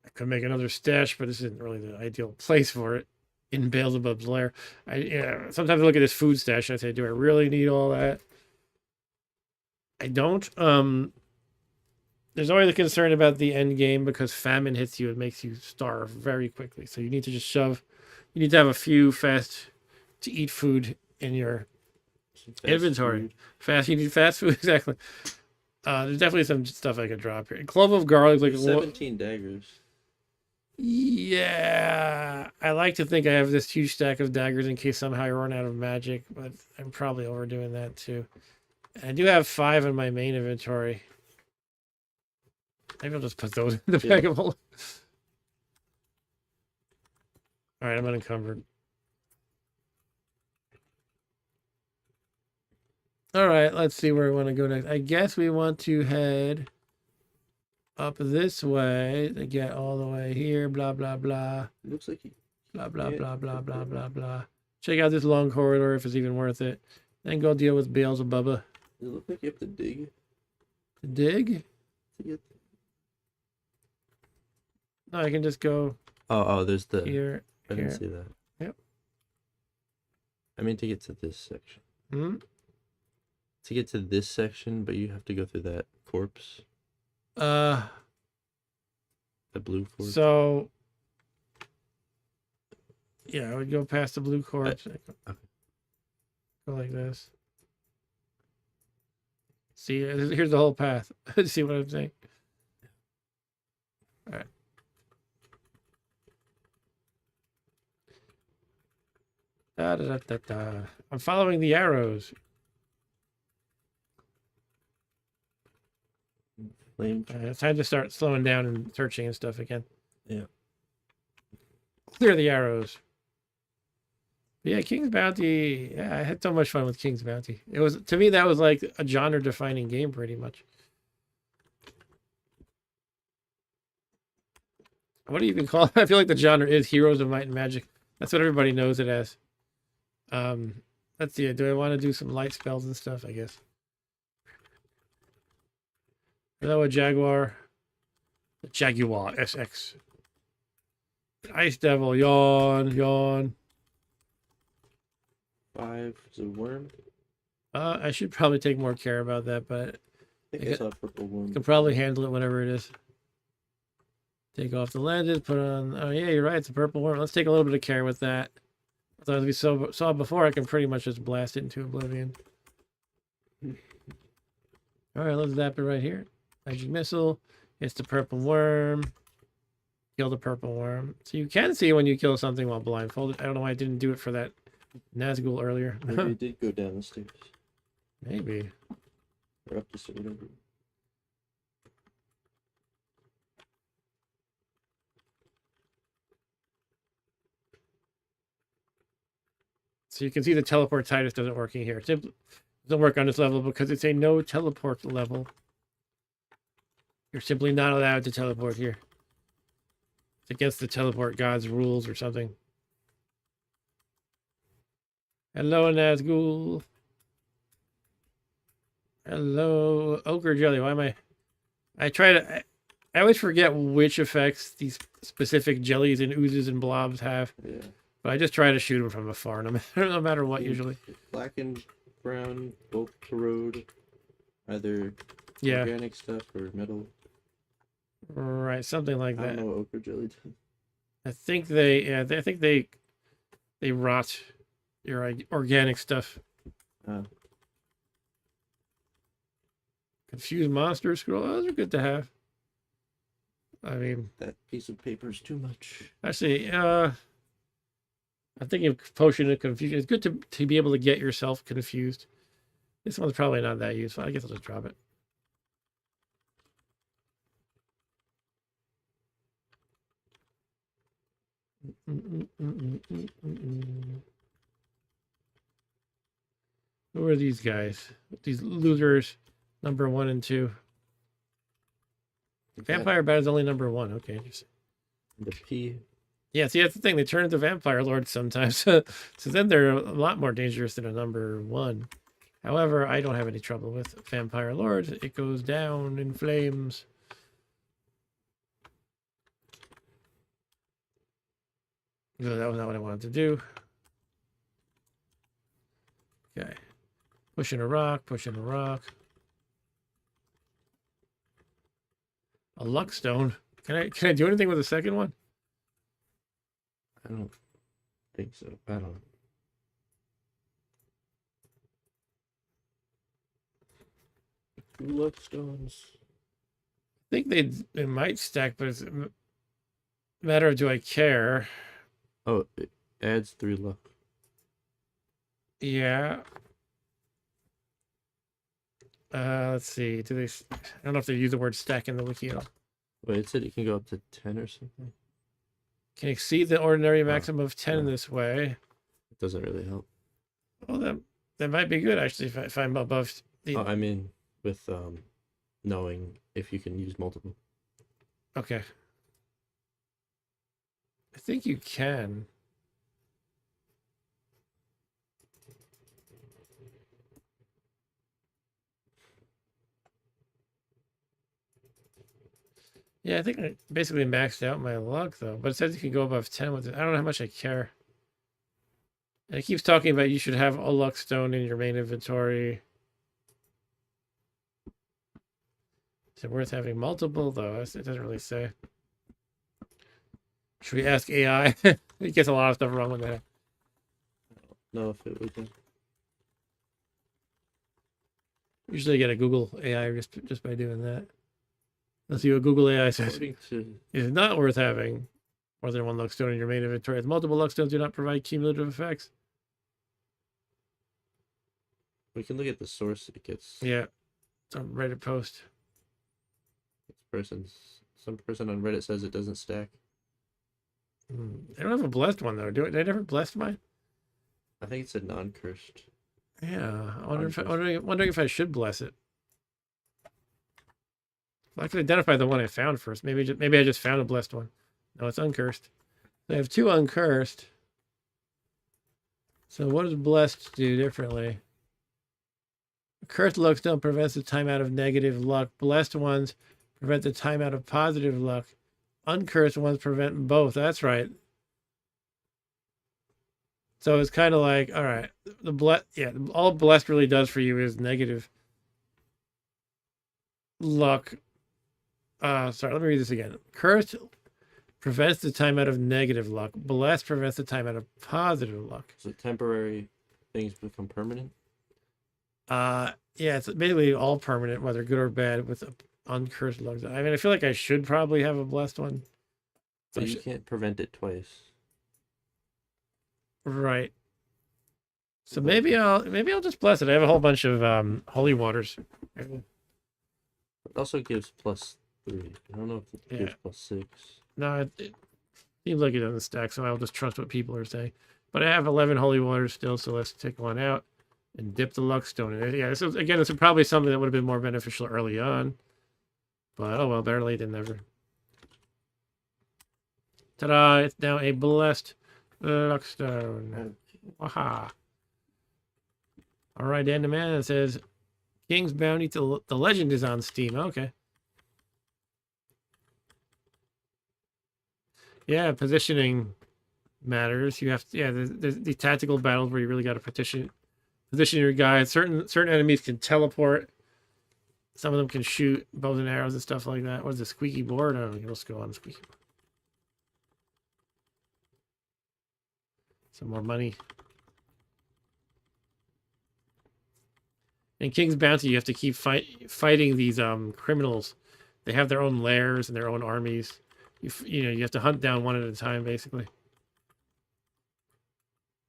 I could make another stash, but this isn't really the ideal place for it. In Beelzebub's lair. Sometimes I look at this food stash and I say, do I really need all that? I don't. There's always a concern about the end game because famine hits you. It makes you starve very quickly. So you need to just shove. You need to have a few fast to eat food in your inventory. Food. You need fast food, exactly. There's definitely some stuff I could drop here. Clove of garlic, like 17 daggers. Yeah, I like to think I have this huge stack of daggers in case somehow I run out of magic, but I'm probably overdoing that too. I do have 5 in my main inventory. Maybe I'll just put those in the bag of holding. All right, I'm unencumbered. All right, let's see where we want to go next. I guess we want to head up this way to get all the way here. Blah, blah, blah. It looks like blah, blah, blah, blah, blah, blah, blah. Check out this long corridor if it's even worth it. Then go deal with Beelzebub. Does it look like you have to dig? To dig? To get... No, I can just go Oh, there's the... here. I didn't Here. see that. Yep. I mean to get to this section. Hmm? To get to this section, but you have to go through that corpse. Uh, The blue corpse. so yeah, I would go past the blue corpse. okay. Go like this. See, here's the whole path. See what I'm saying? All right. Da, da, da, da, da. I'm following the arrows. Flame. It's time to start slowing down and searching and stuff again. Yeah. Clear the arrows. Yeah, King's Bounty. Yeah, I had so much fun with King's Bounty. It was, to me, that was like a genre-defining game, pretty much. What do you even call it? I feel like the genre is Heroes of Might and Magic. That's what everybody knows it as. Let's see. Do I want to do some light spells and stuff? I guess. Hello, a Jaguar. The Jaguar SX. Ice Devil. Yawn. Yawn. 5 is a worm. I should probably take more care about that, but I think I saw a purple worm. I can probably handle it whenever it is. Take off the lenses, put on... Oh, yeah, you're right. It's a purple worm. Let's take a little bit of care with that. As we saw before, I can pretty much just blast it into oblivion. All right, let's zap it right here. Magic Missile. It's the purple worm. Kill the purple worm. So you can see when you kill something while blindfolded. I don't know why I didn't do it for that Nazgul earlier. Maybe it did go down the stairs. Maybe. Or up the stairs, whatever. So you can see the teleport Titus doesn't work in here. It doesn't work on this level because it's a no teleport level. You're simply not allowed to teleport here. It's against the teleport god's rules or something. Hello, Nazgul. Hello, Ochre Jelly. Why am I... I always forget which effects these specific jellies and oozes and blobs have. Yeah. But I just try to shoot them from afar, no matter what, usually. Black and brown, both corrode. Either Yeah. organic stuff or metal. Right, something like I that. don't know what ochre jelly does. I think they rot your organic stuff. Confused monster scroll. Oh, those are good to have. I mean, that piece of paper is too much. Actually, I'm thinking of Potion of Confusion. It's good to be able to get yourself confused. This one's probably not that useful. I guess I'll just drop it. Who are these guys? These losers, number 1 and 2. Vampire Bat is only number 1. Okay, interesting. The P. Yeah, see, that's the thing. They turn into vampire lords sometimes. So then they're a lot more dangerous than a number 1. However, I don't have any trouble with vampire lords. It goes down in flames. No, that was not what I wanted to do. Okay. Pushing a rock, pushing a rock. A luck stone. Can I do anything with the second one? I don't think so. I don't know. Luck stones. I think they might stack, but it's a matter of do I care? Oh, it adds 3 luck. Yeah. Let's see. Do they? I don't know if they use the word stack in the wiki at all. Wait, it said it can go up to 10 or something. Can exceed the ordinary maximum of 10 in this way. It doesn't really help. Well, that might be good actually if I'm above the. Oh, I mean, with knowing if you can use multiple. Okay. I think you can. Yeah, I think I basically maxed out my luck though, but it says you can go above 10 with it. I don't know how much I care. And it keeps talking about you should have a luck stone in your main inventory. Is it worth having multiple though? It doesn't really say. Should we ask AI? It gets a lot of stuff wrong with that. No, if it would. Usually I get a Google AI just by doing that. Let's see what Google AI says. According to It is not worth having more than one luck stone in your main inventory. As multiple luck stones do not provide cumulative effects. we can look at the source it gets. Yeah. It's on Reddit post. Some person on Reddit says it doesn't stack. I don't have a blessed one though. Did I never blessed mine? I think it's a non-cursed. Yeah. Wondering if I should bless it. I could identify the one I found first. Maybe I just found a blessed one. No, it's uncursed. I have 2 uncursed. So what does blessed do differently? Cursed luck stone prevents the time out of negative luck. Blessed ones prevent the time out of positive luck. Uncursed ones prevent both. That's right. So it's kind of like, all right, all blessed really does for you is negative luck. Sorry, let me read this again. Cursed prevents the time out of negative luck. Blessed prevents the time out of positive luck. So temporary things become permanent? Yeah, it's basically all permanent, whether good or bad, with uncursed luck. I mean, I feel like I should probably have a blessed one. But you can't prevent it twice. Right. So maybe I'll just bless it. I have a whole bunch of holy waters. It also gives +3. I don't know if it gives +6. No, it seems like it doesn't stack, so I'll just trust what people are saying. But I have 11 holy waters still, so let's take one out and dip the luck stone in it. Yeah, so again, it's probably something that would have been more beneficial early on. But oh well, better late than never. Ta-da! It's now a blessed luck stone. Waha! All right, Dan the Man says, King's Bounty to the Legend is on Steam. Okay. Yeah, positioning matters. You have to, there's the tactical battles where you really got to position your guys. Certain enemies can teleport. Some of them can shoot bows and arrows and stuff like that. What is the squeaky board? Oh, let's go on the squeaky board. Some more money. In King's Bounty, you have to keep fighting these criminals. They have their own lairs and their own armies. You have to hunt down one at a time, basically.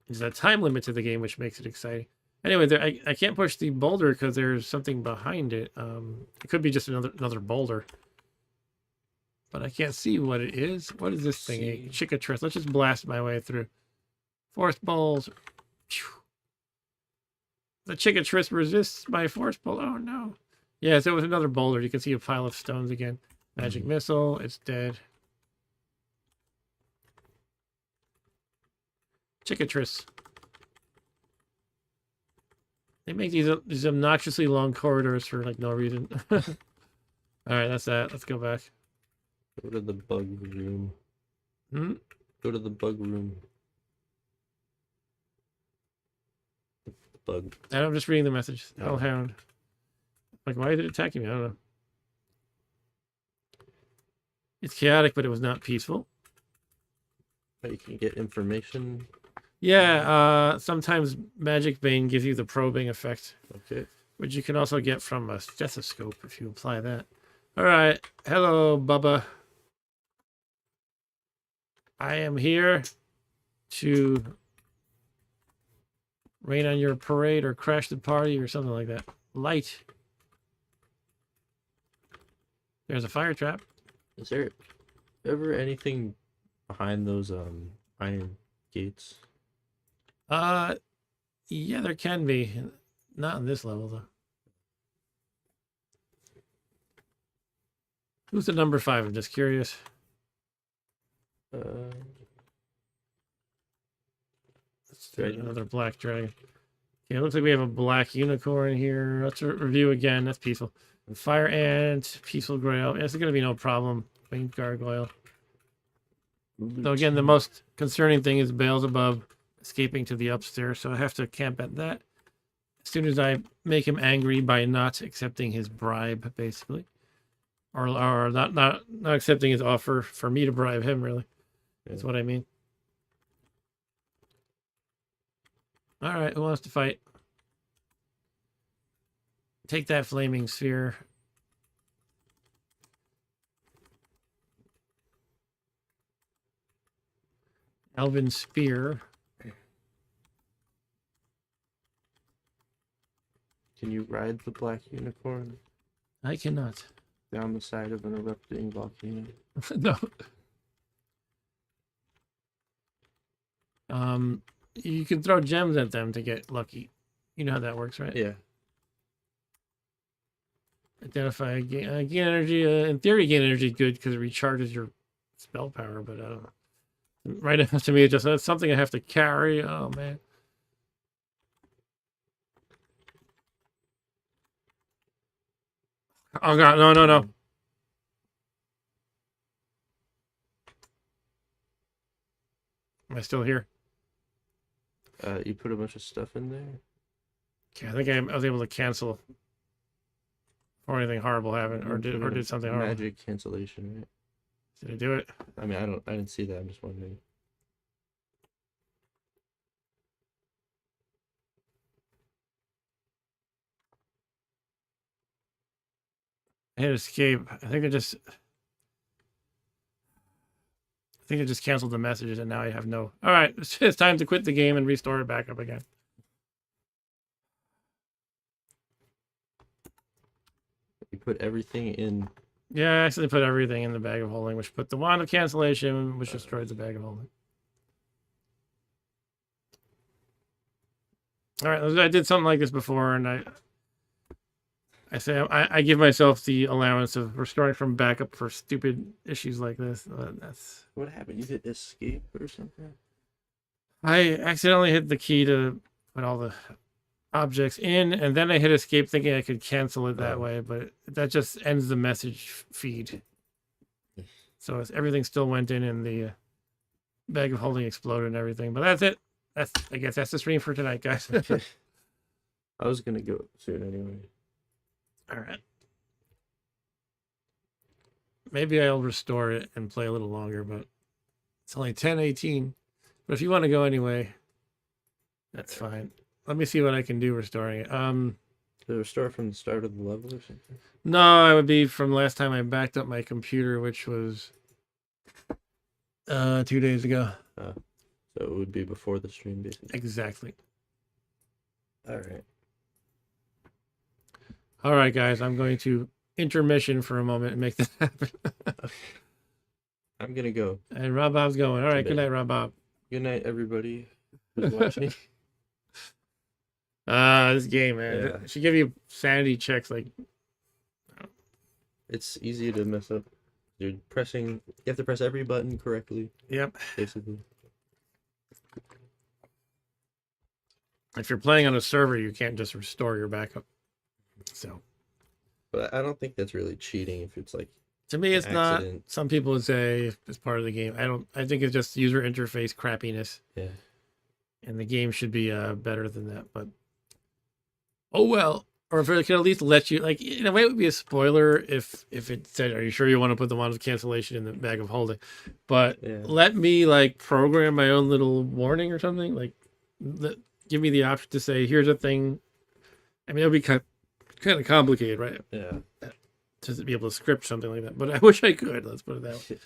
There's a time limit to the game, which makes it exciting. Anyway, I can't push the boulder because there's something behind it. It could be just another boulder. But I can't see what it is. What is this thing? A Chicatress. Let's just blast my way through. Force balls. The Chicatress resists my force ball. Oh, no. Yeah, so it was another boulder. You can see a pile of stones again. Magic missile. It's dead. Chicatress. They make these obnoxiously long corridors for like no reason. All right, that's that. Let's go back. Go to the bug room. Go to the bug room. Bug. I'm just reading the message. Oh. Hellhound. Like, why is it attacking me? I don't know. It's chaotic, but it was not peaceful. You can get information. Yeah, sometimes Magic Bane gives you the probing effect. Okay. Which you can also get from a stethoscope if you apply that. All right. Hello, Bubba. I am here to rain on your parade or crash the party or something like that. Light. There's a fire trap. Is there ever anything behind those iron gates? Yeah, there can be. Not on this level, though. Who's the number 5? I'm just curious. Let's do another black dragon. Okay, it looks like we have a black unicorn here. Let's review again. That's peaceful. Fire ant, peaceful grail. It's going to be no problem winged gargoyle. So again, the most concerning thing is Beelzebub escaping to the upstairs, so I have to camp at that. As soon as I make him angry by not accepting his bribe, basically. Or not accepting his offer for me to bribe him, really. That's what I mean. Alright, who wants to fight? Take that flaming sphere. Elven spear. Can you ride the black unicorn I cannot. down the side of an erupting volcano? No. You can throw gems at them to get lucky. You know how that works, right? Yeah. Identify gain energy. In theory, gain energy is good because it recharges your spell power, but I don't know. Right now, to me, it's just that's something I have to carry. Oh, man. Oh, God. No, no, no. Am I still here? You put a bunch of stuff in there? Okay, I think I was able to cancel before anything horrible happened, or did something horrible. Magic cancellation, right? Did I do it? I mean, I didn't see that. I'm just wondering. I hit escape. I think I just canceled the messages, and now I have no. All right, it's time to quit the game and restore it back up again. You put everything in. Yeah, I actually put everything in the bag of holding, which put the wand of cancellation, which destroyed the bag of holding. All right, I did something like this before, and I say I give myself the allowance of restoring from backup for stupid issues like this. That's What happened? You hit escape or something? I accidentally hit the key to put all the objects in, and then I hit escape thinking I could cancel it that way, but that just ends the message feed. So everything still went in, and the bag of holding exploded and everything. But that's it. I guess that's the stream for tonight, guys. I was gonna go soon anyway. All right. Maybe I'll restore it and play a little longer, but it's only 10:18. But if you want to go anyway, that's fine. Let me see what I can do restoring it. To restore from the start of the level or something? No, it would be from last time I backed up my computer, which was 2 days ago. So it would be before the stream, basically. Exactly. All right. All right, guys. I'm going to intermission for a moment and make this happen. I'm gonna go. And Rob Bob's going. All right. Good night, Rob Bob. Good night, everybody who's watching. This game, man. Yeah. It should give you sanity checks. Like, It's easy to mess up. You're pressing. You have to press every button correctly. yep. Basically. If you're playing on a server, you can't just restore your backup. So, But I don't think that's really cheating if it's like. to me, it's not. Accident. Some people would say it's part of the game. I think it's just user interface crappiness. Yeah. And the game should be better than that. But oh well. Or if it could at least let you, like, in a way, it would be a spoiler if it said, "Are you sure you want to put the wand of cancellation in the bag of holding?" But let me like program my own little warning or something. Like, give me the option to say, "Here's a thing." I mean, it would be kind of complicated, right? Yeah. To be able to script something like that. But I wish I could. Let's put it that way.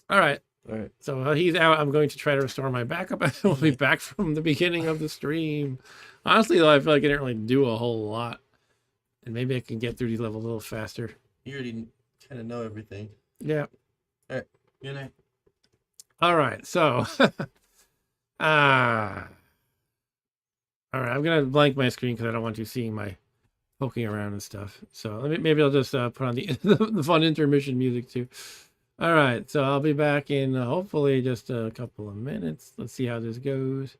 All right. All right. So he's out. I'm going to try to restore my backup. I will be back from the beginning of the stream. Honestly, though, I feel like I didn't really do a whole lot. And maybe I can get through these levels a little faster. You already kind of know everything. Yeah. All right. Good night. All right. So, all right. I'm going to blank my screen because I don't want you seeing my poking around and stuff. So maybe I'll just put on the fun intermission music too. All right. So I'll be back in hopefully just a couple of minutes. Let's see how this goes.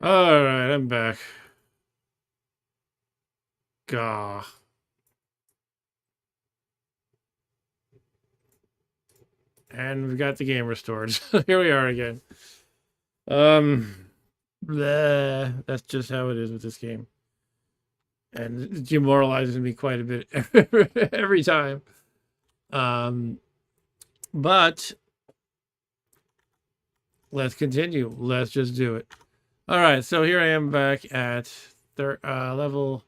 All right, I'm back. Gah. And we've got the game restored. So here we are again. Bleh. That's just how it is with this game. And it demoralizes me quite a bit every time. But let's continue. Let's just do it. All right, so here I am back at level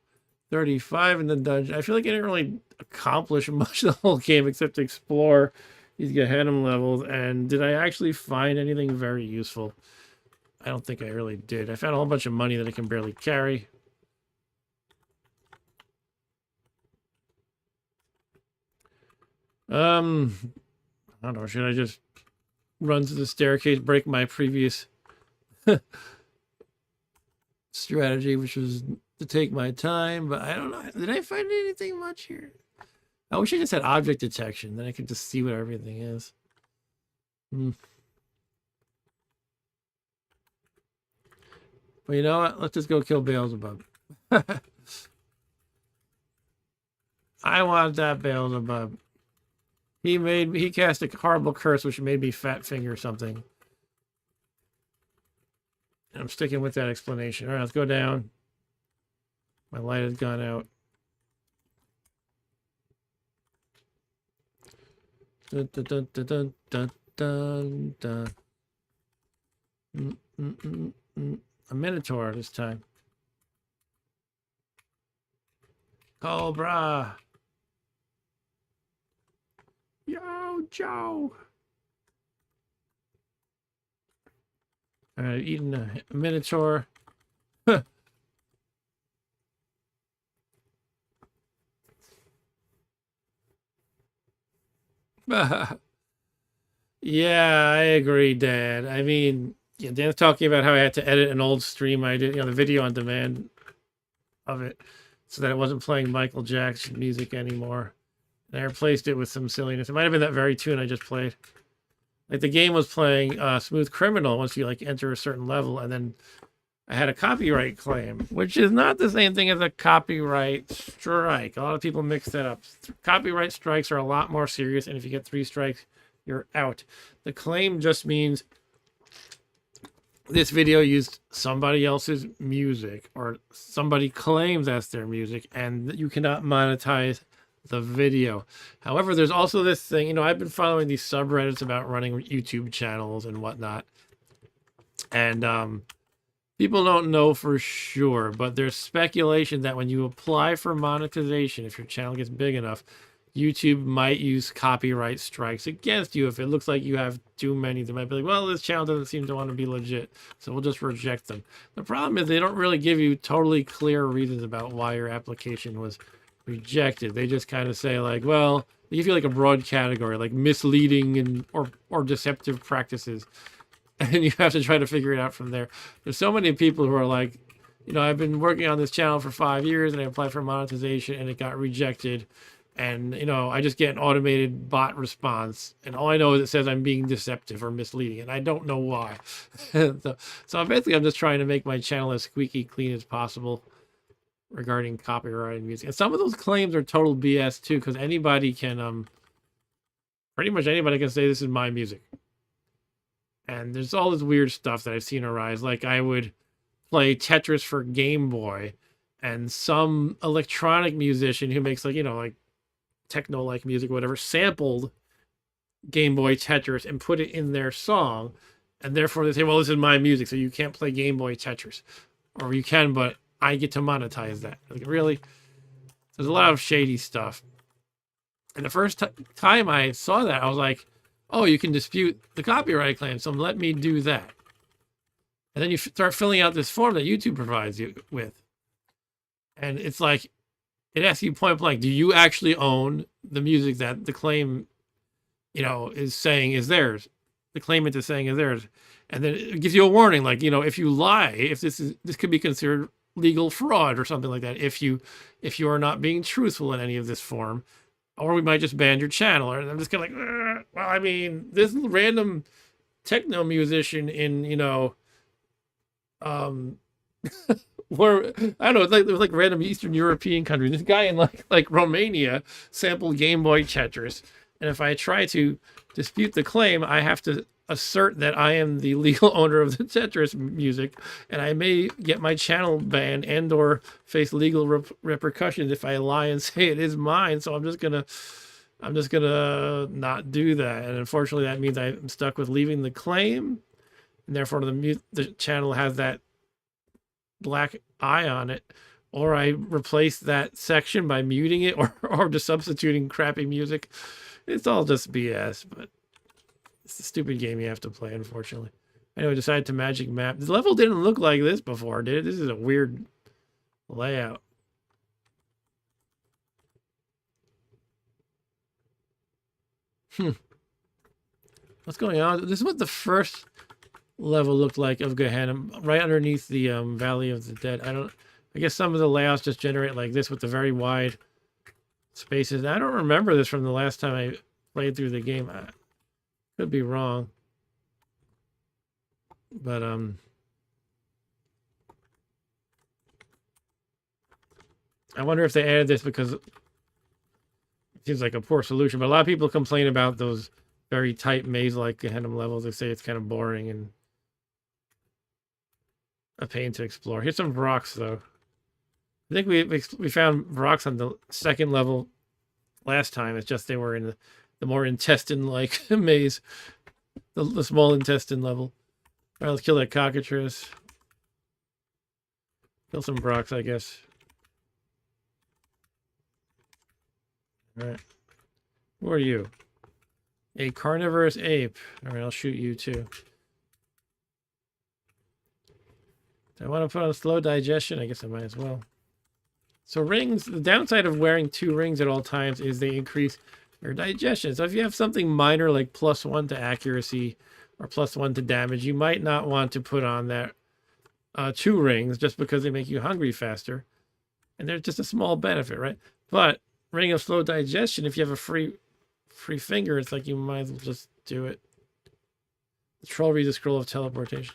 35 in the dungeon. I feel like I didn't really accomplish much of the whole game except explore these Gehennom levels. And did I actually find anything very useful? I don't think I really did. I found a whole bunch of money that I can barely carry. I don't know. Should I just run to the staircase, break my previous strategy, which was to take my time? But I don't know. Did I find anything much here? I wish I just had object detection. Then I could just see what everything is. But you know what? Let's just go kill Beelzebub. I want that Beelzebub. He cast a horrible curse which made me fat finger something. I'm sticking with that explanation. All right, let's go down. My light has gone out. Dun, dun, dun, dun, dun, dun, dun. A Minotaur this time. Cobra. Yo, Joe. All right, eating a Minotaur. Yeah, I agree, Dad. I mean, yeah, Dan's talking about how I had to edit an old stream I did, the video on demand of it, so that it wasn't playing Michael Jackson music anymore. And I replaced it with some silliness. It might have been that very tune I just played. Like the game was playing Smooth Criminal once you like enter a certain level, and then I had a copyright claim, which is not the same thing as a copyright strike. A lot of people mix that up. Copyright strikes are a lot more serious, and if you get 3 strikes, you're out. The claim just means this video used somebody else's music, or somebody claims that's their music, and you cannot monetize the video. However, there's also this thing, I've been following these subreddits about running YouTube channels and whatnot, and people don't know for sure, but there's speculation that when you apply for monetization, if your channel gets big enough, YouTube might use copyright strikes against you. If it looks like you have too many, they might be like, well, this channel doesn't seem to want to be legit, so we'll just reject them. The problem is they don't really give you totally clear reasons about why your application was rejected. They just kind of say like, well, they give you like a broad category, like misleading and or deceptive practices. And you have to try to figure it out from there. There's so many people who are like, I've been working on this channel for 5 years and I applied for monetization and it got rejected. And, I just get an automated bot response. And all I know is it says I'm being deceptive or misleading. And I don't know why. So basically, I'm just trying to make my channel as squeaky clean as possible regarding copyrighted music. And some of those claims are total BS too, because anybody can, pretty much anybody can say this is my music. And there's all this weird stuff that I've seen arise. Like I would play Tetris for Game Boy, and some electronic musician who makes like techno-like music or whatever sampled Game Boy Tetris and put it in their song, and therefore they say, well, this is my music, so you can't play Game Boy Tetris. Or you can, but I get to monetize that. Like, really? There's a lot of shady stuff. And the first time I saw that, I was like, oh, you can dispute the copyright claim, so let me do that. And then you start filling out this form that YouTube provides you with. And it's like, it asks you point blank, do you actually own the music that the claim, is saying is theirs? The claimant is saying is theirs. And then it gives you a warning, like, if you lie, if this could be considered legal fraud or something like that, if you are not being truthful in any of this form, or we might just ban your channel. Or I'm just kind of like, well, I mean, this random techno musician in, where I don't know, it was like random Eastern European country. This guy in like Romania sampled Game Boy Tetris, and if I try to dispute the claim, I have to assert that I am the legal owner of the Tetris music, and I may get my channel banned and or face legal repercussions if I lie and say it is mine. So I'm just gonna not do that, and unfortunately that means I'm stuck with leaving the claim, and therefore the channel has that black eye on it, or I replace that section by muting it or just substituting crappy music. It's all just BS, but it's a stupid game you have to play, unfortunately. Anyway, I decided to magic map. The level didn't look like this before, did it? This is a weird layout. What's going on? This is what the first level looked like of Gehennom, right underneath the Valley of the Dead. I guess some of the layouts just generate like this with the very wide spaces. I don't remember this from the last time I played through the game. I could be wrong, but I wonder if they added this because it seems like a poor solution. But a lot of people complain about those very tight maze-like Gehennom levels. They say it's kind of boring and a pain to explore. Here's some rocks, though. I think we found rocks on the second level last time. It's just they were in the more intestine-like maze, the small intestine level. All right, let's kill that cockatrice. Kill some rocks, I guess. All right. Who are you? A carnivorous ape. All right, I'll shoot you too. Do I want to put on slow digestion? I guess I might as well. So rings, the downside of wearing 2 rings at all times is they increase your digestion. So if you have something minor like +1 to accuracy or +1 to damage, you might not want to put on that 2 rings just because they make you hungry faster. And there's just a small benefit, right? But ring of slow digestion, if you have a free finger, it's like you might as well just do it. The troll reads a scroll of teleportation.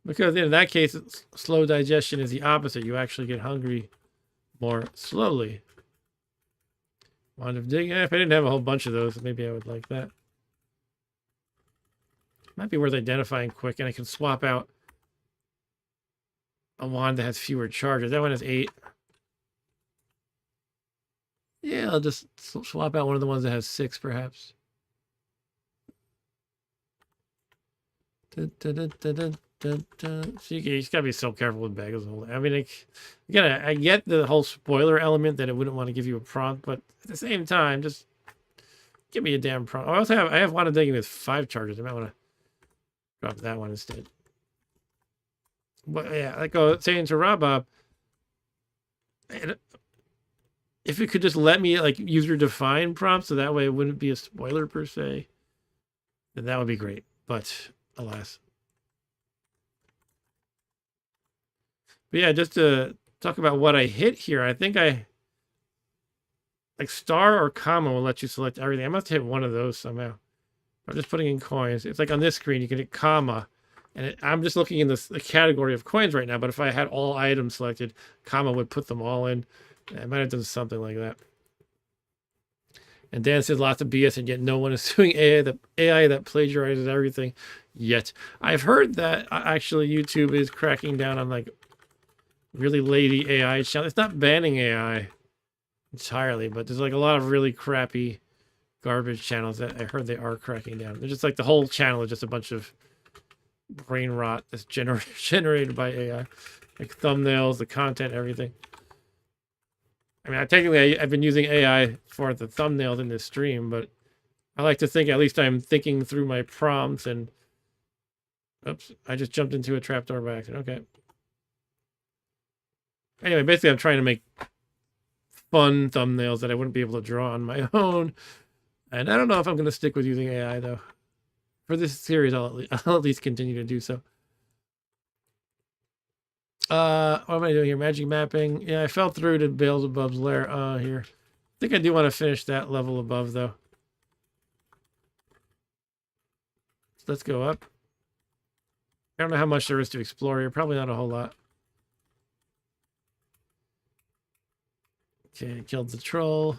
Because in that case, slow digestion is the opposite. You actually get hungry more slowly. Wand of digging. If I didn't have a whole bunch of those, maybe I would like that. Might be worth identifying quick, and I can swap out a wand that has fewer charges. That one has 8. Yeah, I'll just swap out one of the ones that has 6, perhaps. So you just gotta be so careful with bagels. I mean, again, I get the whole spoiler element that it wouldn't want to give you a prompt, but at the same time, just give me a damn prompt. I have one of digging with 5 charges. I might want to drop that one instead. But yeah, like I was saying to Rob, if it could just let me like user define prompts, so that way it wouldn't be a spoiler per se, then that would be great. But alas. But yeah, just to talk about what I hit here, I think like star or comma will let you select everything. I must hit one of those somehow. I'm just putting in coins. It's like on this screen, you can hit comma. And I'm just looking in the category of coins right now, but if I had all items selected, comma would put them all in. I might have done something like that. And Dan says lots of BS, and yet no one is doing AI that plagiarizes everything yet. I've heard that actually YouTube is cracking down on like really lady AI channels. It's not banning AI entirely, but there's like a lot of really crappy garbage channels that I heard they are cracking down. They're just like the whole channel is just a bunch of brain rot that's generated by AI. Like thumbnails, the content, everything. I mean, I've been using AI for the thumbnails in this stream, but I like to think at least I'm thinking through my prompts and... Oops, I just jumped into a trapdoor by accident. Okay. Anyway, basically I'm trying to make fun thumbnails that I wouldn't be able to draw on my own. And I don't know if I'm going to stick with using AI, though. For this series, I'll at least continue to do so. What am I doing here? Magic mapping. Yeah, I fell through to Beelzebub's lair here. I think I do want to finish that level above, though. So let's go up. I don't know how much there is to explore here. Probably not a whole lot. Okay, killed the troll.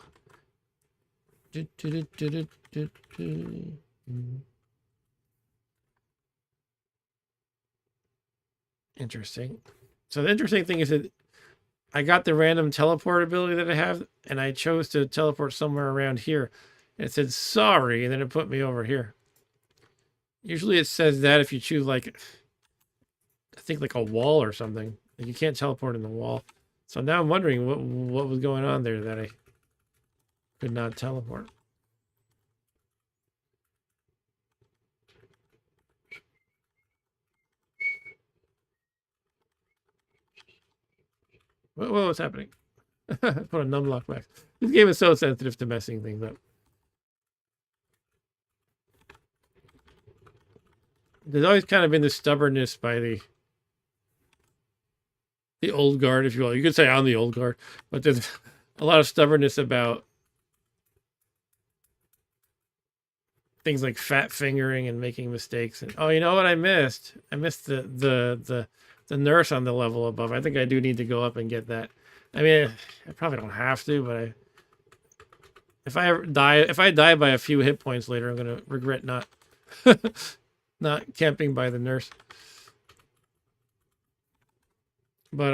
Interesting. So the interesting thing is that I got the random teleport ability that I have, and I chose to teleport somewhere around here. And it said, sorry, and then it put me over here. Usually it says that if you choose, like, I think like a wall or something. Like you can't teleport in the wall. So now I'm wondering what was going on there that I could not teleport. What's happening? Put a numlock back. This game is so sensitive to messing things up. There's always kind of been this stubbornness by the old guard, if you will. You could say I'm the old guard, but there's a lot of stubbornness about things like fat fingering and making mistakes. And oh, you know what I missed? I missed the nurse on the level above. I think I do need to go up and get that. I mean, I probably don't have to, but if I die by a few hit points later, I'm gonna regret not not camping by the nurse. But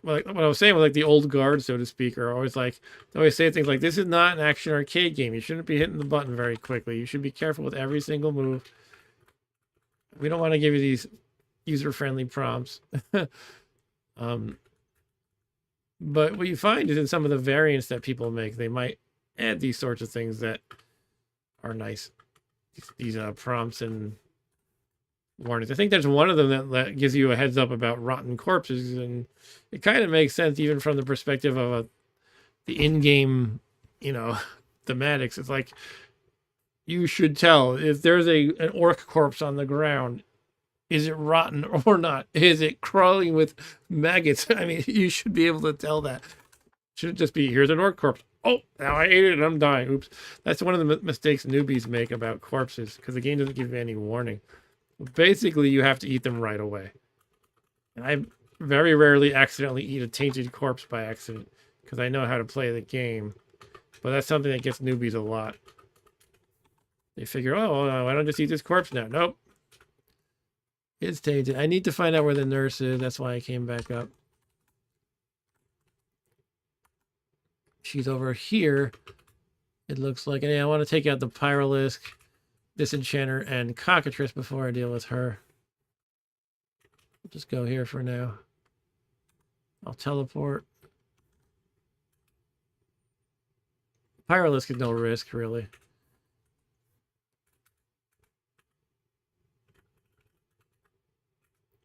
like what I was saying was like the old guard, so to speak, are always like they always say things like, "This is not an action arcade game. You shouldn't be hitting the button very quickly. You should be careful with every single move. We don't want to give you these user-friendly prompts." But what you find is in some of the variants that people make, they might add these sorts of things that are nice. These prompts and warnings. I think there's one of them that gives you a heads up about rotten corpses, and it kind of makes sense even from the perspective of the in-game, thematics. It's like you should tell if there's an orc corpse on the ground. Is it rotten or not? Is it crawling with maggots? I mean, you should be able to tell that. Shouldn't just be, here's an orc corpse. Oh, now I ate it and I'm dying. Oops. That's one of the mistakes newbies make about corpses, because the game doesn't give you any warning. Basically, you have to eat them right away. And I very rarely accidentally eat a tainted corpse by accident, because I know how to play the game. But that's something that gets newbies a lot. They figure, oh, why don't I just eat this corpse now? Nope. It's tainted. I need to find out where the nurse is. That's why I came back up. She's over here. It looks like. And I want to take out the Pyralisk, Disenchanter, and Cockatrice before I deal with her. I'll just go here for now. I'll teleport. Pyralisk is no risk, really.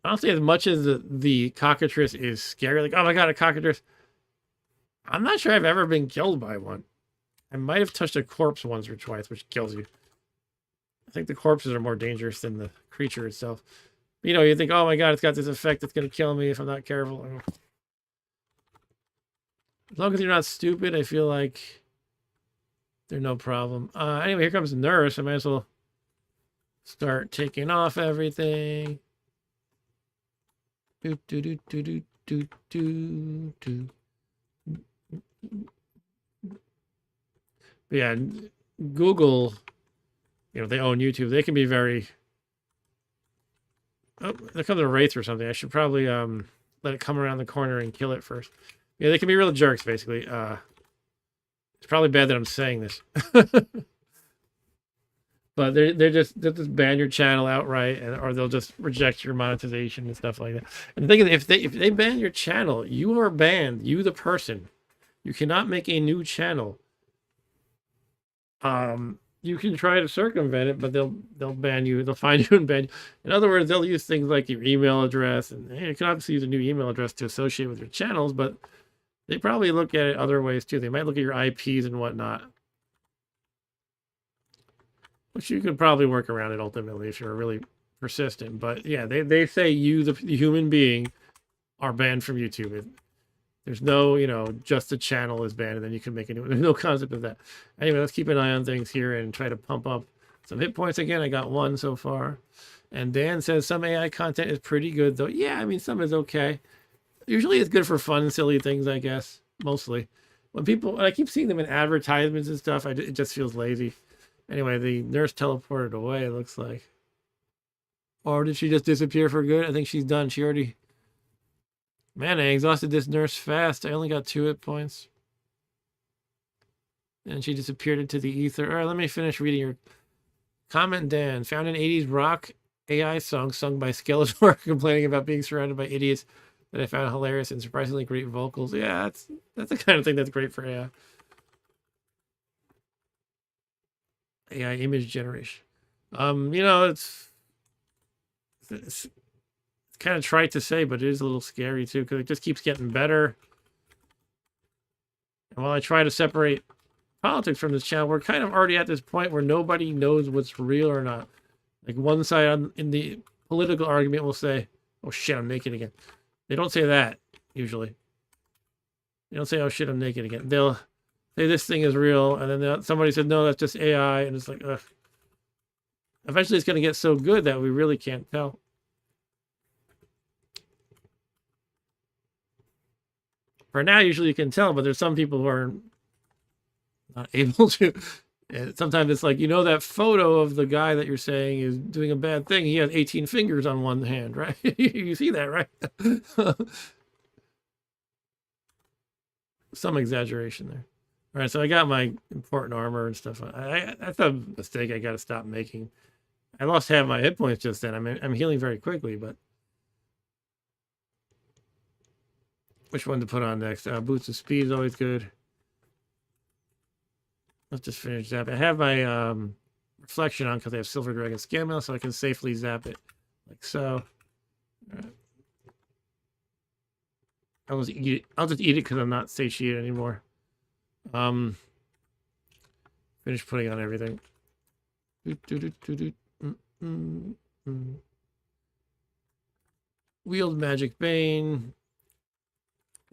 Honestly, as much as the Cockatrice is scary, like, oh my god, a Cockatrice, I'm not sure I've ever been killed by one. I might have touched a corpse once or twice, which kills you. I think the corpses are more dangerous than the creature itself. You think, oh my god, it's got this effect that's going to kill me if I'm not careful. As long as you're not stupid, I feel like they're no problem. Anyway, here comes the nurse. I might as well start taking off everything. Do do do do do do do do. But yeah, Google, they own YouTube. They can be very. Oh, there comes a wraith or something. I should probably let it come around the corner and kill it first. Yeah, they can be real jerks, basically. It's probably bad that I'm saying this. But they'll just ban your channel outright, or they'll just reject your monetization and stuff like that. And the thing is, if they ban your channel, you are banned. You, the person, you cannot make a new channel. You can try to circumvent it, but they'll ban you. They'll find you and ban you. In other words, they'll use things like your email address, and you can obviously use a new email address to associate with your channels, but they probably look at it other ways too. They might look at your IPs and whatnot. Which you could probably work around it ultimately if you're really persistent. But yeah, they say you, the human being, are banned from YouTube. There's no, just the channel is banned and then you can make a new one. There's no concept of that. Anyway, let's keep an eye on things here and try to pump up some hit points again. I got one so far. And Dan says some AI content is pretty good, though. Yeah, I mean, some is okay. Usually it's good for fun, silly things, I guess, mostly. When I keep seeing them in advertisements and stuff, it just feels lazy. Anyway, the nurse teleported away, it looks like. Or did she just disappear for good? I think she's done. She already... Man, I exhausted this nurse fast. I only got 2 hit points. And she disappeared into the ether. All right, let me finish reading your comment, Dan. Found an 80s rock AI song sung by Skeletor complaining about being surrounded by idiots that I found hilarious and surprisingly great vocals. Yeah, that's the kind of thing that's great for AI. AI image generation. It's kind of trite to say, but it is a little scary too, because it just keeps getting better. And while I try to separate politics from this channel, we're kind of already at this point where nobody knows what's real or not. Like one side in the political argument will say, "Oh shit, I'm naked again." They don't say that usually. They don't say, "Oh shit, I'm naked again." They'll say this thing is real, and then somebody said, "No, that's just AI," and it's like, ugh. Eventually, it's going to get so good that we really can't tell. For now, usually you can tell, but there's some people who are not able to. And sometimes it's like, that photo of the guy that you're saying is doing a bad thing. He has 18 fingers on one hand, right? You see that, right? Some exaggeration there. All right, so I got my important armor and stuff. That's a mistake I got to stop making. I lost half my hit points just then. I'm healing very quickly, but... Which one to put on next? Boots of Speed is always good. Let's just finish that. I have my reflection on because I have Silver Dragon Skin Mail, so I can safely zap it like so. All right. I'll just eat it because I'm not satiated anymore. Finish putting on everything. Wield Magic Bane.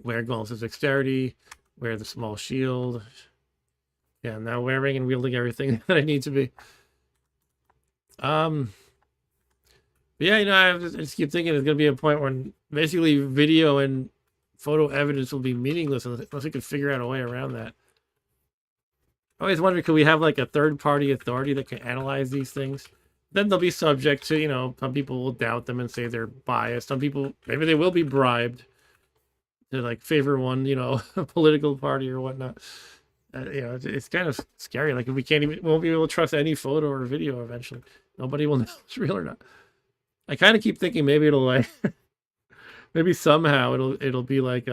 Wear Gauntlets of Dexterity. Wear the small shield. Yeah, I'm now wearing and wielding everything that I need to be. Yeah, I just keep thinking there's going to be a point when basically video and photo evidence will be meaningless unless we can figure out a way around that. I always wonder, could we have like a third-party authority that can analyze these things? Then they'll be subject to, some people will doubt them and say they're biased. Some people, maybe they will be bribed to like favor one, political party or whatnot. It's kind of scary. Like if we won't be able to trust any photo or video eventually. Nobody will know if it's real or not. I kind of keep thinking maybe it'll like, maybe somehow it'll be like,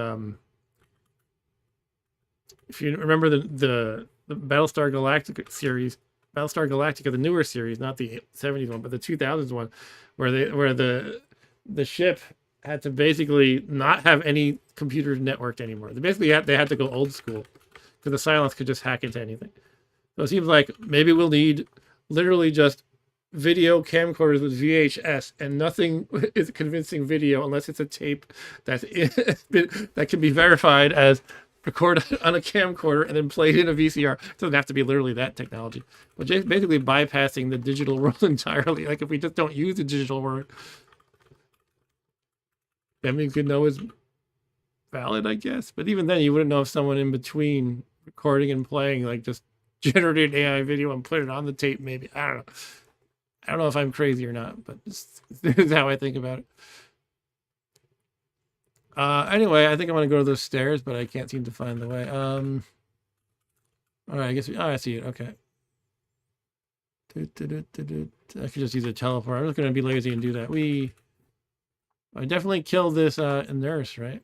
if you remember the Battlestar Galactica series, Battlestar Galactica, the newer series, not the 70s one, but the 2000s one, where the ship had to basically not have any computers networked anymore. They had to go old school because the Silence could just hack into anything. So it seems like maybe we'll need literally just video camcorders with VHS, and nothing is convincing video unless it's a tape that can be verified as recorded on a camcorder and then played in a VCR. It doesn't have to be literally that technology, but just basically bypassing the digital world entirely. Like if we just don't use the digital world, then we could know it's valid, I guess. But even then, you wouldn't know if someone in between recording and playing like just generated AI video and put it on the tape. Maybe, I don't know. I don't know if I'm crazy or not, but this is how I think about it. Anyway, I think I'm going to go to those stairs, but I can't seem to find the way. All right, I guess I see it. Okay. I could just use a teleport. I'm just going to be lazy and do that. I definitely killed this nurse, right?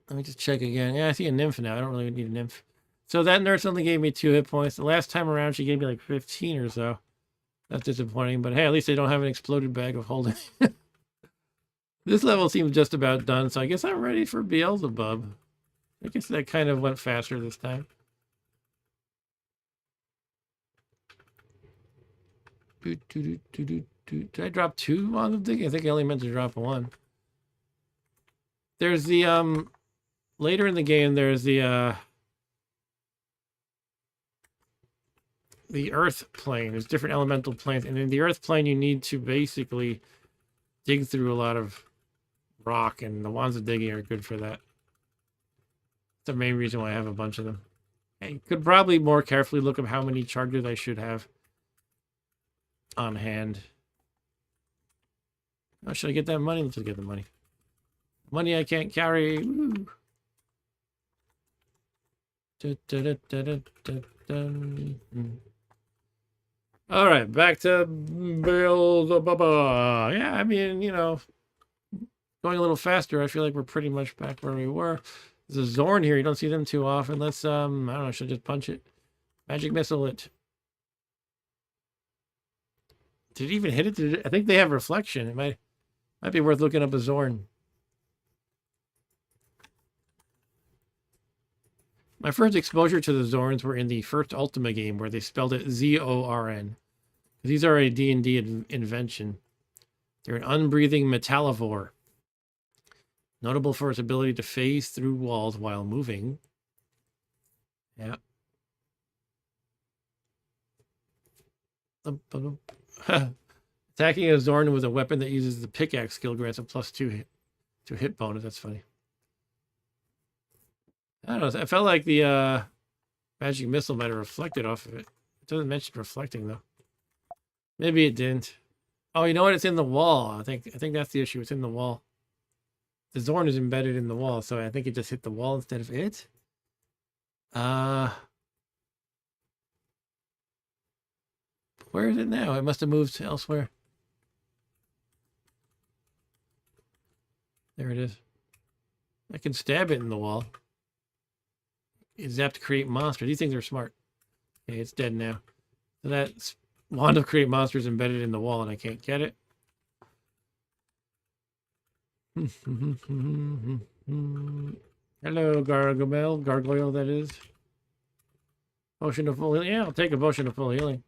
Let me just check again. Yeah, I see a nymph now. I don't really need a nymph. So that nurse only gave me 2 hit points. The last time around, she gave me like 15 or so. That's disappointing, but hey, at least I don't have an exploded bag of holding. This level seems just about done, so I guess I'm ready for Beelzebub. I guess that kind of went faster this time. Did I drop 2 on the thing? I think I only meant to drop 1. There's the, later in the game, there's the, the earth plane. There's different elemental planes, and in the earth plane, you need to basically dig through a lot of rock, and the wands of digging are good for that. That's the main reason why I have a bunch of them. I could probably more carefully look up how many chargers I should have on hand. Oh, should I get that money? Let's just get the money. Money I can't carry. Woo. All right, back to build. Yeah, I mean, you know, going a little faster. I feel like we're pretty much back where we were. There's a Zorn here. You don't see them too often. Let's I don't know. Should I just punch it? Magic missile it. Did it even hit it? I think they have reflection. It might be worth looking up a Zorn. My first exposure to the Zorns were in the first Ultima game where they spelled it Z-O-R-N. These are a D&D invention. They're an unbreathing metallivore. Notable for its ability to phase through walls while moving. Yeah. Attacking a Zorn with a weapon that uses the pickaxe skill grants a +2 hit bonus. That's funny. I don't know. I felt like the magic missile might have reflected off of it. It doesn't mention reflecting though. Maybe it didn't. Oh, you know what? It's in the wall. I think that's the issue. It's in the wall. The Zorn is embedded in the wall, so I think it just hit the wall instead of it. Where is it now? It must have moved elsewhere. There it is. I can stab it in the wall. Is zapped to create monsters. These things are smart. Okay, it's dead now. So that wand of create monsters embedded in the wall, and I can't get it. Hello, gargoyle, that is. Potion of full healing. Yeah, I'll take a potion of full healing.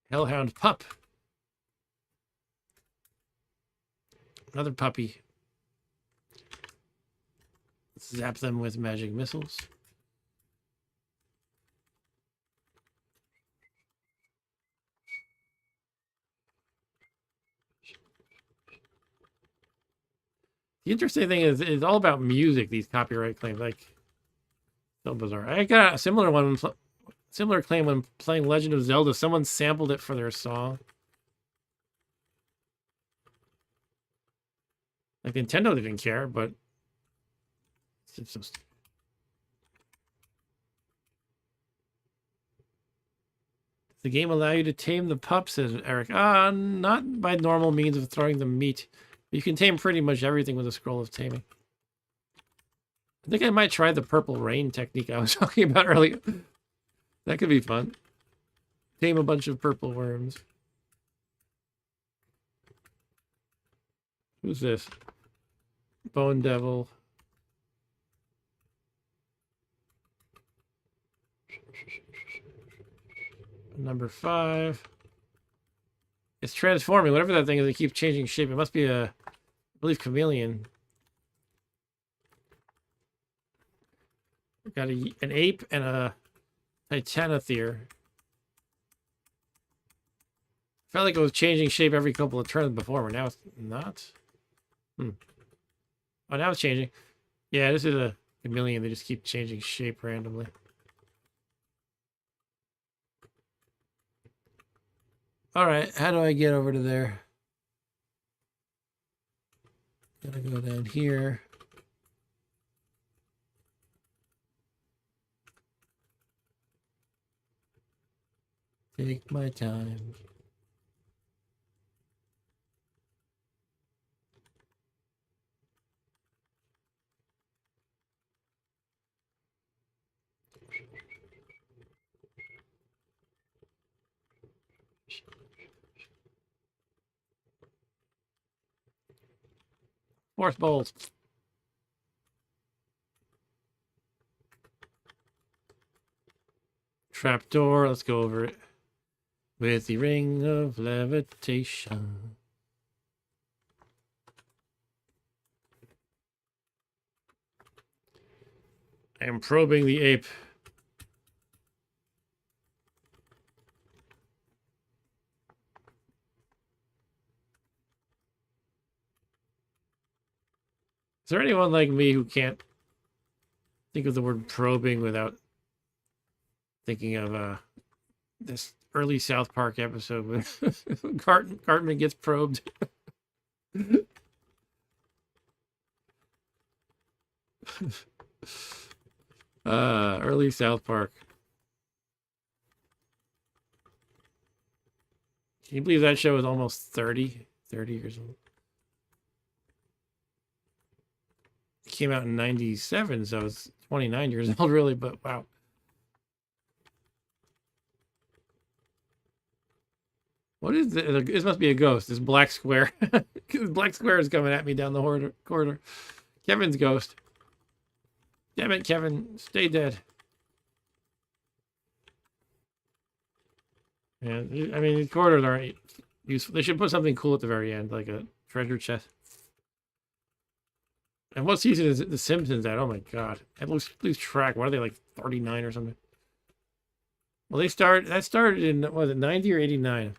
Hellhound pup. Another puppy. Zap them with magic missiles. The interesting thing is it's all about music, these copyright claims. Like, so bizarre. I got a similar claim when playing Legend of Zelda. Someone sampled it for their song. Like, Nintendo didn't care, but it's just... Does the game allow you to tame the pup, says Eric. Not by normal means of throwing them meat. You can tame pretty much everything with a scroll of taming. I think I might try the purple rain technique I was talking about earlier. That could be fun. Tame a bunch of purple worms. Who's this? Bone Devil. Number 5. It's transforming. Whatever that thing is, it keeps changing shape. It must be I believe, chameleon. We've got an ape and a Titanothere. Felt like it was changing shape every couple of turns before, but now it's not. Oh, now it's changing. Yeah, this is a chameleon. They just keep changing shape randomly. All right, how do I get over to there? Gotta go down here. Take my time. Force bolts. Trapdoor, let's go over it. With the ring of levitation. I am probing the ape. Is there anyone like me who can't think of the word probing without thinking of this early South Park episode when Cartman gets probed? Early South Park. Can you believe that show is almost 30 years old? It came out in 97, so it's 29 years old, really, but wow. What is it? This must be a ghost. This black square. Black square is coming at me down the corridor. Kevin's ghost. Damn it, Kevin. Stay dead. Yeah, I mean, these corridors aren't useful. They should put something cool at the very end, like a treasure chest. And what season is it? The Simpsons at? Oh my god. I lose track. What are they, like 39 or something? Well, that started in, what was it, 90 or 89?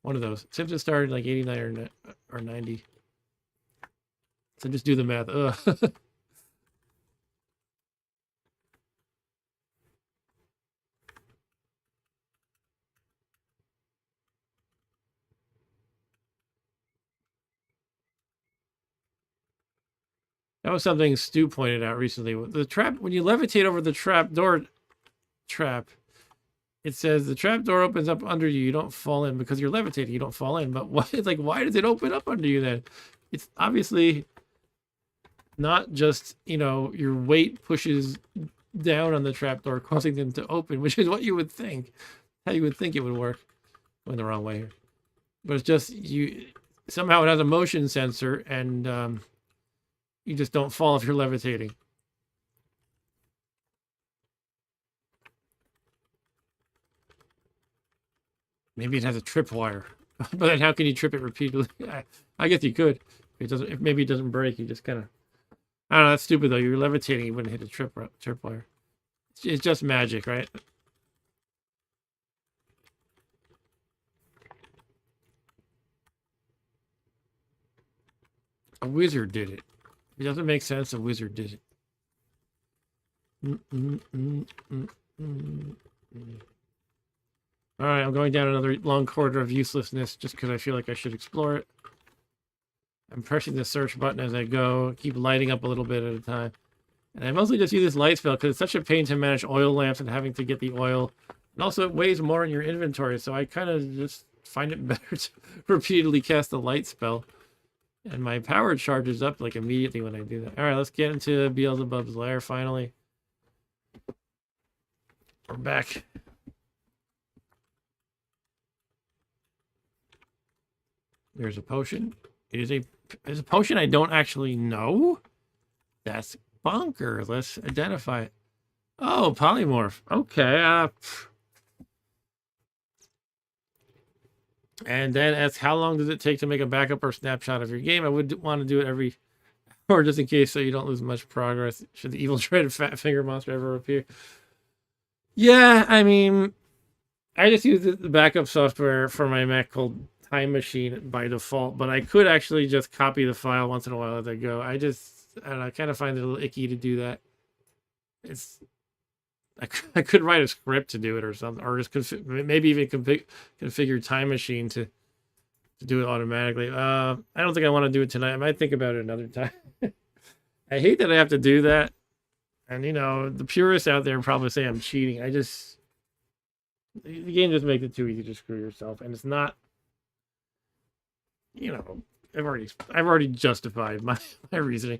One of those. Simpsons started like 89 or 90. So just do the math. Ugh. That was something Stu pointed out recently. The trap, when you levitate over the trap, it says the trap door opens up under you. You don't fall in because you're levitating. You don't fall in. But why? It's like, why does it open up under you then? It's obviously not just, you know, your weight pushes down on the trap door, causing them to open, which is what you would think. How you would think it would work. Went the wrong way here. But it's just, somehow it has a motion sensor, and you just don't fall if you're levitating. Maybe it has a tripwire. But then how can you trip it repeatedly? I guess you could. If maybe it doesn't break, you just kind of... I don't know, that's stupid though. You're levitating, you wouldn't hit a tripwire. It's just magic, right? A wizard did it. It doesn't make sense a wizard did it. Alright, I'm going down another long corridor of uselessness just because I feel like I should explore it. I'm pressing the search button as I go, keep lighting up a little bit at a time. And I mostly just use this light spell because it's such a pain to manage oil lamps and having to get the oil. And also it weighs more in your inventory, so I kind of just find it better to repeatedly cast the light spell. And my power charges up like immediately when I do that. Alright, let's get into Beelzebub's lair finally. We're back. There's a potion. It is a potion I don't actually know. That's bonkers. Let's identify it. Oh, polymorph. Okay. And then as how long does it take to make a backup or snapshot of your game? I would want to do it every or just in case so you don't lose much progress should the evil dreaded fat finger monster ever appear. Yeah, I mean, I just use the backup software for my Mac called Time Machine by default, but I could actually just copy the file once in a while as I go. I don't know, I kind of find it a little icky to do that. I could write a script to do it or something, or just maybe even configure Time Machine to do it automatically. I don't think I want to do it tonight. I might think about it another time. I hate that I have to do that. And, you know, the purists out there probably say I'm cheating. The game just makes it too easy to screw yourself. And it's not, you know, I've already justified my reasoning.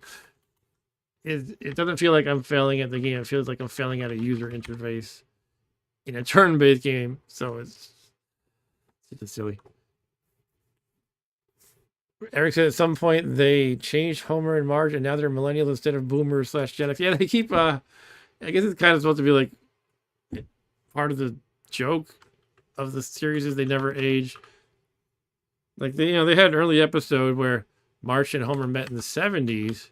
It doesn't feel like I'm failing at the game. It feels like I'm failing at a user interface in a turn-based game. So it's just silly. Eric said at some point they changed Homer and Marge, and now they're millennials instead of boomers / Gen X. Yeah, they keep. I guess it's kind of supposed to be like part of the joke of the series is they never age. Like they had an early episode where Marge and Homer met in the 70s.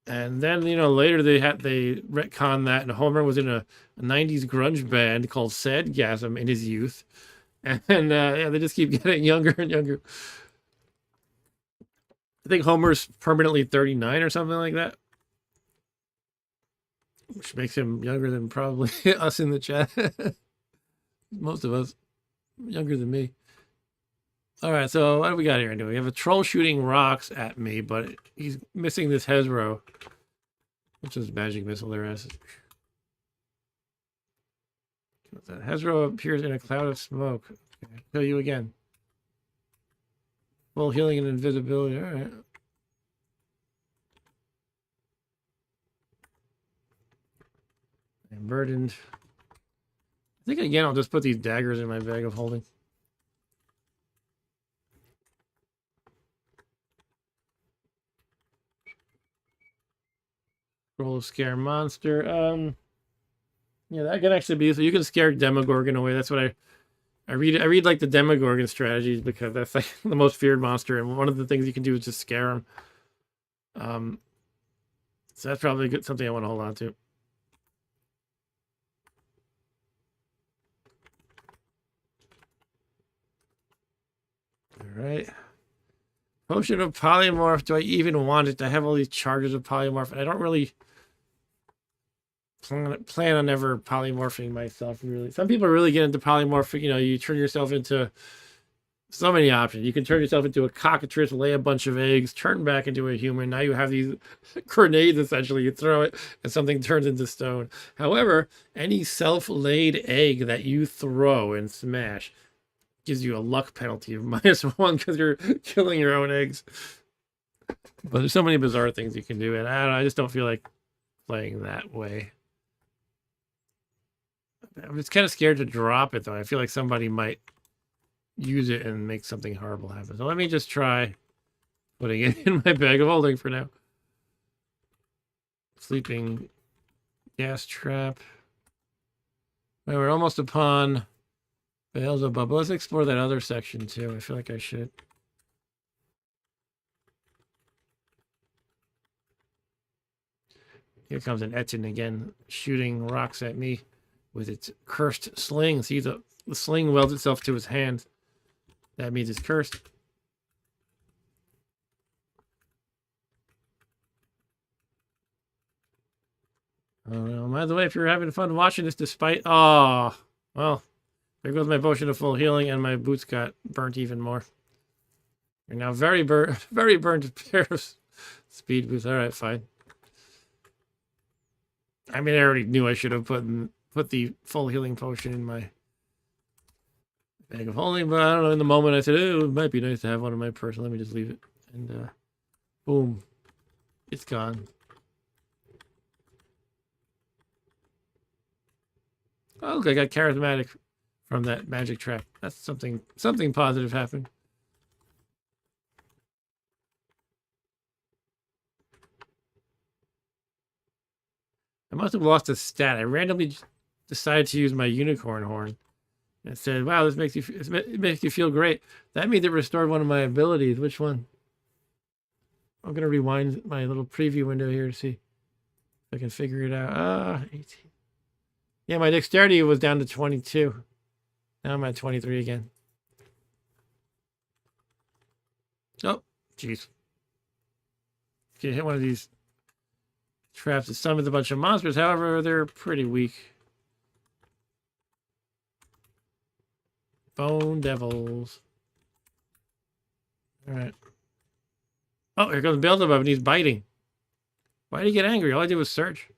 And then, you know, later they retconned that, and Homer was in a 90s grunge band called Sadgasm in his youth. And yeah, they just keep getting younger and younger. I think Homer's permanently 39 or something like that, which makes him younger than probably us in the chat. Most of us younger than me. All right, so what do we got here? We have a troll shooting rocks at me, but he's missing this Hezro, which is magic missile there is. That Hezro appears in a cloud of smoke. Okay, kill you again. Full healing and invisibility. All right. I'm burdened. I think again I'll just put these daggers in my bag of holding. Roll of scare monster. Yeah, that can actually be so you can scare Demogorgon away. That's what I read. I read like the Demogorgon strategies because that's like the most feared monster, and one of the things you can do is just scare him. So that's probably good, something I want to hold on to. All right. Potion of polymorph. Do I even want it? I have all these charges of polymorph, and I don't really plan on ever polymorphing myself, really. Some people really get into polymorph. You know, you turn yourself into so many options. You can turn yourself into a cockatrice, lay a bunch of eggs, turn back into a human. Now you have these grenades, essentially. You throw it, and something turns into stone. However, any self-laid egg that you throw and smash gives you a luck penalty of -1 because you're killing your own eggs. But there's so many bizarre things you can do, and I don't know, I just don't feel like playing that way. I'm just kind of scared to drop it, though. I feel like somebody might use it and make something horrible happen. So let me just try putting it in my bag of holding for now. Sleeping gas trap. Well, we're almost upon Beelzebub. Let's explore that other section, too. I feel like I should. Here comes an Etin again, shooting rocks at me with its cursed sling. See, the sling welds itself to his hand. That means it's cursed. Oh, well, by the way, if you're having fun watching this despite... Oh, well, there goes my potion of full healing, and my boots got burnt even more. You're now very burnt pair of speed boots. All right, fine. I mean, I already knew I should have put the full healing potion in my bag of holding, but I don't know. In the moment, I said, "Oh, it might be nice to have one in my purse. Let me just leave it." And boom, it's gone. Oh, look, I got charismatic from that magic trap. That's something positive happened. I must have lost a stat. I randomly decided to use my unicorn horn. And it said, "Wow, this makes you feel great." That means it restored one of my abilities. Which one? I'm gonna rewind my little preview window here to see if I can figure it out. 18. Yeah, my dexterity was down to 22. Now I'm at 23 again. Oh, jeez. Get hit one of these traps that summons a bunch of monsters. However, they're pretty weak. Bone devils. All right. Oh, here comes Beelzebub, and he's biting. Why did he get angry? All I did was search.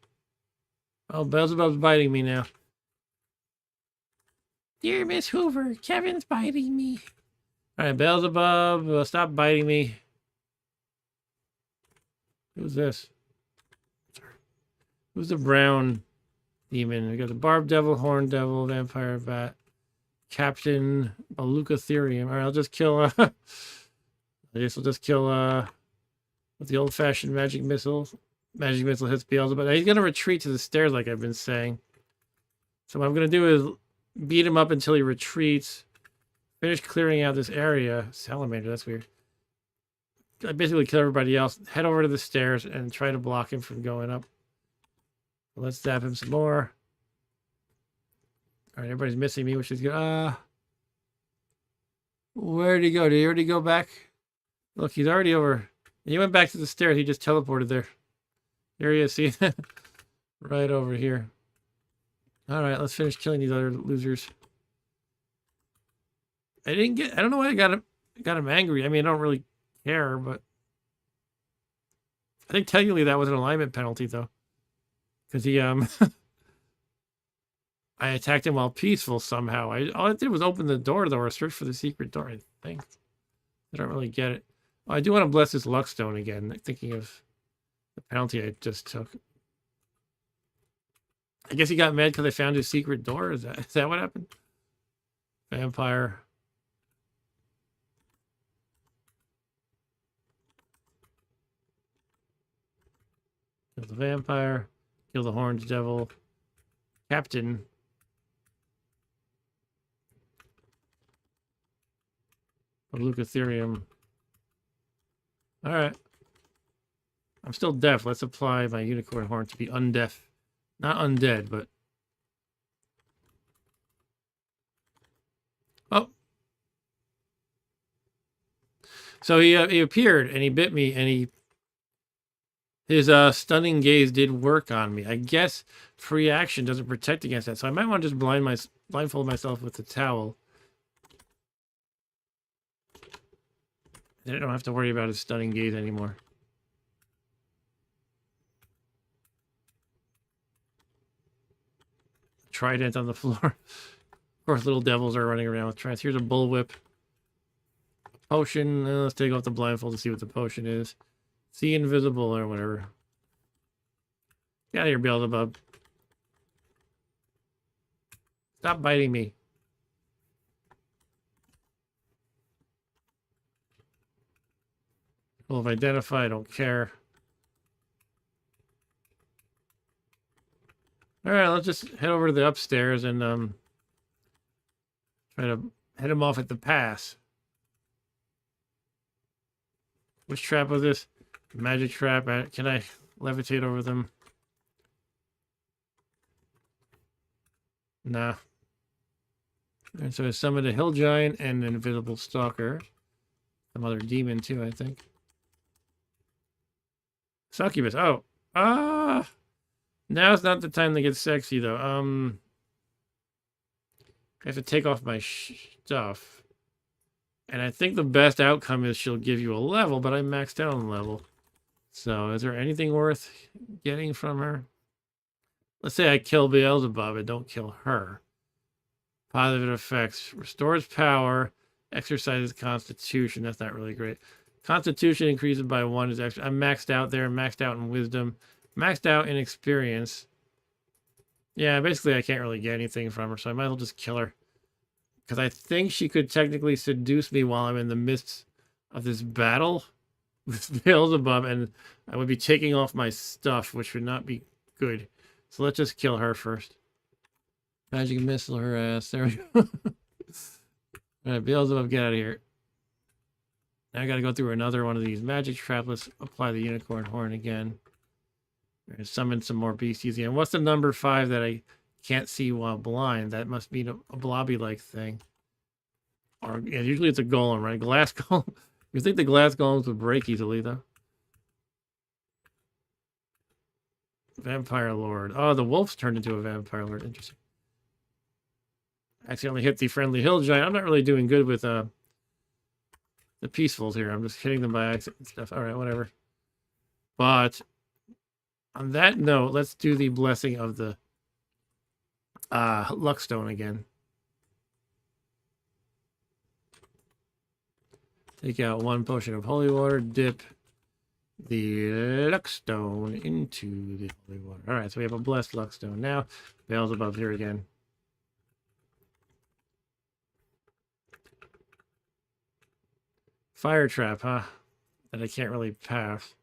Oh, Beelzebub's biting me now. Dear Miss Hoover, Kevin's biting me. All right, Beelzebub, stop biting me. Who's this? Who's the brown demon? We got the Barb Devil, Horn Devil, Vampire Bat, Captain Balukatherium. All right, I'll just kill. I guess I'll just kill with the old-fashioned magic missile. Magic missile hits Beelzebub. He's gonna retreat to the stairs, like I've been saying. So what I'm gonna do is beat him up until he retreats. Finish clearing out this area. Salamander, that's weird. I basically kill everybody else. Head over to the stairs and try to block him from going up. Let's zap him some more. All right, everybody's missing me, which is good. Where did he go? Did he already go back? Look, he's already over. He went back to the stairs. He just teleported there. There he is. See? Right over here. All right, let's finish killing these other losers. I don't know why I got him angry. I mean, I don't really care, but I think technically that was an alignment penalty, though. Because he, I attacked him while peaceful somehow. All I did was open the door, though, or search for the secret door, I think. I don't really get it. Oh, I do want to bless this luck stone again, thinking of the penalty I just took. I guess he got mad because I found his secret door. Is that what happened? Vampire. Kill the vampire. Kill the horned devil. Captain. Of Leucotherium. Alright. I'm still deaf. Let's apply my unicorn horn to be undeaf. Not undead, but... Oh! So he appeared, and he bit me, and his stunning gaze did work on me. I guess free action doesn't protect against that, so I might want to just blindfold myself with the towel. Then I don't have to worry about his stunning gaze anymore. Trident on the floor. Of course, little devils are running around with tridents. Here's a bullwhip. Potion. Let's take off the blindfold to see what the potion is. See invisible or whatever. Get out of here, Beelzebub. Stop biting me. Well, if I identify, I don't care. Alright, let's just head over to the upstairs and try to head him off at the pass. Which trap was this? Magic trap. Can I levitate over them? Nah. And so I summoned a hill giant and an invisible stalker. Some other demon too, I think. Succubus. Oh. Now's not the time to get sexy, though. I have to take off my stuff. And I think the best outcome is she'll give you a level, but I maxed out on level. So is there anything worth getting from her? Let's say I kill Beelzebub and don't kill her. Positive effects. Restores power. Exercises constitution. That's not really great. Constitution increases by 1 is extra. I'm maxed out there. Maxed out in wisdom. Maxed out in experience. Yeah, basically I can't really get anything from her, so I might as well just kill her. Because I think she could technically seduce me while I'm in the midst of this battle with Beelzebub, and I would be taking off my stuff, which would not be good. So let's just kill her first. Magic missile her ass. There we go. Alright, Beelzebub, get out of here. Now I gotta go through another one of these magic traps. Let's apply the unicorn horn again. Summon some more beasties again. What's the number 5 that I can't see while blind? That must be a blobby-like thing. Or yeah, usually it's a golem, right? Glass golem. You think the glass golems would break easily, though? Vampire Lord. Oh, the wolf's turned into a Vampire Lord. Interesting. Accidentally hit the friendly hill giant. I'm not really doing good with the peacefuls here. I'm just hitting them by accident and stuff. All right, whatever. But on that note, let's do the blessing of the Luckstone again. Take out 1 potion of holy water, dip the Luckstone into the holy water. All right, so we have a blessed Luckstone. Now, Beelzebub's here again. Fire trap, huh? That I can't really pass.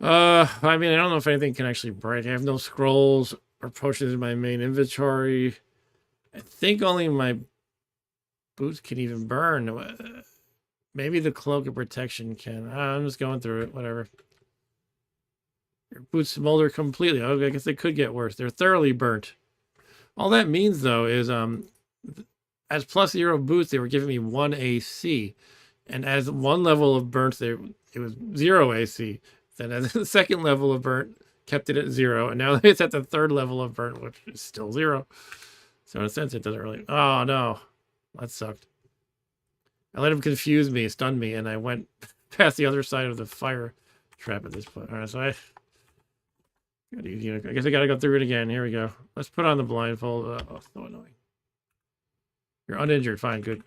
I mean, I don't know if anything can actually break. I have no scrolls or potions in my main inventory. I think only my boots can even burn. Maybe the cloak of protection can. I'm just going through it. Whatever. Your boots smolder completely. Oh, I guess they could get worse. They're thoroughly burnt. All that means, though, is as +0 boots, they were giving me 1 AC. And as one level of burnt, it was 0 AC. Then as the second level of burnt, kept it at 0. And now it's at the third level of burnt, which is still 0. So in a sense, it doesn't really... Oh, no. That sucked. I let him confuse me, stun me, and I went past the other side of the fire trap at this point. All right, so I guess I gotta go through it again. Here we go. Let's put on the blindfold. Oh, so annoying. You're uninjured. Fine, good.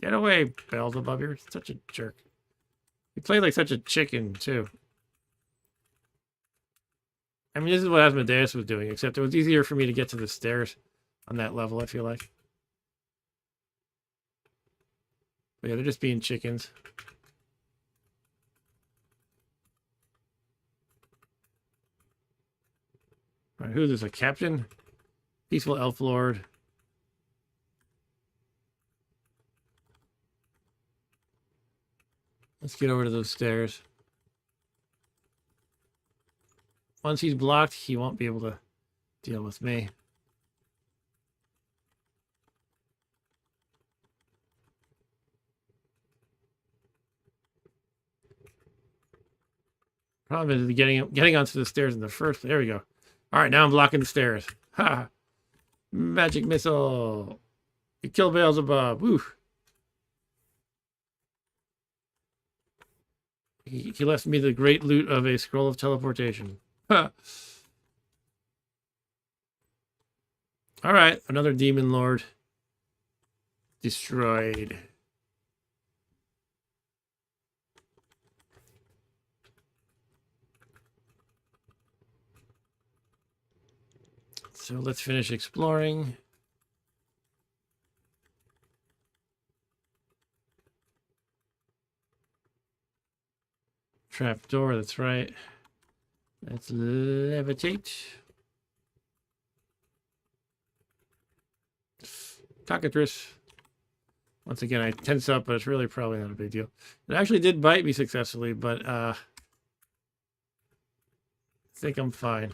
Get away, Beelzebub. You're such a jerk. You played like such a chicken, too. I mean, this is what Asmodeus was doing, except it was easier for me to get to the stairs on that level, I feel like. But yeah, they're just being chickens. All right, who's this? A captain? Peaceful elf lord. Let's get over to those stairs. Once he's blocked, he won't be able to deal with me. Problem is getting onto the stairs in the first. There we go. All right, now I'm blocking the stairs. Ha! Magic missile. You kill Beelzebub. Woo! He left me the great loot of a scroll of teleportation. Ha! All right, another demon lord destroyed. So let's finish exploring. Trap door, that's right. Let's levitate. Cockatrice. Once again, I tense up, but it's really probably not a big deal. It actually did bite me successfully, but I think I'm fine.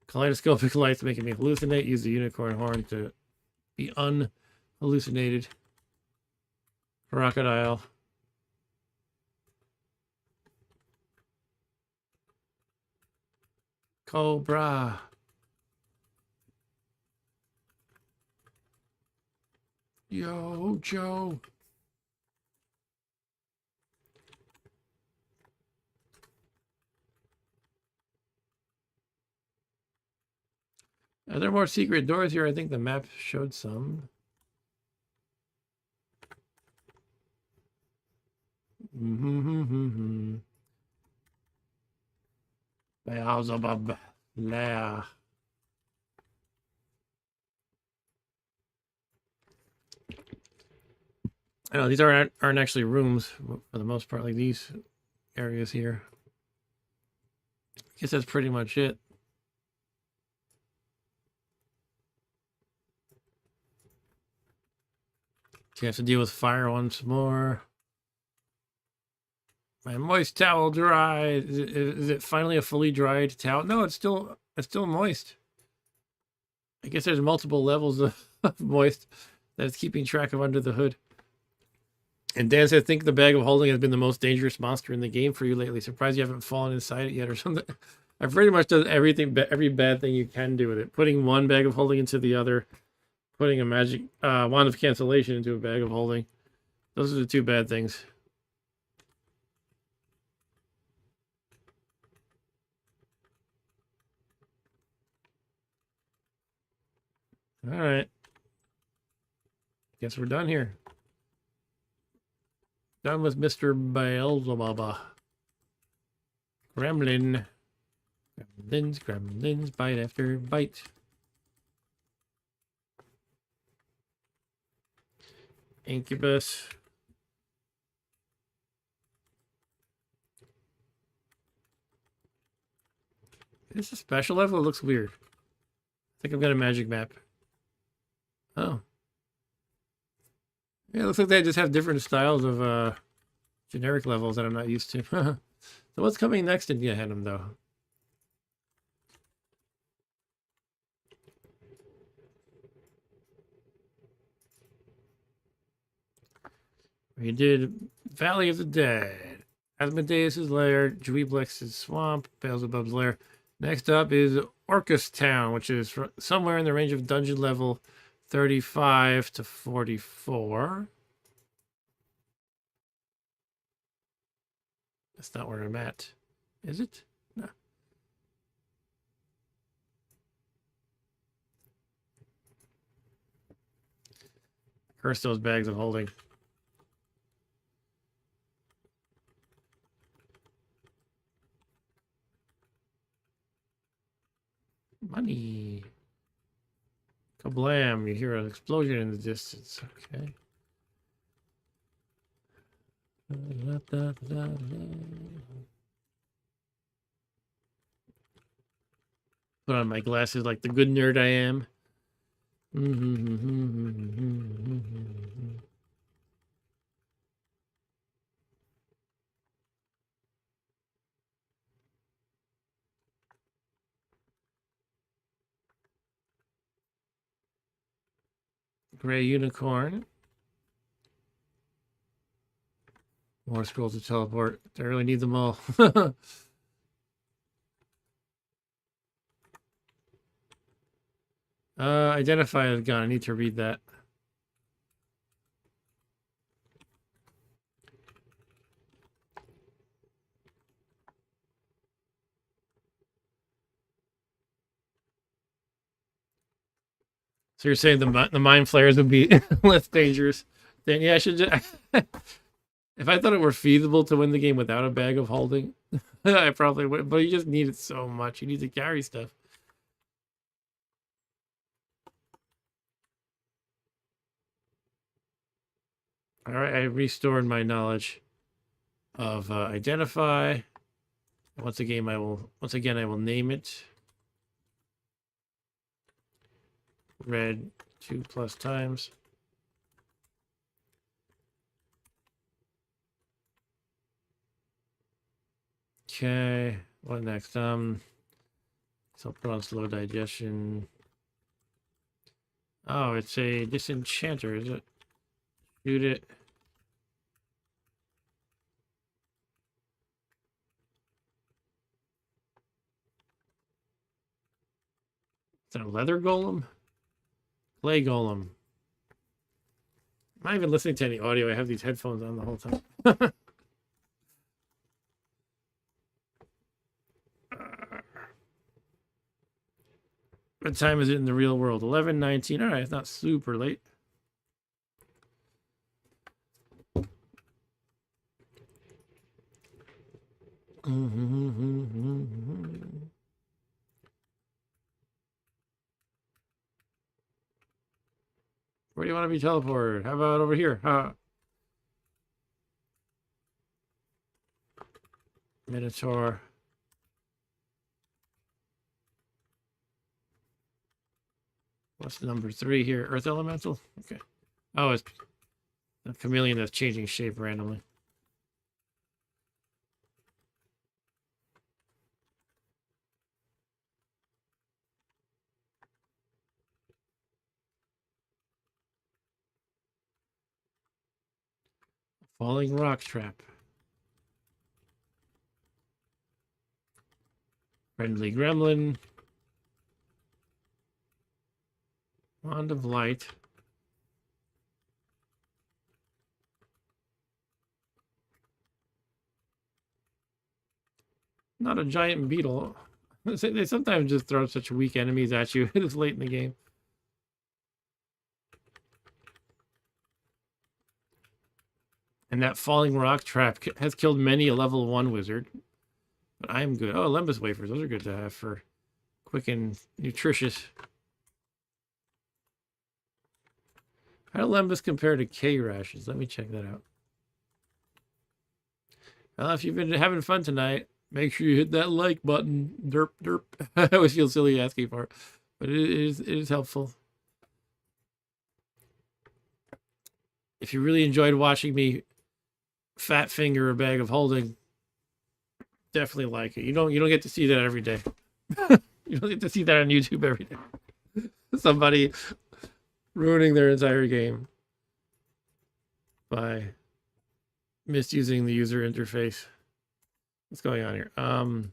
Kaleidoscopic lights making me hallucinate. Use the unicorn horn to be unhallucinated. Crocodile. Cobra. Yo, Joe. Are there more secret doors here? I think the map showed some. Beelzebub. Lair. I know these aren't actually rooms for the most part, like these areas here. I guess that's pretty much it. So you have to deal with fire once more. My moist towel dried. Is it finally a fully dried towel? No, it's still moist. I guess there's multiple levels of moist that it's keeping track of under the hood. And Dan said, I think the bag of holding has been the most dangerous monster in the game for you lately. Surprised you haven't fallen inside it yet or something. I've pretty much done everything, every bad thing you can do with it. Putting one bag of holding into the other. Putting a magic wand of cancellation into a bag of holding. Those are the two bad things. All right. Guess we're done here. Done with Mr. Beelzebub. Gremlin. Gremlins, bite after bite. Incubus. Is this a special level? It looks weird. I think I've got a magic map. Oh. Yeah, it looks like they just have different styles of generic levels that I'm not used to. So what's coming next in Gehennom, though? We did Valley of the Dead, Asmodeus' lair, Juiblex' swamp, Beelzebub's lair. Next up is Orcus Town, which is somewhere in the range of dungeon level 35 to 44. That's not where I'm at. Is it? No. Curse those bags of holding. Money. Kablam. You hear an explosion in the distance. Okay. Put on my glasses like the good nerd I am. Gray unicorn. More scrolls to teleport. I really need them all. Identify as gone. I need to read that. So you're saying the mind flayers would be less dangerous? Then yeah, I should just. If I thought it were feasible to win the game without a bag of holding, I probably would. But you just need it so much. You need to carry stuff. All right, I restored my knowledge of identify. Once again, I will name it. Red 2+ times. Okay, what next? So I'll put on slow digestion. Oh, it's a disenchanter, is it? Shoot it. Is that a leather golem? Clay golem. I'm not even listening to any audio. I have these headphones on the whole time. What time is it in the real world? 11:19. All right, it's not super late. Where do you want to be teleported? How about over here? Minotaur. What's number 3 here? Earth Elemental? Okay. Oh, it's a chameleon that's changing shape randomly. Falling rock trap. Friendly gremlin. Wand of light. Not a giant beetle. They sometimes just throw such weak enemies at you this late in the game. And that falling rock trap has killed many a level 1 wizard. But I'm good. Oh, Lembas wafers. Those are good to have for quick and nutritious. How do Lembas compare to K rashes? Let me check that out. Well, if you've been having fun tonight, make sure you hit that like button. Derp, derp. I always feel silly asking for it, but it is helpful. if you really enjoyed watching me fat finger a bag of holding, definitely like it. You don't get to see that every day. You don't get to see that on YouTube every day. Somebody ruining their entire game by misusing the user interface. What's going on here? The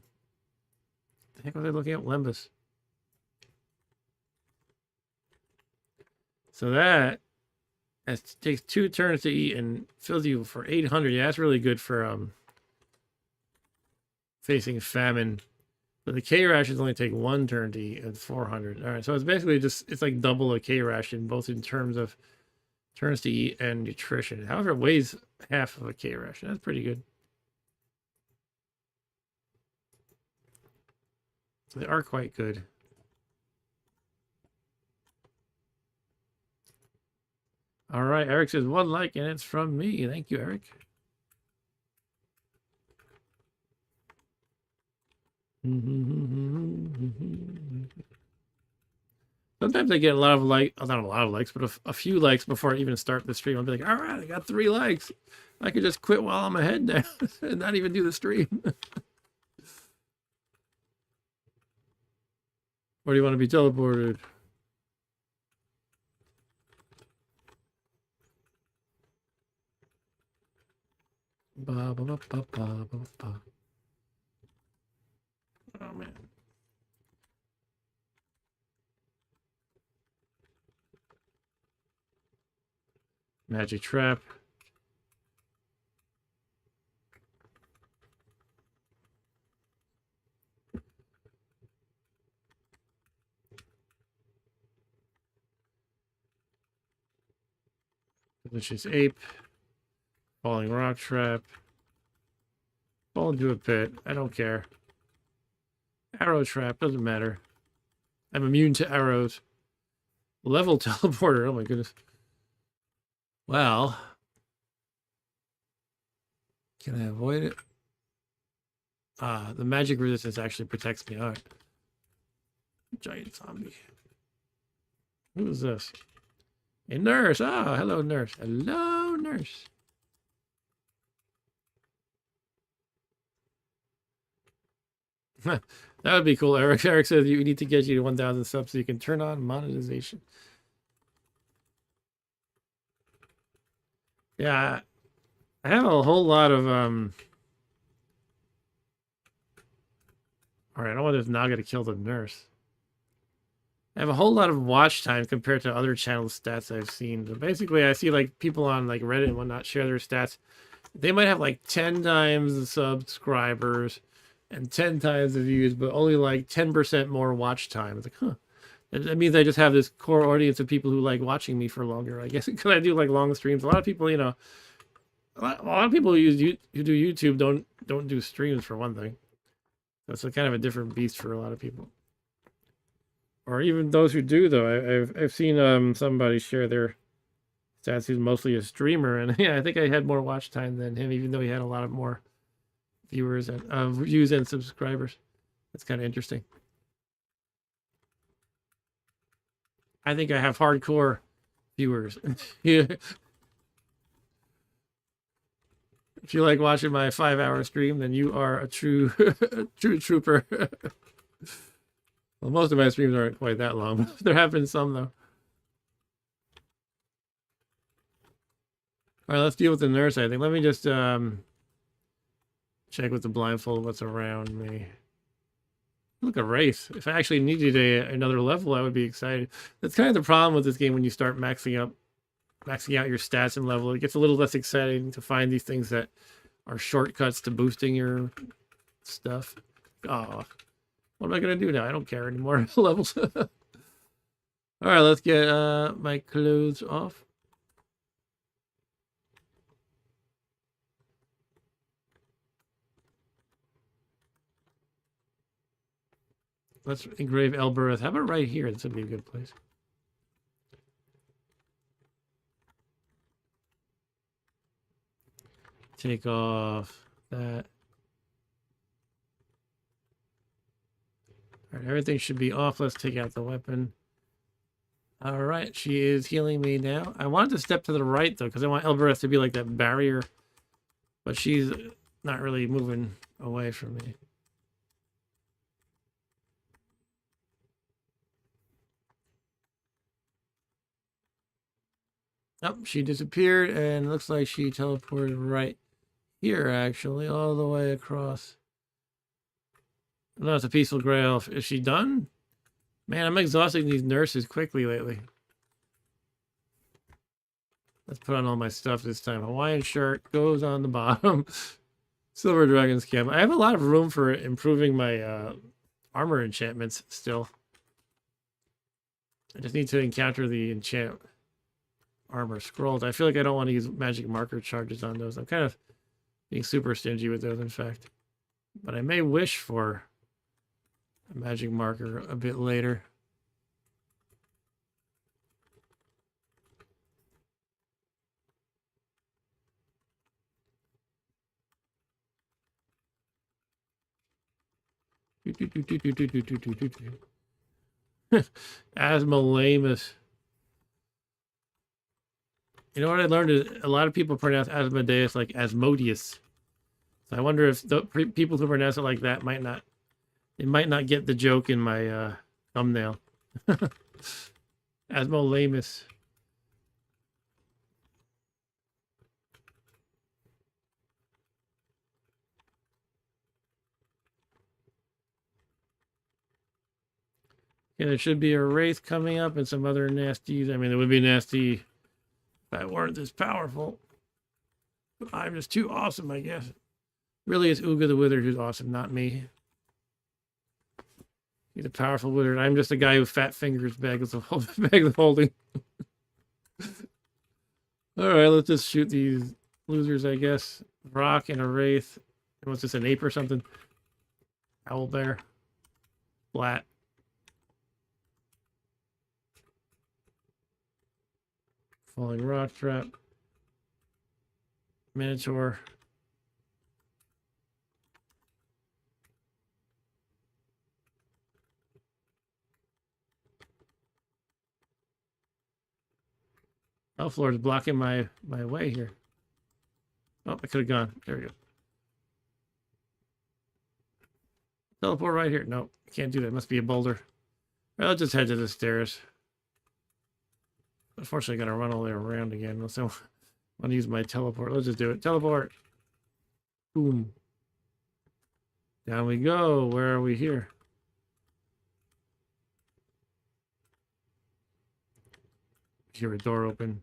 heck was I looking at? Lembus. So that takes 2 turns to eat and fills you for 800. Yeah, that's really good for facing famine. But the K rations only take 1 turn to eat and 400. All right, so it's basically it's like double a K ration, both in terms of turns to eat and nutrition. However, it weighs half of a K ration. That's pretty good. So they are quite good. All right, Eric says 1 like, and it's from me. Thank you, Eric. Sometimes I get a lot of not a lot of likes, but a few likes before I even start the stream. I'll be like, all right, I got 3 likes. I could just quit while I'm ahead now and not even do the stream. Or do you want to be teleported? Ba, ba, ba, ba, ba, ba, ba. Oh, man. Magic trap. Delicious ape. Falling rock trap. Fall into a pit. I don't care. Arrow trap. Doesn't matter. I'm immune to arrows. Level teleporter. Oh my goodness. Well. Can I avoid it? The magic resistance actually protects me. All right. Giant zombie. Who is this? A nurse. Ah, hello, nurse. Hello, nurse. That would be cool. Eric says you need to get you to 1,000 subs so you can turn on monetization. Yeah, I have a whole lot of All right, I don't want this Naga to kill the nurse. I have a whole lot of watch time compared to other channel stats I've seen. So basically, I see like people on like Reddit and whatnot share their stats. They might have like 10 times the subscribers and 10 times the views, but only like 10% more watch time. It's like, huh. That means I just have this core audience of people who like watching me for longer. I guess because I do like long streams. A lot of people, you know, a lot of people who do YouTube don't do streams for one thing. That's a kind of a different beast for a lot of people. Or even those who do, though. I've seen somebody share their stats who's mostly a streamer, and yeah, I think I had more watch time than him, even though he had a lot of more viewers and views and subscribers. That's kind of interesting. I think I have hardcore viewers. Yeah. If you like watching my 5-hour stream, then you are a true trooper. Well, most of my streams aren't quite that long. There have been some, though. All right, let's deal with the nurse, I think. Let me just check with the blindfold what's around me. Look, a race. If I actually needed another level, I would be excited. That's kind of the problem with this game when you start maxing out your stats and level. It gets a little less exciting to find these things that are shortcuts to boosting your stuff. Oh, what am I going to do now? I don't care anymore. Levels. All right, let's get my clothes off. Let's engrave Elbereth. How about right here? This would be a good place. Take off that. All right, everything should be off. Let's take out the weapon. All right, she is healing me now. I wanted to step to the right, though, because I want Elbereth to be like that barrier. But she's not really moving away from me. Oh, she disappeared, and looks like she teleported right here, actually, all the way across. No, it's a peaceful grail. Is she done? Man, I'm exhausting these nurses quickly lately. Let's put on all my stuff this time. Hawaiian shirt goes on the bottom. Silver Dragon's Camp. I have a lot of room for improving my armor enchantments still. I just need to encounter the enchant armor scrolls. I feel like I don't want to use magic marker charges on those. I'm kind of being super stingy with those, in fact. But I may wish for a magic marker a bit later. Asmodeus. You know what I learned is a lot of people pronounce Asmodeus like Asmodeus. So I wonder if the people who pronounce it like that might not get the joke in my thumbnail. Asmodeus. Yeah, there should be a wraith coming up and some other nasties. I mean, it would be nasty if I weren't this powerful. But I'm just too awesome, I guess. Really, it's Ooga the Wizard who's awesome, not me. He's a powerful wizard. I'm just a guy who fat fingers bags of holding. All right, let's just shoot these losers, I guess. Rock and a wraith. What's this, an ape or something? Owl bear. Flat. Falling rock trap. Minotaur. Elflord is blocking my way here. Oh, I could have gone. There we go. Teleport right here. No, can't do that. Must be a boulder. All right, let's just head to the stairs. Unfortunately, I gotta run all the way around again. Unless I want to use my teleport. Let's just do it. Teleport. Boom. Down we go. Where are we here? Hear a door open.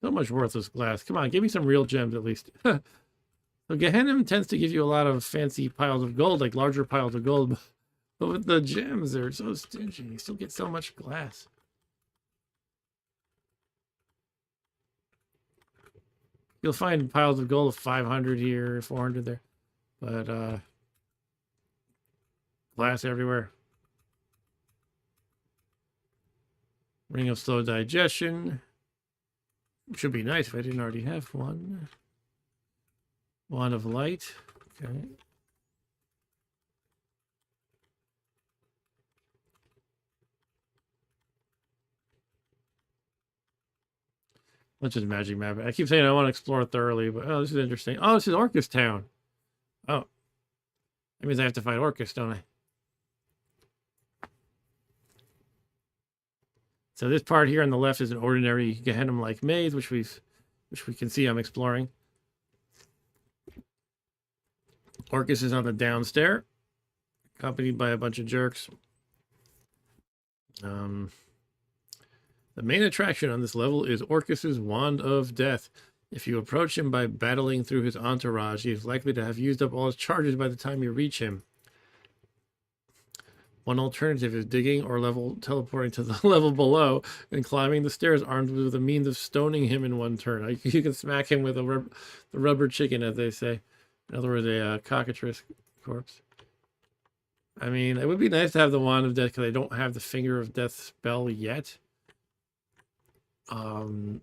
So much worthless glass. Come on, give me some real gems at least. So Gehennom tends to give you a lot of fancy piles of gold, like larger piles of gold. But with the gems, they're so stingy. You still get so much glass. You'll find piles of gold of 500 here, 400 there. But glass everywhere. Ring of slow digestion. Should be nice if I didn't already have one. Wand of light. Okay. Let's just magic map it. I keep saying I want to explore thoroughly, but oh, this is interesting. Oh, this is Orcus Town. Oh. That means I have to fight Orcus, don't I? So this part here on the left is an ordinary Gehennom-like maze, which we can see I'm exploring. Orcus is on the downstairs, accompanied by a bunch of jerks. The main attraction on this level is Orcus's Wand of Death. If you approach him by battling through his entourage, he is likely to have used up all his charges by the time you reach him. One alternative is digging or teleporting to the level below and climbing the stairs armed with a means of stoning him in one turn. You can smack him with the rubber chicken, as they say. In other words, a cockatrice corpse. I mean, it would be nice to have the Wand of Death because I don't have the Finger of Death spell yet. But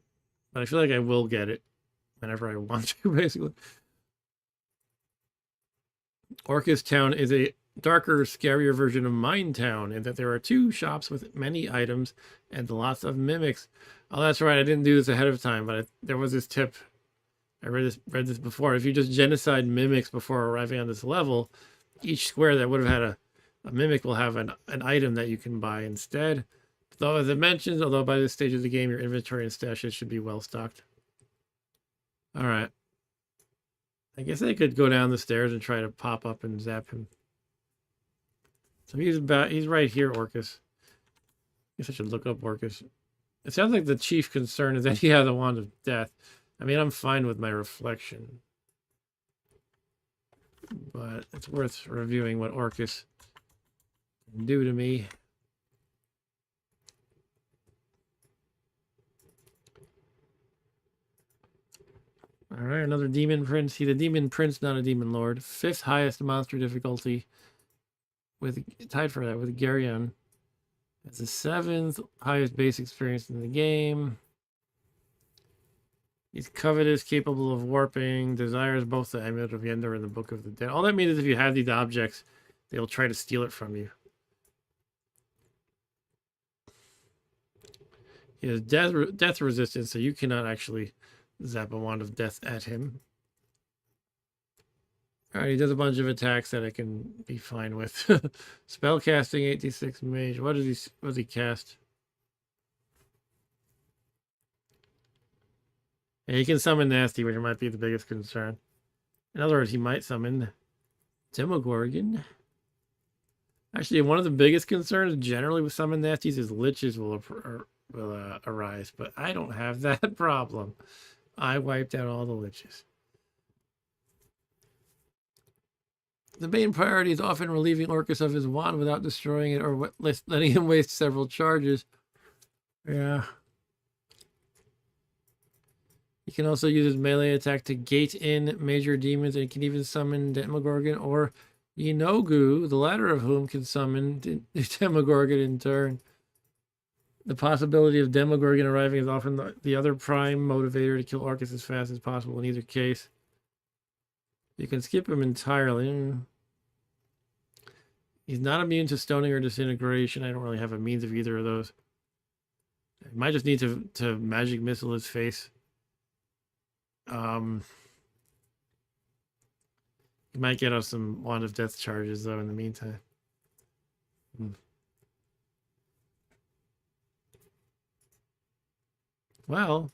I feel like I will get it whenever I want to, basically. Orcus Town is a darker, scarier version of Mine Town in that there are 2 shops with many items and lots of mimics. Oh, that's right. I didn't do this ahead of time, but there was this tip. I read this before. If you just genocide mimics before arriving on this level, each square that would have had a mimic will have an item that you can buy instead. Though, as it mentions, although by this stage of the game, your inventory and stashes should be well stocked. All right. I guess I could go down the stairs and try to pop up and zap him. So he's right here, Orcus. I guess I should look up Orcus. It sounds like the chief concern is that he has a Wand of Death. I mean, I'm fine with my reflection. But it's worth reviewing what Orcus can do to me. All right, another demon prince. He's a demon prince, not a demon lord. 5th highest monster difficulty, with tied for that with Gehennom. It's the 7th highest base experience in the game. He's covetous, capable of warping, desires both the Amulet of Yender and the Book of the Dead. All that means is if you have these objects, they'll try to steal it from you. He has death resistance, so you cannot actually zap a Wand of Death at him. Alright, he does a bunch of attacks that I can be fine with. Spellcasting, 86 mage. What does he cast? Yeah, he can summon Nasty, which might be the biggest concern. In other words, he might summon Demogorgon. Actually, one of the biggest concerns generally with summon Nasties is liches will arise, but I don't have that problem. I wiped out all the liches. The main priority is often relieving Orcus of his wand without destroying it or letting him waste several charges. Yeah. He can also use his melee attack to gate in major demons, and he can even summon Demogorgon or Yenogu, the latter of whom can summon Demogorgon in turn. The possibility of Demogorgon arriving is often the other prime motivator to kill Orcus as fast as possible in either case. You can skip him entirely. He's not immune to stoning or disintegration. I don't really have a means of either of those. I might just need to magic missile his face. He might get us some Wand of Death charges, though, in the meantime. Well,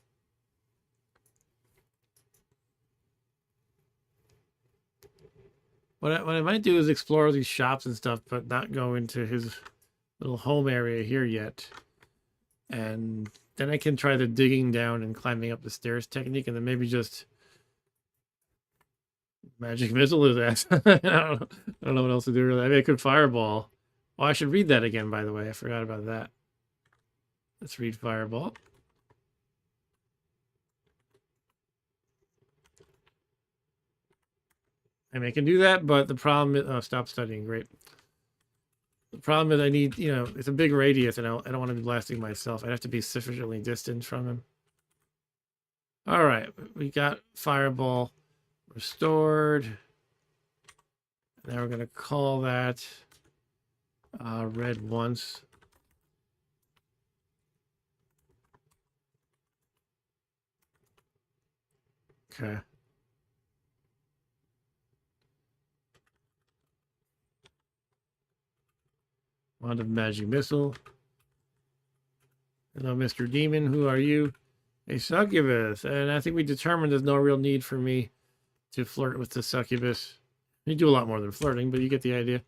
what I might do is explore these shops and stuff, but not go into his little home area here yet. And then I can try the digging down and climbing up the stairs technique, and then maybe just magic missile his ass. I don't know what else to do really. I mean, I could fireball. Oh, I should read that again, by the way. I forgot about that. Let's read fireball. I mean, I can do that, but the problem is... Oh, stop studying. Great. The problem is I need, it's a big radius, and I don't want to be blasting myself. I'd have to be sufficiently distant from him. All right. We got fireball restored. Now we're going to call that red once. Okay. Wand of Magic Missile. Hello, Mr. Demon. Who are you? A succubus. And I think we determined there's no real need for me to flirt with the succubus. You do a lot more than flirting, but you get the idea.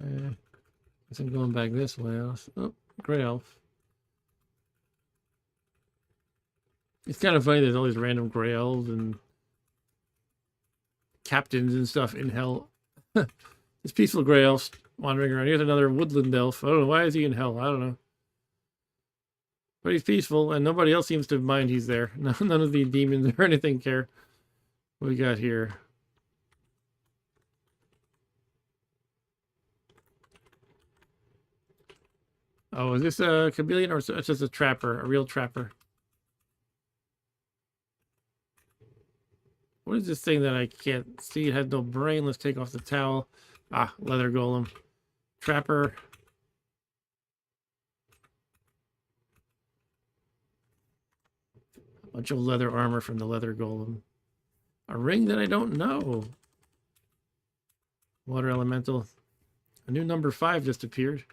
Guess I'm going back this way. Oh, Grey Elf. It's kind of funny, there's all these random Grey Elves and captains and stuff in hell. This peaceful Grey Elf wandering around. Here's another woodland elf. I don't know, why is he in hell? I don't know. But he's peaceful, and nobody else seems to mind he's there. None of the demons or anything care. What we got here? Oh, is this a chameleon or it's just a trapper? A real trapper? What is this thing that I can't see? It has no brain. Let's take off the towel. Ah, leather golem. Trapper. A bunch of leather armor from the leather golem. A ring that I don't know. Water elemental. A new number 5 just appeared.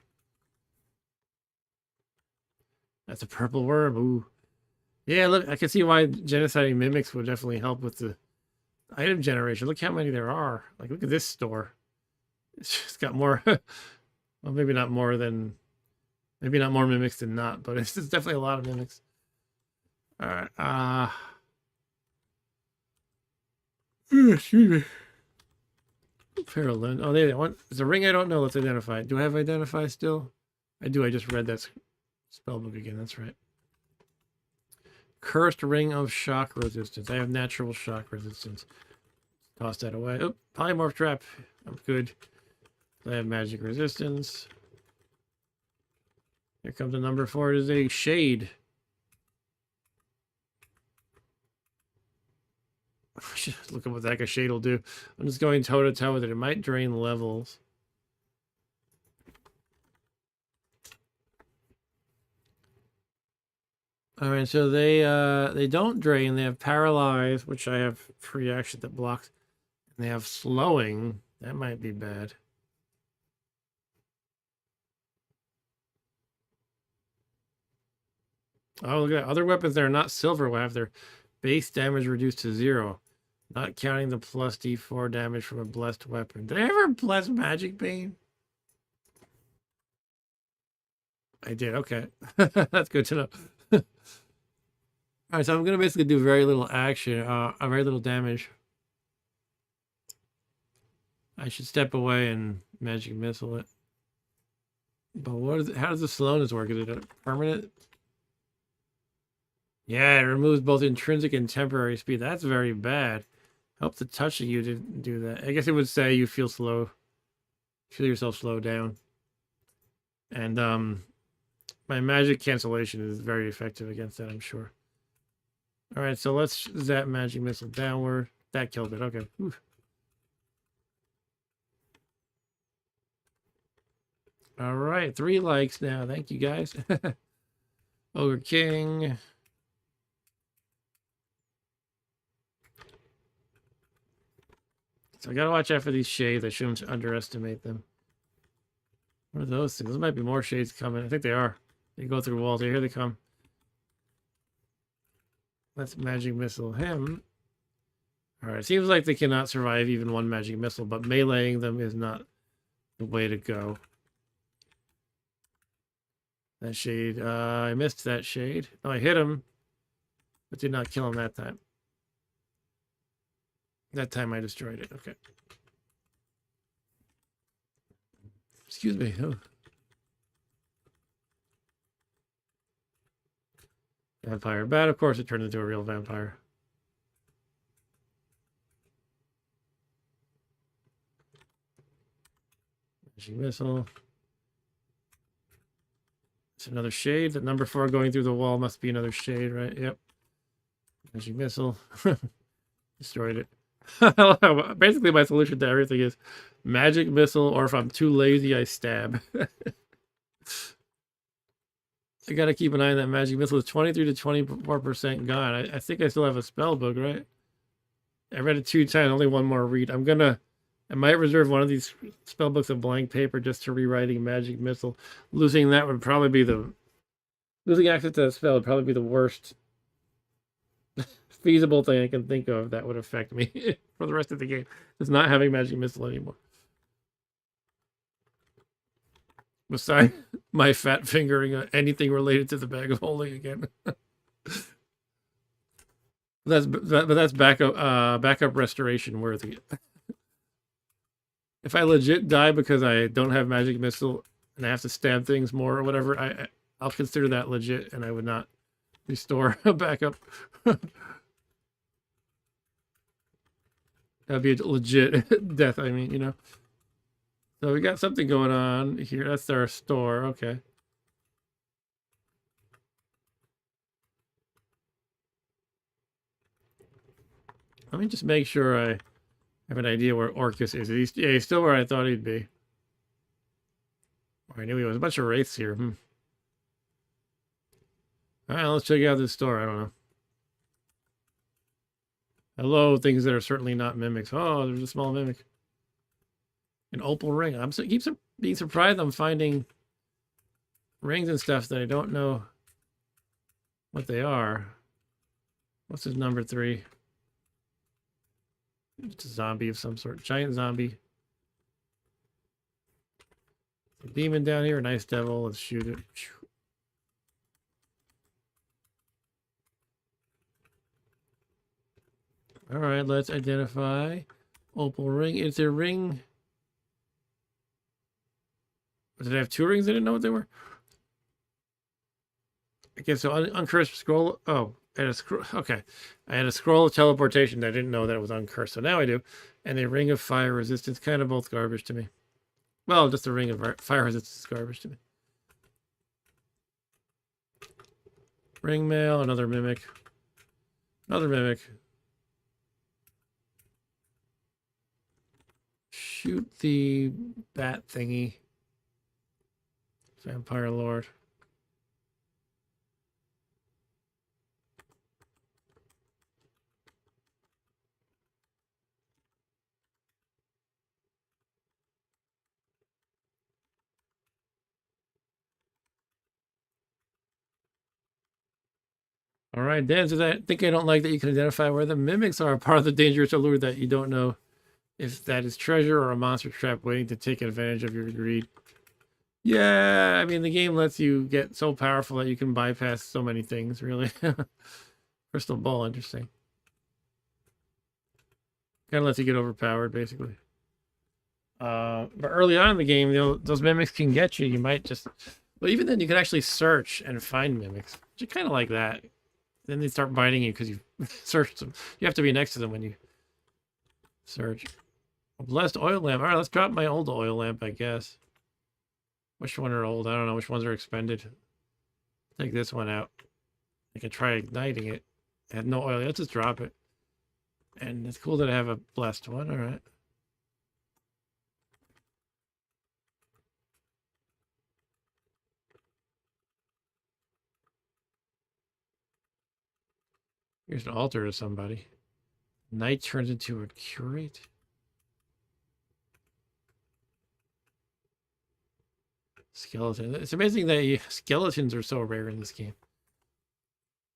That's a purple worm. Ooh. Yeah, look, I can see why genociding mimics would definitely help with the item generation. Look how many there are. Like, look at this store. It's got more. Well, maybe not more mimics than not, but it's definitely a lot of mimics. All right. Excuse me. Parallel. Oh, there. It's a ring I don't know. Let's identify. Do I have identify still? I do. I just read that spellbook again. That's right. Cursed ring of shock resistance. I have natural shock resistance. Toss that away. Oh, polymorph trap. I'm good. I have magic resistance. Here comes the number 4. It is a shade. Look at what that shade will do. I'm just going toe to toe with it. It might drain levels. All right, so they don't drain. They have paralyze, which I have free action that blocks. And they have slowing. That might be bad. Oh, look at that. Other weapons that are not silver will have their base damage reduced to 0. Not counting the plus D4 damage from a blessed weapon. Did I ever bless Magic Bane? I did, okay. That's good to know. Alright, so I'm going to basically do very little action, very little damage. I should step away and magic missile it. But how does the slowness work? Is it a permanent? Yeah, it removes both intrinsic and temporary speed. That's very bad. Help the touching you to do that. I guess it would say you feel slow. Feel yourself slow down. And my magic cancellation is very effective against that, I'm sure. Alright, so let's zap magic missile downward. That killed it. Okay. Oof. Alright, 3 likes now. Thank you guys. Ogre King. So I gotta watch out for these shades. I shouldn't underestimate them. What are those things? Those might be more shades coming. I think they are. They go through walls. Here they come. Let's magic missile him. Alright, seems like they cannot survive even one magic missile, but meleeing them is not the way to go. That shade. I missed that shade. Oh, I hit him, but did not kill him that time. That time I destroyed it. Okay. Excuse me. Oh. Vampire bat. Of course, it turned into a real vampire. Magic missile. It's another shade. That number 4 going through the wall must be another shade, right? Yep. Magic missile. Destroyed it. Basically, my solution to everything is magic missile, or if I'm too lazy, I stab. I gotta keep an eye on that magic missile. It's 23 to 24% gone. I think I still have a spell book, right? I read it 2 times, only one more read. I might reserve one of these spell books of blank paper just to rewriting magic missile. Losing that would probably be losing access to that spell would probably be the worst feasible thing I can think of that would affect me for the rest of the game. It's not having magic missile anymore. Besides my fat fingering anything related to the bag of holding again. That's backup restoration worthy. If I legit die because I don't have magic missile and I have to stab things more or whatever, I'll consider that legit, and I would not restore back up. That'd be a legit death, I mean, you know. So we got something going on here. That's our store. Okay. Let me just make sure I have an idea where Orcus is. He's still where I thought he'd be. I knew he was. A bunch of wraiths here. All right, let's check out this store. I don't know. Hello, things that are certainly not mimics. Oh, there's a small mimic. An opal ring. Keep being surprised I'm finding rings and stuff that I don't know what they are. What's his number 3? It's a zombie of some sort. Giant zombie. A demon down here. A nice devil. Let's shoot it. All right, let's identify opal ring. It's a ring. Did I have 2 rings? I didn't know what they were. Okay, so uncursed scroll. Oh, I had a scroll. Okay, I had a scroll of teleportation that I didn't know that it was uncursed. So now I do. And a ring of fire resistance. Kind of both garbage to me. Well, just a ring of fire resistance is garbage to me. Ring mail. Another mimic. Another mimic. Shoot the bat thingy. Vampire Lord. All right, Dan says, I think I don't like that you can identify where the mimics are. Part of the dangerous allure that you don't know if that is treasure or a monster trap waiting to take advantage of your greed. Yeah, I mean, the game lets you get so powerful that you can bypass so many things, really. Crystal ball, interesting. Kind of lets you get overpowered, basically. But early on in the game, those mimics can get you. You might just... Well, even then, you can actually search and find mimics. Which I kind of like that. Then they start biting you because you searched them. You have to be next to them when you search. A blessed oil lamp. All right, let's drop my old oil lamp, I guess. Which one are old? I don't know. Which ones are expended? Take this one out. I can try igniting it. I had no oil. Let's just drop it. And it's cool that I have a blessed one. All right. Here's an altar to somebody. Night turns into a curate. Skeleton. It's amazing that skeletons are so rare in this game.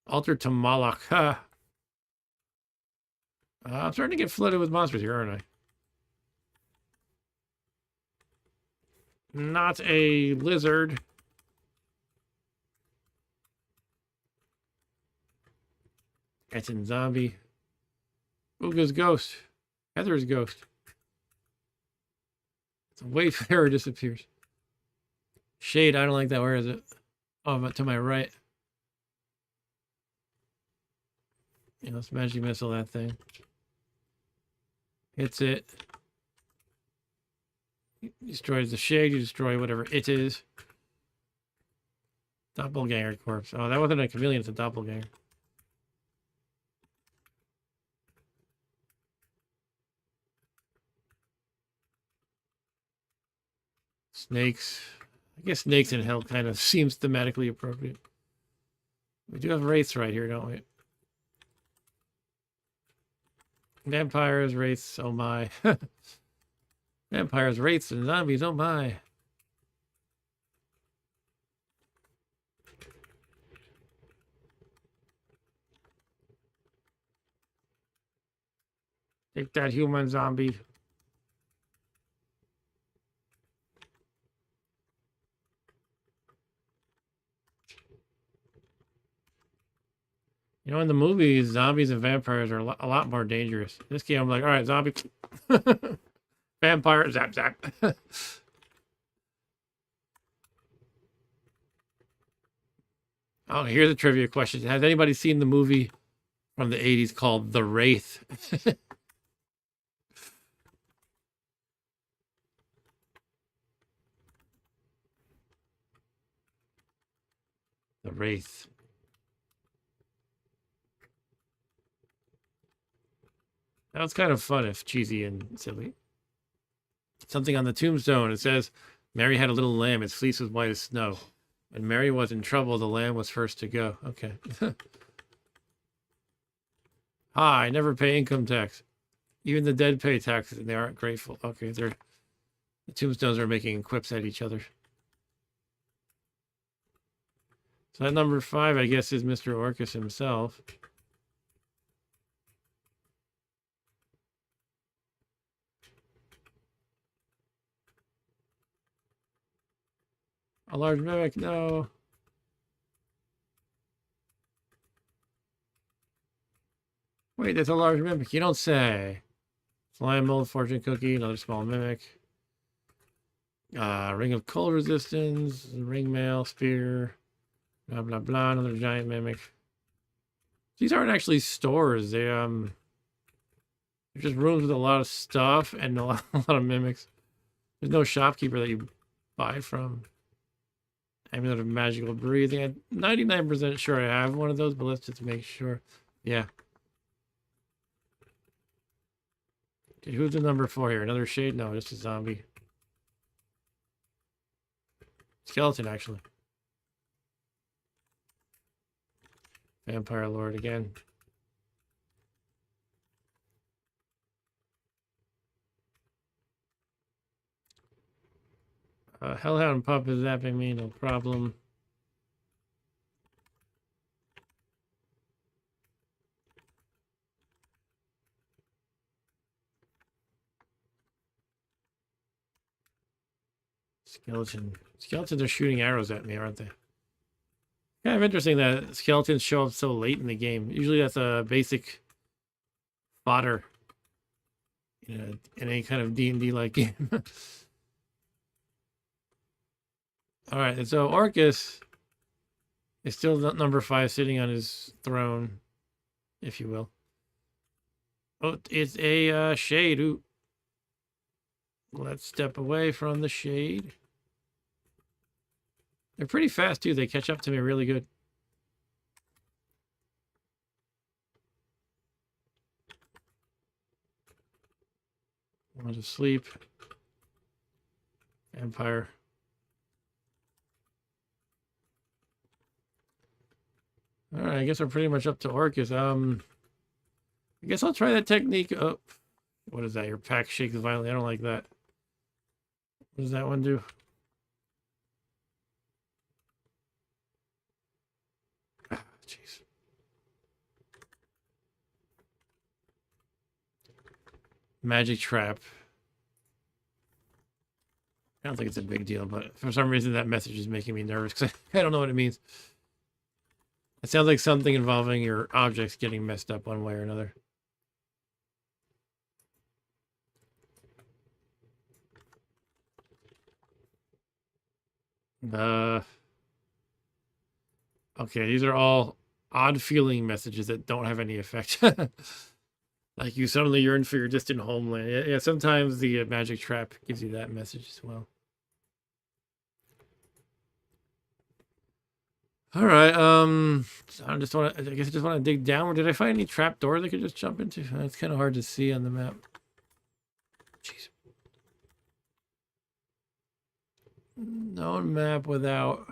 Altar to Moloch. I'm starting to get flooded with monsters here, aren't I? Not a lizard. That's in zombie. Ooga's ghost. Heather's ghost. The Wayfarer disappears. Shade, I don't like that. Where is it? Oh, but to my right. Yeah, let's magic missile that thing. Hits it. Destroys the shade. You destroy whatever it is. Doppelganger corpse. Oh, that wasn't a chameleon. It's a doppelganger. Snakes. I guess snakes in hell kind of seems thematically appropriate. We do have wraiths right here, don't we? Vampires, wraiths, oh my. Vampires, wraiths, and zombies, oh my. Take that, human zombie. You know, in the movies, zombies and vampires are a lot more dangerous. In this game, I'm like, all right, zombie. Vampire, zap, zap. Oh, here's a trivia question. Has anybody seen the movie from the 80s called The Wraith? The Wraith. That was kind of fun if cheesy and silly. Something on the tombstone. It says, Mary had a little lamb. Its fleece was white as snow. When Mary was in trouble, the lamb was first to go. Okay. I never pay income tax. Even the dead pay taxes, and they aren't grateful. Okay, the tombstones are making quips at each other. So that number 5, I guess, is Mr. Orcus himself. A large mimic? No. Wait, that's a large mimic. You don't say. Slime mold, fortune cookie, another small mimic. Ring of cold resistance, ring mail, spear, blah blah blah, another giant mimic. These aren't actually stores. They're just rooms with a lot of stuff and a lot of mimics. There's no shopkeeper that you buy from. Amulet of magical breathing. I'm 99% sure I have one of those, but let's just make sure. Yeah. Okay, who's the number 4 here? Another shade? No, just a zombie. Skeleton, actually. Vampire Lord again. Hellhound Pup is zapping me, no problem. Skeleton. Skeletons are shooting arrows at me, aren't they? Kind of interesting that skeletons show up so late in the game. Usually that's a basic fodder in any kind of D&D-like game. All right, and so Orcus is still number 5 sitting on his throne, if you will. Oh, it's a shade. Ooh. Let's step away from the shade. They're pretty fast, too. They catch up to me really good. Want to sleep. Empire. All right, I guess we're pretty much up to Orcus. I guess I'll try that technique. Oh, what is that? Your pack shakes violently. I don't like that. What does that one do? Ah, jeez. Magic trap. I don't think it's a big deal, but for some reason that message is making me nervous because I don't know what it means. It sounds like something involving your objects getting messed up one way or another. Okay, these are all odd feeling messages that don't have any effect. Like you suddenly yearn for your distant homeland. Yeah, sometimes the magic trap gives you that message as well. All right, I just want to. I guess I just want to dig downward. Did I find any trap doors I could just jump into? It's kind of hard to see on the map. Jeez. No map without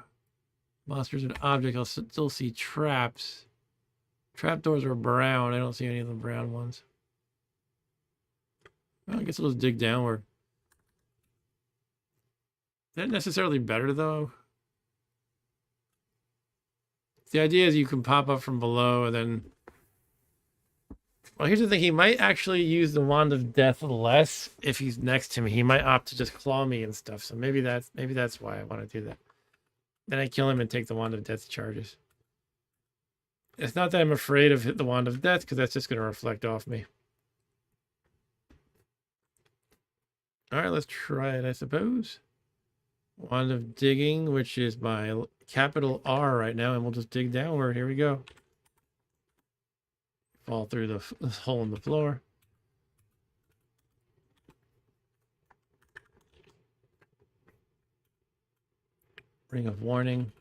monsters and objects. I'll still see traps. Trap doors are brown. I don't see any of the brown ones. Well, I guess I'll just dig downward. Is that necessarily better, though? The idea is you can pop up from below and then... Well, here's the thing. He might actually use the Wand of Death less if he's next to me. He might opt to just claw me and stuff. So maybe that's why I want to do that. Then I kill him and take the Wand of Death charges. It's not that I'm afraid of the Wand of Death, because that's just going to reflect off me. All right, let's try it, I suppose. Wand of Digging, which is my capital R right now, and we'll just dig downward. Here we go. Fall through the hole in the floor. Ring of warning.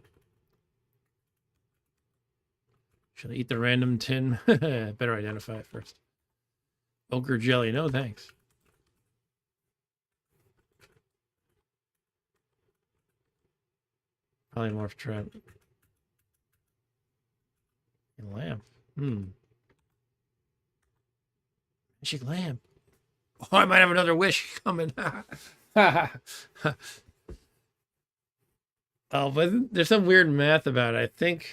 Should I eat the random tin? Better identify it first. Ochre jelly, no thanks. Polymorph trap. Lamp. Magic lamp. Oh, I might have another wish coming. Oh, but there's some weird math about it. I think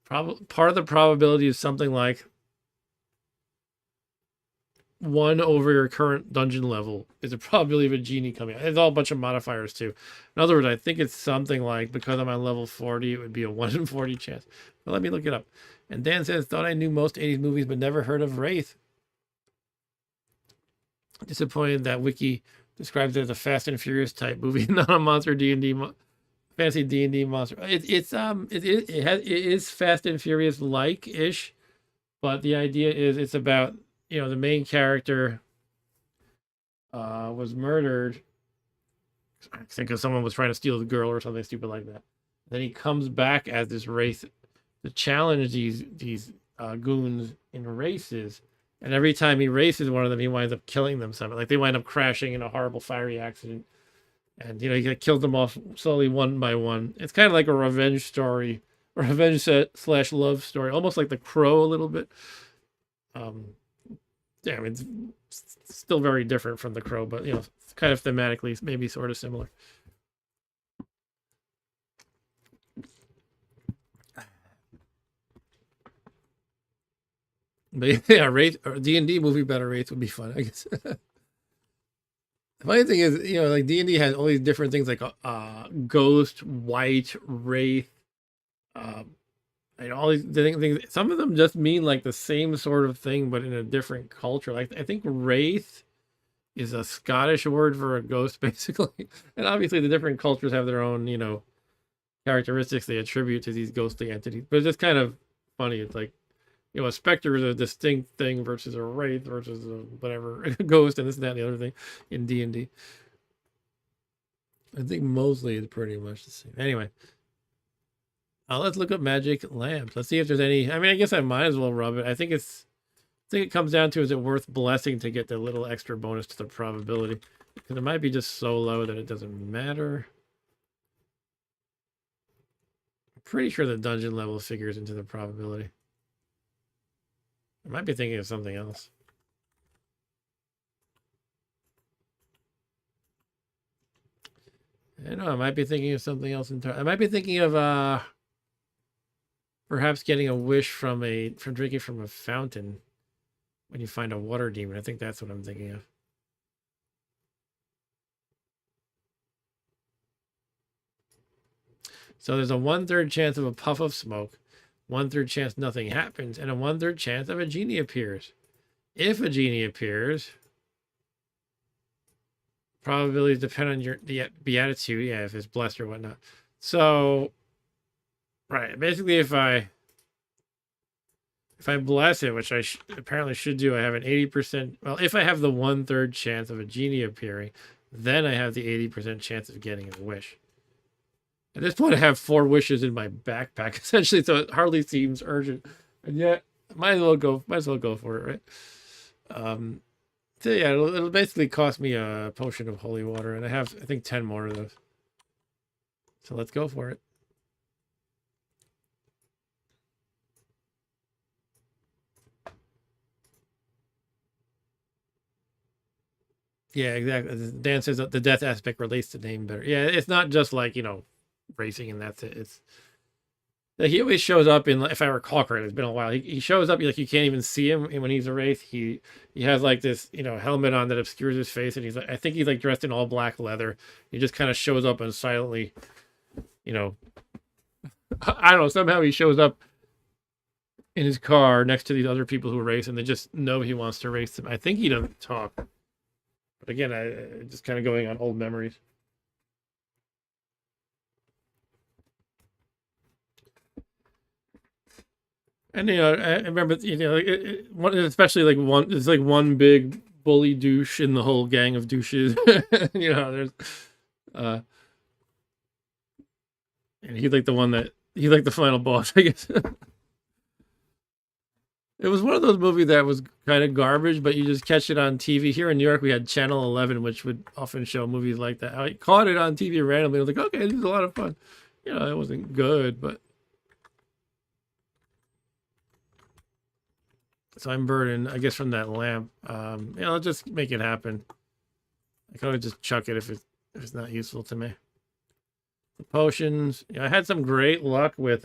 part of the probability is something like 1 over your current dungeon level is a probability of a genie coming out. It's all a bunch of modifiers too. In other words, I think it's something like, because I'm on level 40, it would be a 1 in 40 chance. But let me look it up. And Dan says, thought I knew most 80s movies, but never heard of Wraith. Disappointed that Wiki describes it as a Fast and Furious type movie, not a monster D&D fancy D&D monster. It is Fast and Furious like ish, but the idea is it's about, the main character was murdered. I think because someone was trying to steal the girl or something stupid like that. Then he comes back as this Wraith to challenge these goons in races. And every time he races one of them, he winds up killing them. Like they wind up crashing in a horrible fiery accident. And, he kills them off slowly one by one. It's kind of like a revenge story, or revenge / love story, almost like The Crow a little bit. Yeah, I mean, it's still very different from The Crow, but, kind of thematically, maybe sort of similar. But yeah, Wraith or D&D movie about a Wraith would be fun, I guess. The funny thing is, like D&D has all these different things like ghost, white, Wraith, and all these things. Some of them just mean like the same sort of thing, but in a different culture. Like I think Wraith is a Scottish word for a ghost, basically. And obviously the different cultures have their own, characteristics they attribute to these ghostly entities. But it's just kind of funny. It's like, a specter is a distinct thing versus a wraith versus a whatever ghost and this and that and the other thing in D&D. I think mostly it's pretty much the same. Anyway, let's look up magic lamps. Let's see if there's any. I mean, I guess I might as well rub it. I think it comes down to, is it worth blessing to get the little extra bonus to the probability? Because it might be just so low that it doesn't matter. I'm pretty sure the dungeon level figures into the probability. I might be thinking of something else. I know, I might be thinking of something else entirely. I might be thinking of perhaps getting a wish from drinking from a fountain when you find a water demon. I think that's what I'm thinking of. So there's a 1/3 chance of a puff of smoke, 1/3 chance nothing happens, and a 1/3 chance of a genie appears. If a genie appears, probabilities depend on the beatitude, if it's blessed or whatnot. So, right, basically, if I bless it, which I apparently should do, I have an 80%. Well, if I have the 1/3 chance of a genie appearing, then I have the 80% chance of getting a wish. At this point, I have 4 wishes in my backpack, essentially, so it hardly seems urgent. And yet, might as well go for it, right? So yeah, it'll basically cost me a potion of holy water, and I have, I think, 10 more of those. So let's go for it. Yeah, exactly. Dan says that the death aspect relates to name better. Yeah, it's not just like, racing and that's it. It's like he always shows up in, if I recall correctly, it's been a while. He shows up like you can't even see him, and when he's a wraith, he has like this helmet on that obscures his face, and I think he's like dressed in all black leather. He just kind of shows up and silently, I don't know, somehow he shows up in his car next to these other people who race, and they just know he wants to race them. I think he doesn't talk, but again, I just kind of going on old memories. And I remember, especially like one, it's like one big bully douche in the whole gang of douches. There's, uh, and he like the one that he like the final boss, I guess. It was one of those movies that was kind of garbage, but you just catch it on TV. Here in New York, we had Channel 11, which would often show movies like that. I caught it on TV randomly. I was like, okay, this is a lot of fun. It wasn't good, but. So I'm burdened, I guess, from that lamp. I'll just make it happen. I can always just chuck it if it's not useful to me. The potions. I had some great luck with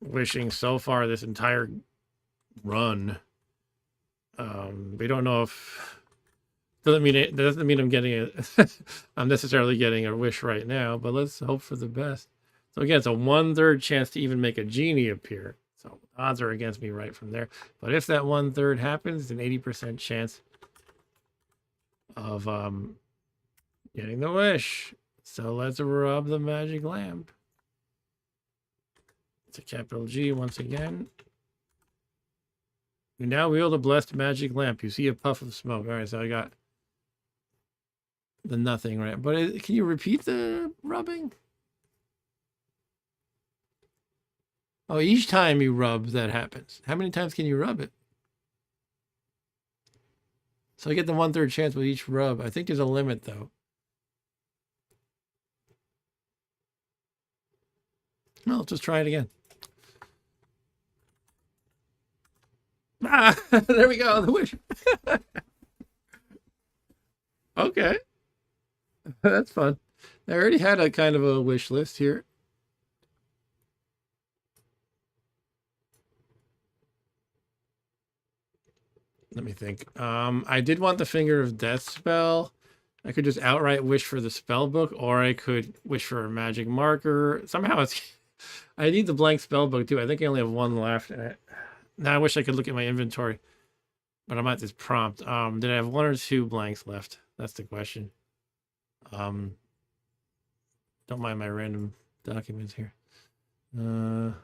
wishing so far this entire run. We don't know if doesn't mean I'm getting I'm necessarily getting a wish right now, but let's hope for the best. So again, it's a 1/3 chance to even make a genie appear. So odds are against me right from there. But if that 1/3 happens, it's an 80% chance of getting the wish. So let's rub the magic lamp. It's a capital G once again. You now wield a blessed magic lamp. You see a puff of smoke. All right, so I got the nothing, right? But can you repeat the rubbing? Oh, each time you rub, that happens. How many times can you rub it? So I get the 1/3 chance with each rub. I think there's a limit, though. Well, let's just try it again. Ah, there we go. The wish. Okay. That's fun. I already had a kind of a wish list here. Let me think. I did want the Finger of Death spell. I could just outright wish for the spell book, or I could wish for a magic marker. Somehow it's... I need the blank spell book too. I think I only have one left. Now I wish I could look at my inventory, but I'm at this prompt. Did I have 1 or 2 blanks left? That's the question. Don't mind my random documents here. Why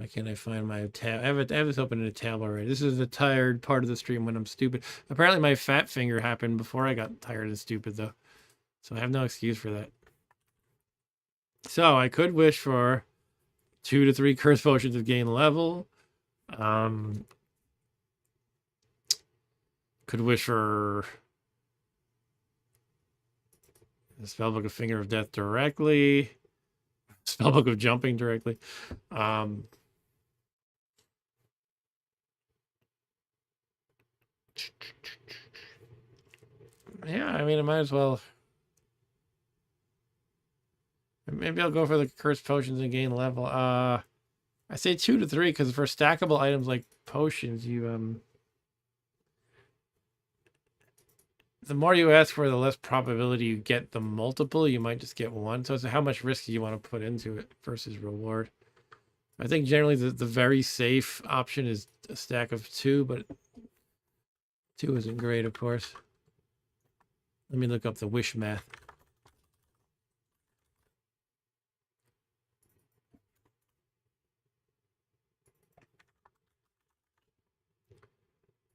can't I find my tab? I have this open in a tab already. This is the tired part of the stream when I'm stupid. Apparently my fat finger happened before I got tired and stupid though. So I have no excuse for that. So I could wish for 2 to 3 curse potions to gain level. Could wish for the spellbook of Finger of Death directly. Spellbook of Jumping directly. Yeah, I mean, I might as well. Maybe I'll go for the curse potions and gain level. I say 2 to 3 because for stackable items like potions, you the more you ask for, the less probability you get the multiple. You might just get one. So it's how much risk do you want to put into it versus reward. I think generally the very safe option is a stack of 2, but 2 isn't great, of course. Let me look up the wish math.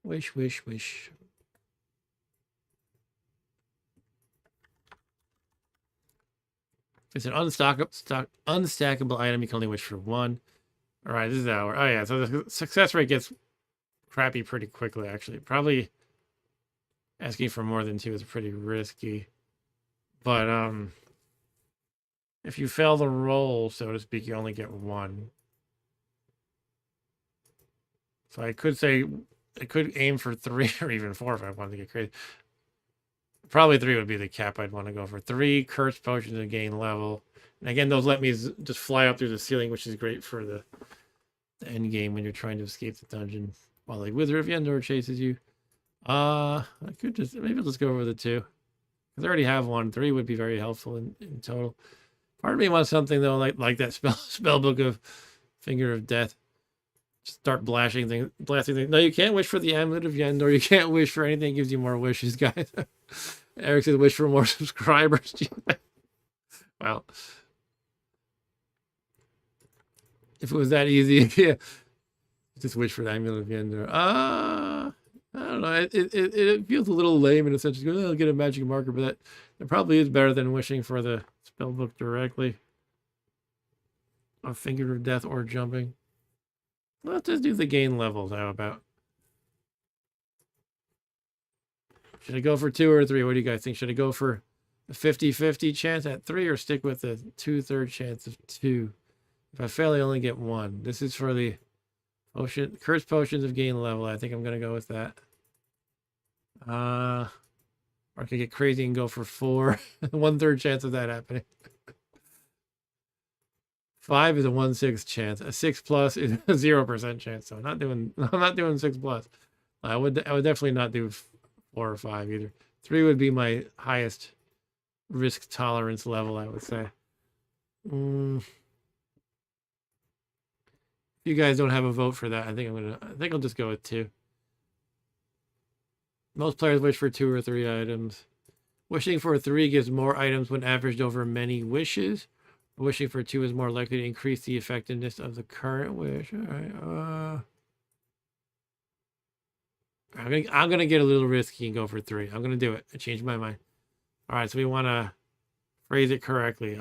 Wish, wish, wish. It's an unstackable item. You can only wish for 1. All right, this is our... Oh, yeah. So the success rate gets crappy pretty quickly, actually. Probably asking for more than 2 is pretty risky. But if you fail the roll, so to speak, you only get 1. So I could say... I could aim for 3 or even 4 if I wanted to get crazy. Probably 3 would be the cap I'd want to go for. 3 curse potions to gain level. And again, those let me just fly up through the ceiling, which is great for the end game when you're trying to escape the dungeon while the Wizard of Yendor chases you. I could just... Maybe I'll just go over the 2. Because I already have 1. 3 would be very helpful in total. Part of me wants something, though, like that spell book of Finger of Death. Just start blasting things. No, you can't wish for the Amulet of Yendor. You can't wish for anything that gives you more wishes, guys. Eric says wish for more subscribers. Well, If it was that easy, yeah. Just wish for the amulet at the end there. I don't know. It feels a little lame in a sense. You go, I'll get a magic marker, but that probably is better than wishing for the spell book directly. A finger of death or jumping. Let's just do the gain levels. How about? Should I go for 2 or 3? What do you guys think? Should I go for a 50-50 chance at 3 or stick with the 2/3 chance of 2? If I fail, I only get 1. This is for the potion, cursed potions of gain level. I think I'm going to go with that. Or I could get crazy and go for 4. 1/3 chance of that happening. 5 is a 1/6 chance. A 6 plus is a 0% chance. So I'm not doing 6 plus. I would definitely not do 4 or 5 either. 3 would be my highest risk tolerance level, I would say. If you guys don't have a vote for that, I think I'll just go with 2. Most players wish for 2 or 3 items. Wishing for 3 gives more items when averaged over many wishes. Wishing for 2 is more likely to increase the effectiveness of the current wish. All right. I'm gonna get a little risky and go for 3. I'm gonna do it. I changed my mind. All right, so we want to phrase it correctly.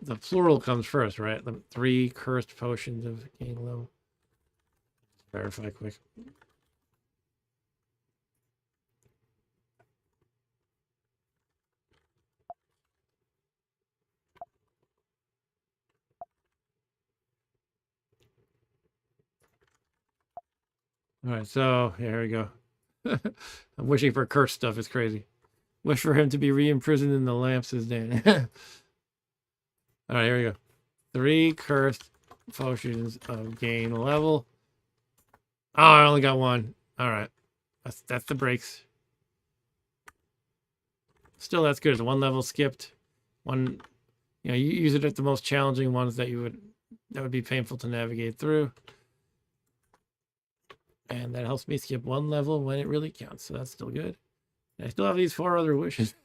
The plural comes first, right? The 3 cursed potions of gain level. Verify quick. All right, so here we go. I'm wishing for cursed stuff. It's crazy. Wish for him to be re-imprisoned in the lamps is Dan. All right, here we go. 3 cursed potions of gain level. Oh, I only got 1. All right, that's the breaks. Still, that's good. It's 1 level skipped. You use it at the most challenging ones that would be painful to navigate through. And that helps me skip 1 level when it really counts. So that's still good. And I still have these 4 other wishes.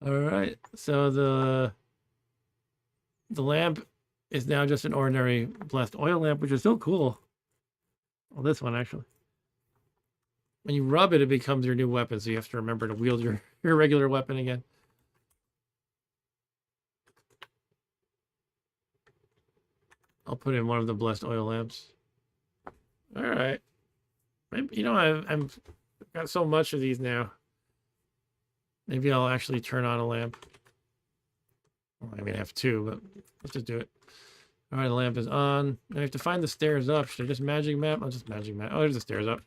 All right. So the lamp is now just an ordinary blessed oil lamp, which is still cool. Well, this one, actually. When you rub it, it becomes your new weapon. So you have to remember to wield your regular weapon again. I'll put in one of the blessed oil lamps. All right. Maybe, I've got so much of these now. Maybe I'll actually turn on a lamp. Well, I have 2, but let's just do it. All right, the lamp is on. I have to find the stairs up. Should I just magic map? I'll just magic map. Oh, there's the stairs up.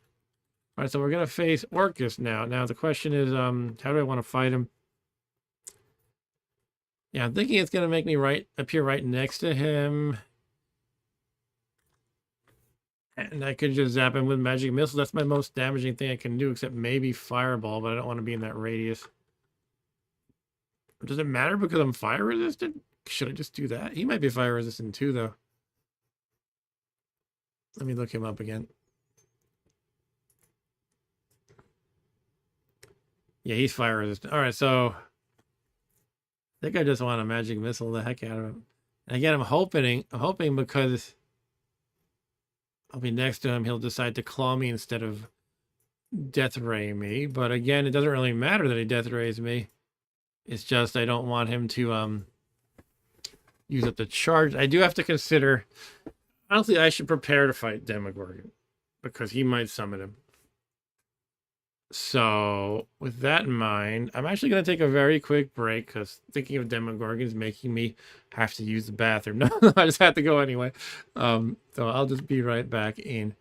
All right, so we're going to face Orcus now. Now, the question is, how do I want to fight him? Yeah, I'm thinking it's going to make me appear right next to him. And I could just zap him with magic missile. That's my most damaging thing I can do, except maybe fireball, but I don't want to be in that radius. Does it matter because I'm fire resistant? Should I just do that? He might be fire resistant too, though. Let me look him up again. Yeah, he's fire resistant. All right, so I think I just want to magic missile the heck out of him. And again, I'm hoping because I'll be next to him, he'll decide to claw me instead of death ray me. But again, it doesn't really matter that he death rays me. It's just I don't want him to use up the charge. I do have to consider. Honestly, I should prepare to fight Demogorgon because he might summon him. So with that in mind, I'm actually going to take a very quick break because thinking of Demogorgon is making me have to use the bathroom. No, I just have to go anyway. So I'll just be right back in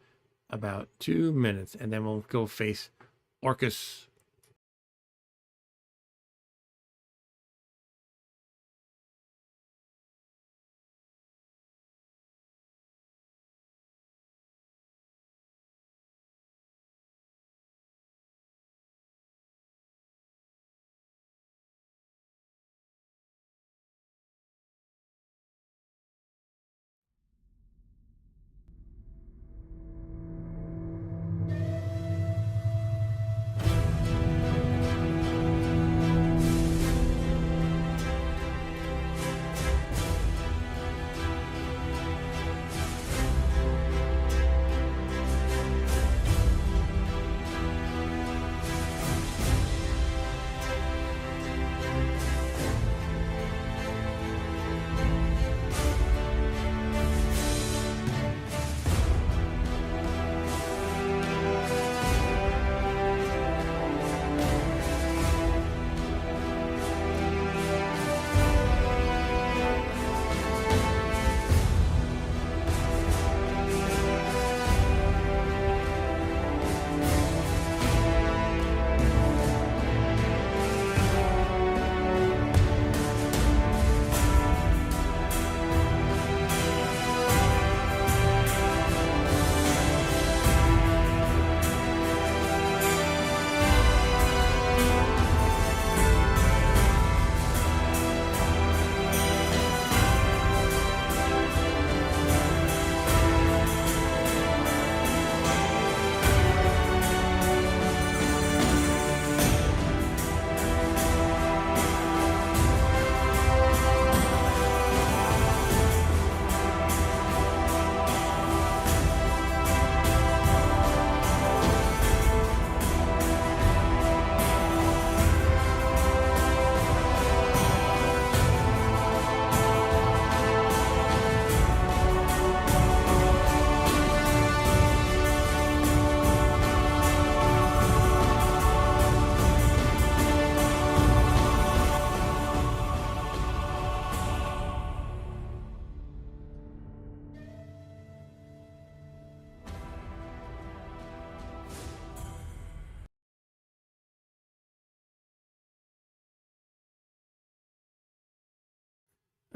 about 2 minutes, and then we'll go face Orcus.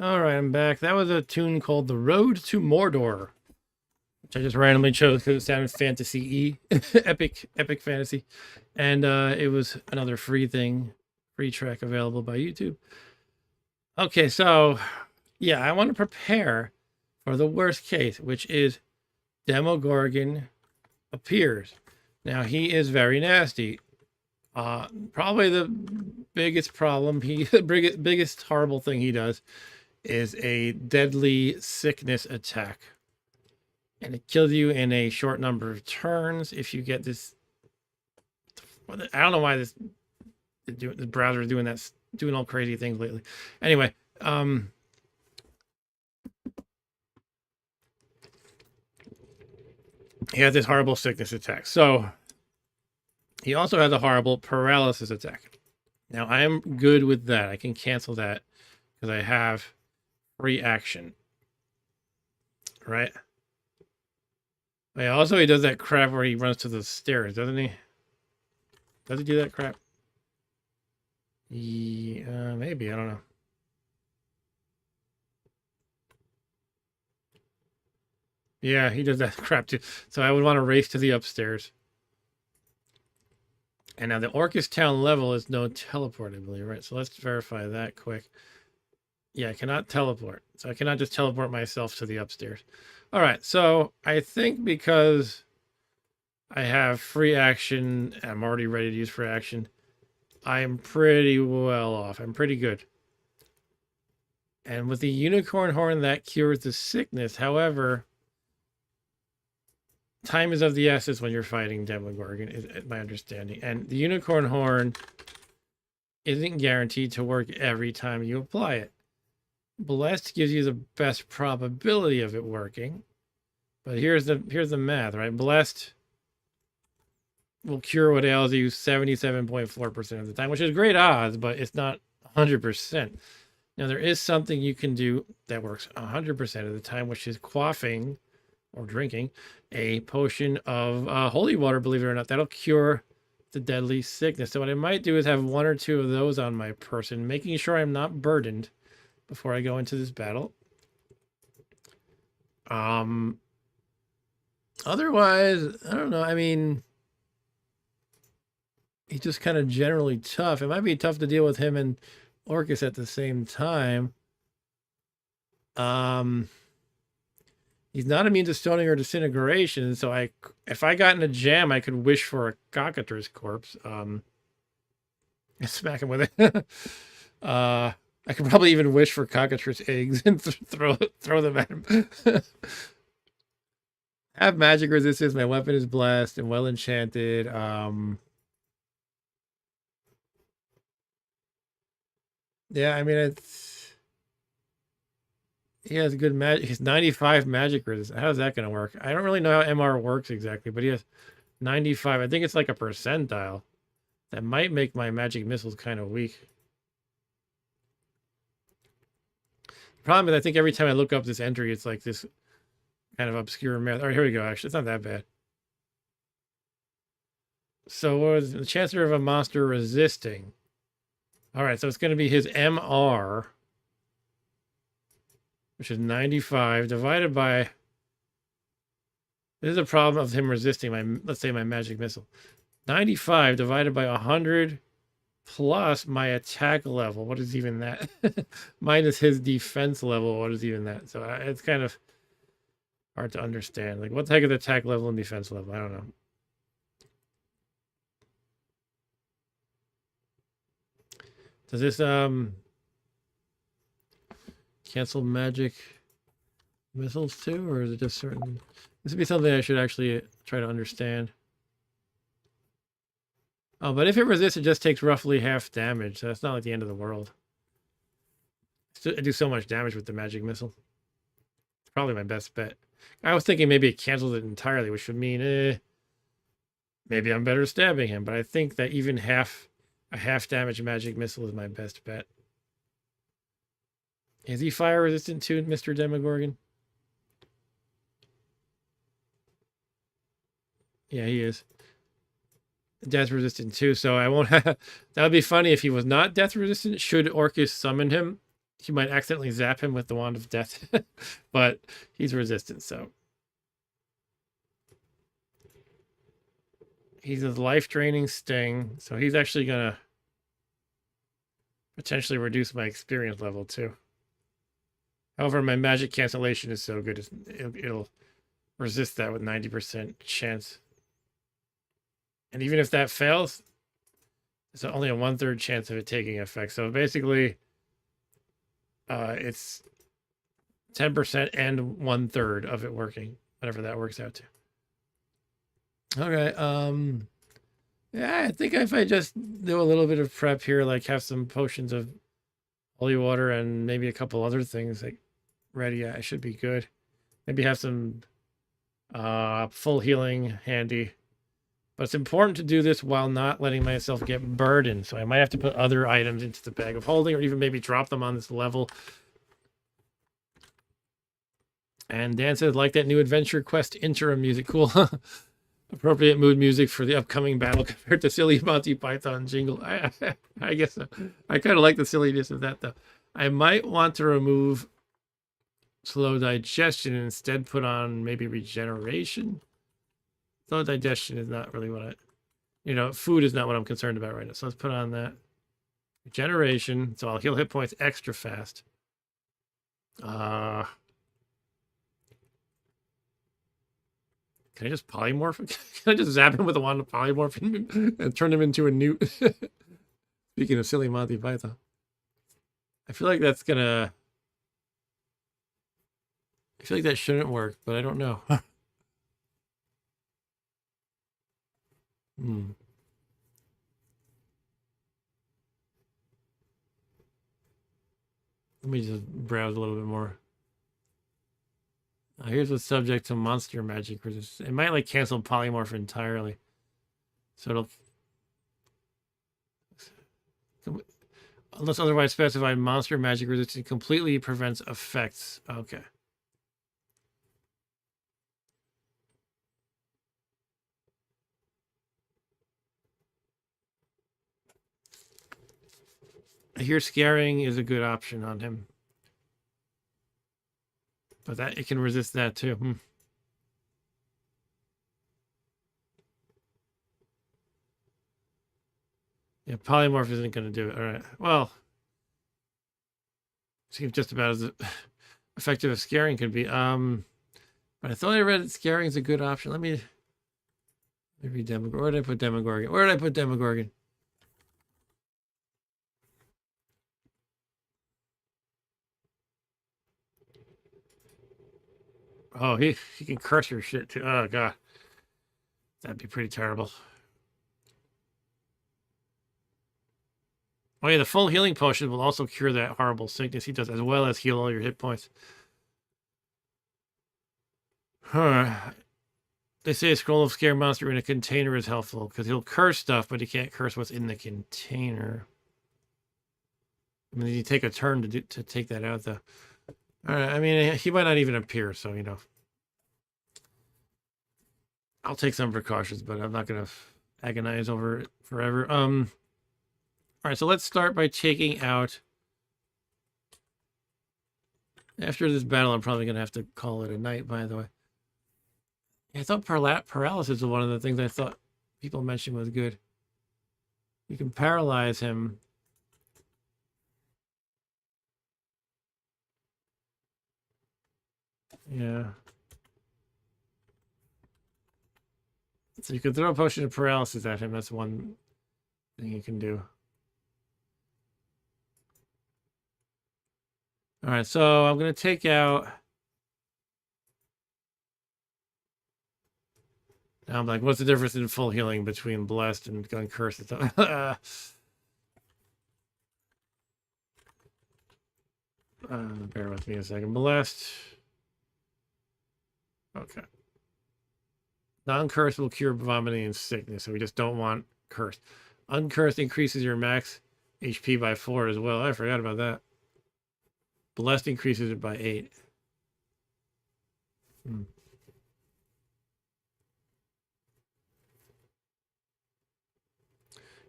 All right, I'm back. That was a tune called "The Road to Mordor," which I just randomly chose because it sounded fantasy-y, epic fantasy, and it was another free track available by YouTube. Okay, so yeah, I want to prepare for the worst case, which is Demogorgon appears. Now he is very nasty. Probably the biggest problem biggest horrible thing he does is a deadly sickness attack. And it kills you in a short number of turns if you get this. I don't know why this browser is doing all crazy things lately. Anyway, he has this horrible sickness attack. So he also has a horrible paralysis attack. Now I am good with that. I can cancel that because I have free action. Right? Yeah, also he does that crap where he runs to the stairs, doesn't he? Does he do that crap? Yeah, maybe, I don't know. Yeah, he does that crap too. So I would want to race to the upstairs. And now the Orcus Town level is no teleport, I believe, right? So let's verify that quick. Yeah, I cannot teleport. So I cannot just teleport myself to the upstairs. All right, so I think because I have free action, I'm already ready to use free action, I am pretty well off. I'm pretty good. And with the unicorn horn, that cures the sickness. However, time is of the essence when you're fighting Demogorgon, is my understanding. And the unicorn horn isn't guaranteed to work every time you apply it. Blessed gives you the best probability of it working. But here's the math, right? Blessed will cure what ails you 77.4% of the time, which is great odds, but it's not 100%. Now, there is something you can do that works 100% of the time, which is quaffing or drinking a potion of holy water, believe it or not. That'll cure the deadly sickness. So what I might do is have one or two of those on my person, making sure I'm not burdened before I go into this battle. Otherwise, I don't know. I mean, he's just kind of generally tough. It might be tough to deal with him and Orcus at the same time. He's not immune to stoning or disintegration, so if I got in a jam, I could wish for a cockatrice corpse. Smack him with it. I could probably even wish for cockatrice eggs and throw them at him. Have magic resistance. My weapon is blessed and well enchanted. Yeah, I mean he has good magic. He's 95 magic resistance. How's that going to work? I don't really know how MR works exactly, but he has 95. I think it's like a percentile. That might make my magic missiles kind of weak. The problem is I think every time I look up this entry, it's like this kind of obscure math. All right, here we go. Actually, it's not that bad. So what was the chance of a monster resisting? All right, so it's going to be his MR, which is 95 divided by. This is a problem of him resisting my, let's say, my magic missile. 95 divided by 100 plus my attack level. What is even that? Minus his defense level. What is even that? So it's kind of hard to understand. Like, what the heck is attack level and defense level? I don't know. Does this cancel magic missiles too, or is it just certain? This would be something I should actually try to understand. Oh, but if it resists, it just takes roughly half damage. So that's not like the end of the world. I do so much damage with the magic missile. It's probably my best bet. I was thinking maybe it cancels it entirely, which would mean maybe I'm better stabbing him. But I think that even a half damage magic missile is my best bet. Is he fire resistant too, Mr. Demogorgon? Yeah, he is. Death resistant too, so I won't have. That would be funny if he was not death resistant. Should Orcus summon him, he might accidentally zap him with the Wand of Death, but he's resistant, so. He's a life-draining sting, so he's actually going to potentially reduce my experience level, too. However, my magic cancellation is so good, it'll resist that with 90% chance. And even if that fails, it's only a 1/3 chance of it taking effect. So basically, it's 10% and 1/3 of it working, whatever that works out to. Okay, yeah, I think if I just do a little bit of prep here, like have some potions of holy water and maybe a couple other things like ready, I should be good. Maybe have some full healing handy. But it's important to do this while not letting myself get burdened. So I might have to put other items into the bag of holding or even maybe drop them on this level. And Dan says, like that new adventure quest interim music. Cool. Appropriate mood music for the upcoming battle compared to silly Monty Python jingle. I guess so. I kind of like the silliness of that, though. I might want to remove slow digestion and instead put on maybe regeneration. Slow digestion is not really what food is not what I'm concerned about right now. So let's put on that. Regeneration. So I'll heal hit points extra fast. Can I just polymorph? Can I just zap him with a wand of polymorph and turn him into a newt? Speaking of silly Monty Python. I feel like that's gonna... I feel like that shouldn't work, but I don't know. Let me just browse a little bit more. Here's what's subject to monster magic resistance. It might like cancel polymorph entirely. So it'll... Unless otherwise specified, monster magic resistance completely prevents effects. Okay. I hear scaring is a good option on him. But that it can resist that too. Yeah, polymorph isn't going to do it. All right. Well, seems just about as effective as scaring could be. But I thought I read that scaring is a good option. Let me maybe Demogorgon. Where did I put Demogorgon? Where did I put Demogorgon? Oh, he can curse your shit too. Oh god, that'd be pretty terrible. Oh yeah, the full healing potion will also cure that horrible sickness he does, as well as heal all your hit points. Huh. They say a scroll of scare monster in a container is helpful because he'll curse stuff, but he can't curse what's in the container. I mean, you take a turn to take that out, though. All right. I mean, he might not even appear, so I'll take some precautions, but I'm not gonna agonize over it forever. All right. So let's start by taking out. After this battle, I'm probably gonna have to call it a night. By the way. I thought paralysis was one of the things I thought people mentioned was good. You can paralyze him. Yeah. So you can throw a potion of paralysis at him. That's one thing you can do. All right, so I'm going to take out... Now I'm like, what's the difference in full healing between blessed and gun cursed? Bear with me a second. Blessed. Okay. Non-cursed will cure vomiting and sickness, so we just don't want cursed. Uncursed increases your max HP by 4 as well. I forgot about that. Blessed increases it by 8.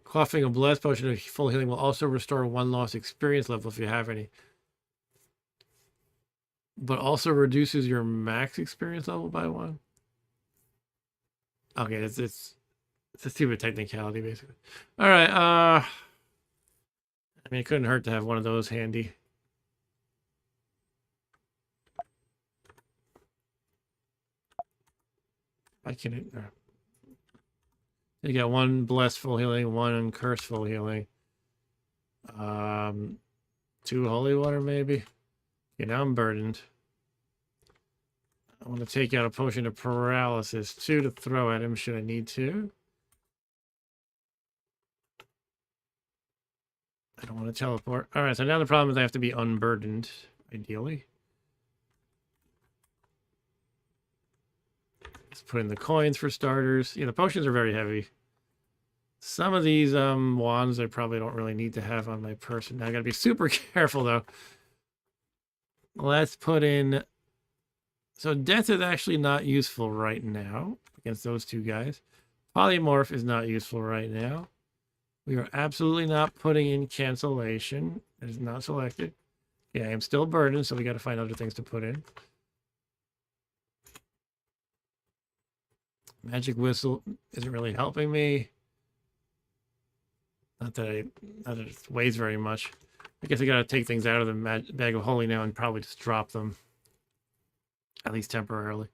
Quaffing a blessed potion of full healing will also restore 1 lost experience level if you have any. but also reduces your max experience level by 1. Okay, it's a stupid technicality, basically. All right. I mean, it couldn't hurt to have one of those handy. I can. You got 1 blessful healing, 1 curseful healing. 2 holy water, maybe. Okay, now I'm burdened. I want to take out a potion of paralysis, 2 to throw at him should I need to. I don't want to teleport. All right, so now the problem is I have to be unburdened, ideally. Let's put in the coins for starters. Yeah, the potions are very heavy. Some of these wands I probably don't really need to have on my person. Now I gotta be super careful though. Let's put in... So death is actually not useful right now against those 2 guys. Polymorph is not useful right now. We are absolutely not putting in cancellation. It is not selected. Yeah, I am still burdened, so we got to find other things to put in. Magic Whistle isn't really helping me. Not that it weighs very much. I guess I got to take things out of the bag of holy now and probably just drop them. At least temporarily.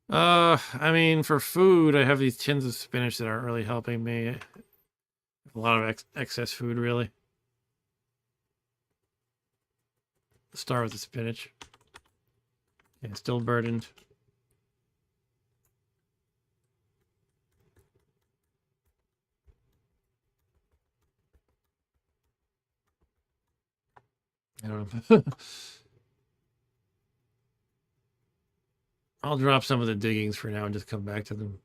I mean, for food, I have these tins of spinach that aren't really helping me. A lot of excess food, really. Let's start with the spinach. Yeah, still burdened. I don't know. I'll drop some of the diggings for now and just come back to them.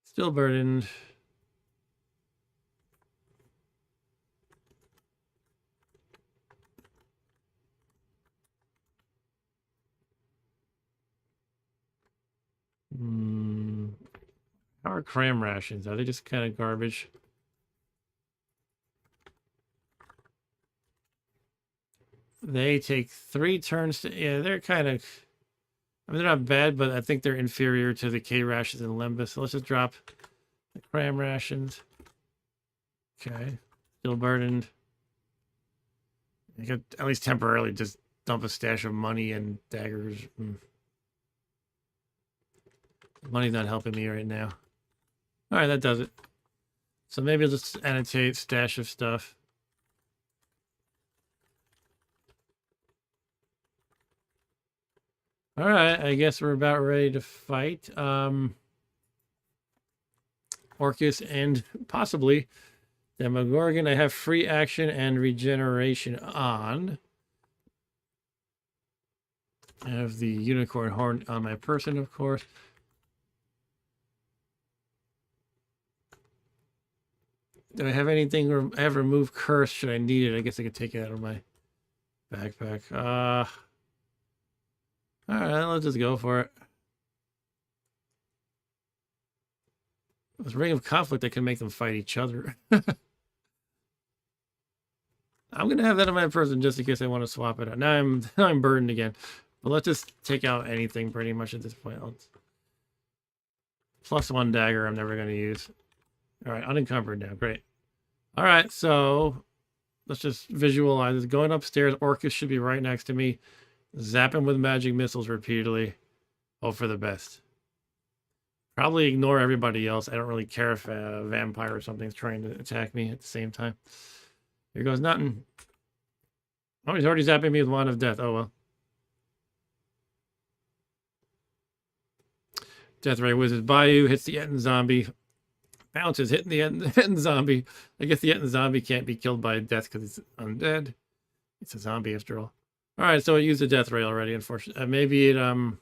Still burdened. How are cram rations? Are they just kind of garbage? They take 3 turns to... Yeah, they're kind of... I mean, they're not bad, but I think they're inferior to the K rations and Limbus. So let's just drop the cram rations. Okay. Still burdened. You could at least temporarily just dump a stash of money and daggers. Money's not helping me right now. All right, that does it. So maybe I'll just annotate stash of stuff. All right, I guess we're about ready to fight. Orcus and possibly Demogorgon. I have free action and regeneration on. I have the unicorn horn on my person, of course. Do I have anything? I have remove curse. Should I need it? I guess I could take it out of my backpack. All right, let's just go for it. This ring of conflict that can make them fight each other. I'm gonna have that on my person just in case I want to swap it out. Now I'm burdened again. But let's just take out anything pretty much at this point. +1 dagger I'm never gonna use. All right, unencumbered now. Great. All right, so let's just visualize this. Going upstairs, Orcus should be right next to me. Zap him with magic missiles repeatedly. Hope for the best. Probably ignore everybody else. I don't really care if a vampire or something's trying to attack me at the same time. Here goes nothing. Oh, he's already zapping me with Wand of Death. Oh, well. Death Ray Wizard's Bayou hits the Etten zombie. Bounces, hitting the Etten zombie. I guess the Etten zombie can't be killed by death because it's undead. It's a zombie after all. All right, so it used a Death Ray already, unfortunately. Maybe it, I don't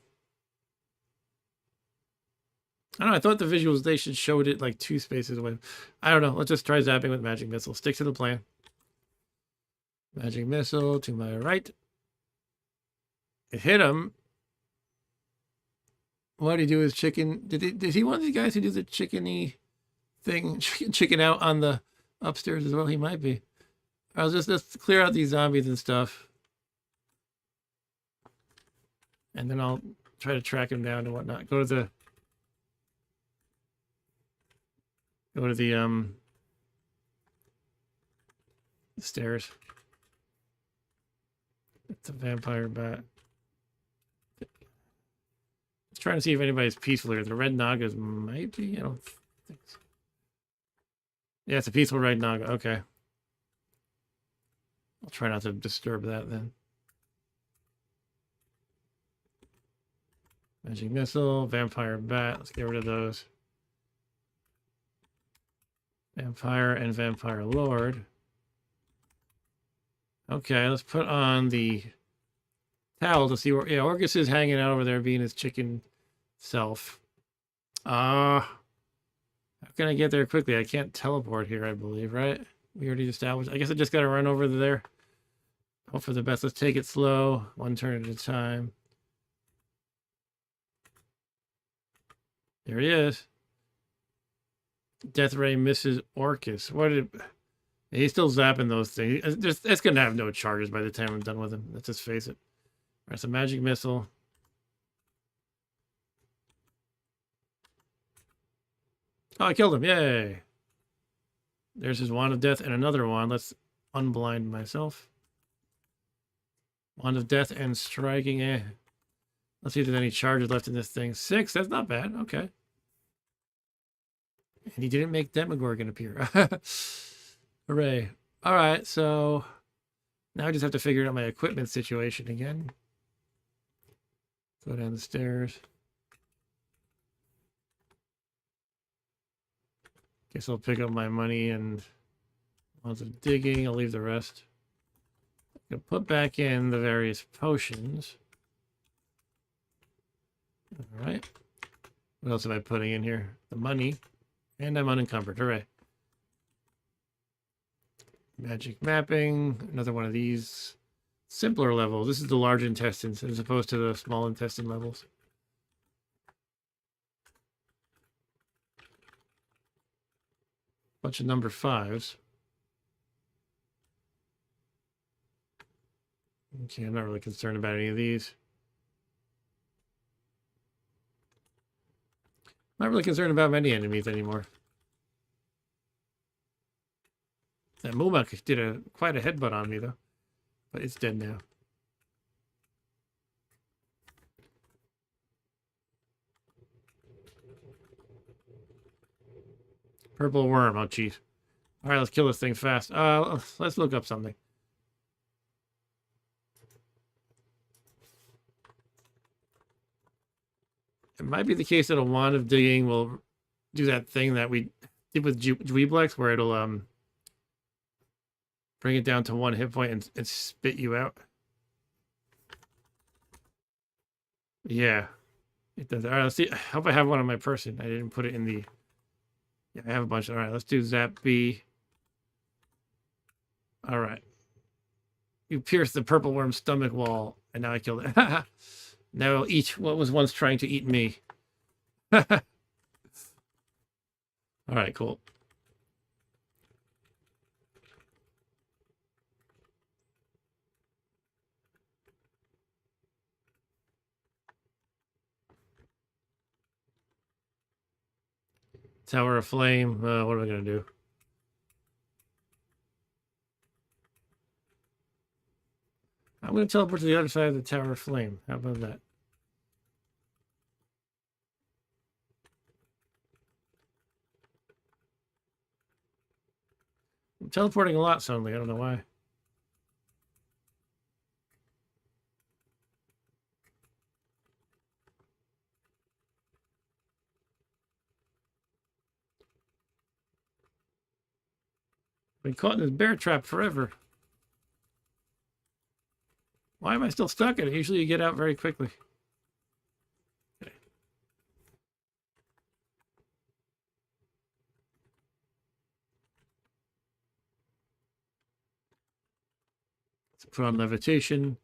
know, I thought the visualization showed it like 2 spaces away. I don't know. Let's just try zapping with Magic Missile. Stick to the plan. Magic Missile to my right. It hit him. What did he do with chicken? Did he one of these guys who do the chickeny thing? Chicken out on the upstairs as well. He might be. I'll just let's clear out these zombies and stuff. And then I'll try to track him down and whatnot. Go to the stairs. It's a vampire bat. Just trying to see if anybody's peaceful here. The red Nagas might be. I don't think so. Yeah, it's a peaceful red Naga. Okay. I'll try not to disturb that then. Magic missile, vampire bat. Let's get rid of those. Vampire and vampire lord. Okay, let's put on the towel to see where. Yeah, Orcus is hanging out over there, being his chicken self. How can I get there quickly? I can't teleport here, I believe, right? We already established. I guess I just got to run over there. Hope for the best. Let's take it slow, one turn at a time. There he is. Death Ray misses Orcus. What did... He's still zapping those things. It's going to have no charges by the time I'm done with him. Let's just face it. All right, so magic missile. Oh, I killed him. Yay. There's his wand of death and another wand. Let's unblind myself. Wand of death and striking. Let's see if there's any charges left in this thing. 6. That's not bad. Okay. And he didn't make Demogorgon appear. Hooray. All right, so now I just have to figure out my equipment situation again. Go down the stairs. Guess I'll pick up my money and lots of digging. I'll leave the rest. I'll put back in the various potions. All right. What else am I putting in here? The money. And I'm unencumbered. Hooray. Magic mapping. Another one of these simpler levels. This is the large intestines as opposed to the small intestine levels. Bunch of number 5s. Okay, I'm not really concerned about any of these. Not really concerned about many enemies anymore. That Mumak did quite a headbutt on me though, but it's dead now. Purple worm. Oh, jeez. All right, let's kill this thing fast. Let's look up something. It might be the case that a wand of digging will do that thing that we did with Juiblex, where it'll bring it down to 1 hit point and spit you out. Yeah, it does. All right, let's see. I hope I have one on my person. I didn't put it in the... Yeah, I have a bunch. All right, let's do Zap B. All right. You pierced the purple worm's stomach wall, and now I killed it. Now I'll eat what was once trying to eat me. All right, cool. Tower of Flame. What am I going to do? I'm going to teleport to the other side of the Tower of Flame. How about that? I'm teleporting a lot suddenly. I don't know why. Been caught in this bear trap forever. Why am I still stuck in it? Usually you get out very quickly. Okay. Let's put on levitation.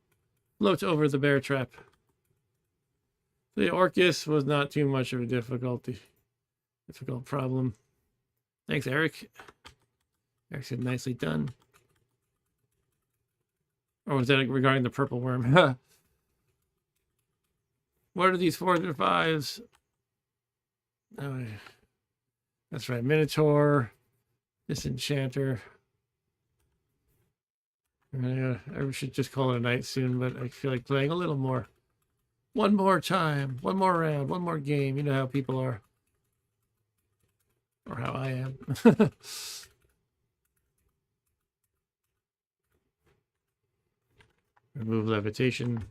Float over the bear trap. The Orcus was not too much of a difficult problem. Thanks, Eric. Actually, nicely done. Or was that regarding the purple worm? What are these 4s and 5s? Oh, that's right. Minotaur, Disenchanter. I should just call it a night soon, but I feel like playing a little more. One more time, one more round, one more game. You know how people are. Or how I am. Remove levitation.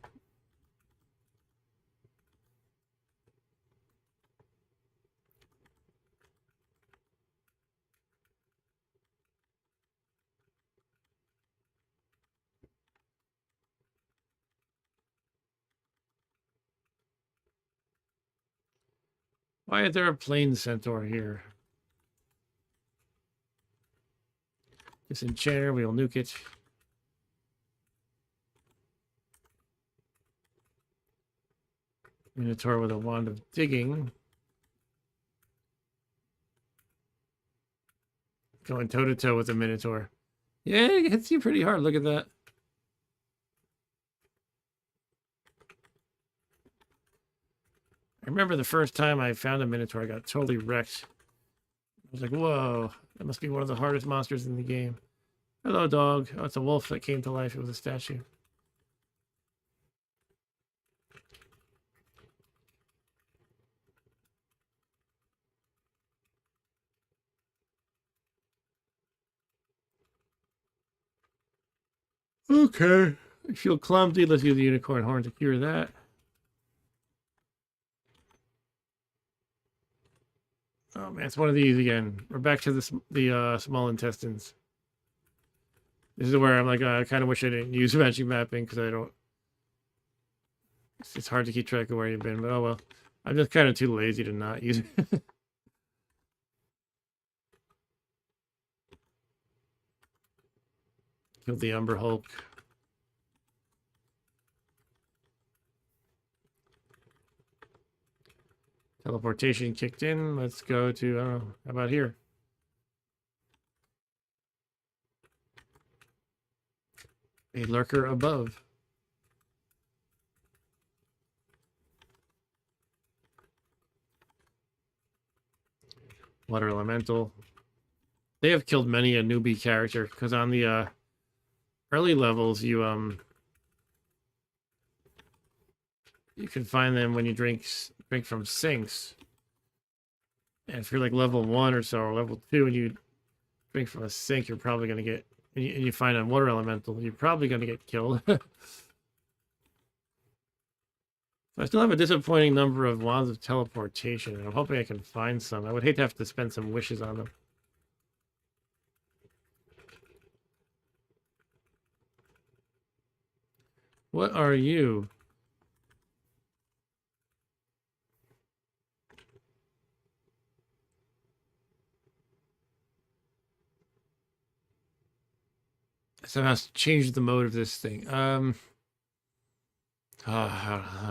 Why is there a plain centaur here? Disenchanter, we'll nuke it. Minotaur with a wand of digging. Going toe to toe with the Minotaur. Yeah, it hits you pretty hard. Look at that. I remember the first time I found a Minotaur, I got totally wrecked. I was like, whoa, that must be one of the hardest monsters in the game. Hello, dog. Oh, it's a wolf that came to life. It was a statue. Okay. I feel clumsy. Let's use the unicorn horn to cure that. Oh man, it's one of these again. We're back to the small intestines. This is where I'm like, I kind of wish I didn't use magic mapping because I don't. It's hard to keep track of where you've been, but oh well. I'm just kind of too lazy to not use it. Kill the Umber Hulk. Teleportation kicked in. Let's go to, I don't know, how about here? A lurker above. Water Elemental. They have killed many a newbie character because on the early levels you can find them when you drink from sinks. And if you're like level 1 or so or level 2 and you drink from a sink, you're probably gonna get and you find a water elemental, you're probably gonna get killed. I still have a disappointing number of wands of teleportation, and I'm hoping I can find some. I would hate to have to spend some wishes on them. What are you? Somehow change the mode of this thing. I'm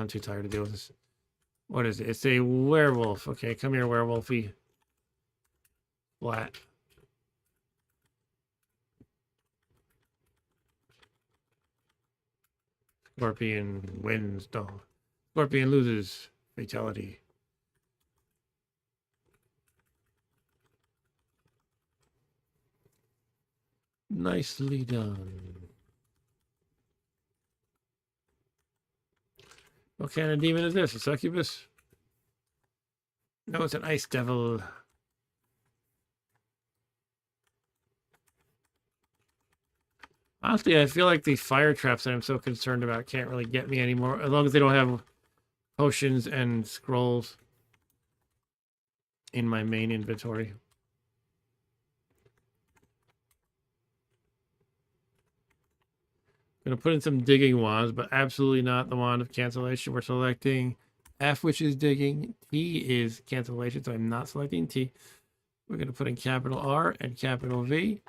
too tired to deal with this. What is it? It's a werewolf. Okay, come here, werewolfy. Flat. Scorpion wins. No. Scorpion loses. Fatality. Nicely done. What kind of demon is this? A succubus? No, it's an ice devil. Honestly, I feel like the fire traps that I'm so concerned about can't really get me anymore, as long as they don't have potions and scrolls in my main inventory. I'm going to put in some digging wands, but absolutely not the wand of cancellation. We're selecting F, which is digging. T is cancellation, so I'm not selecting T. We're going to put in capital R and capital V.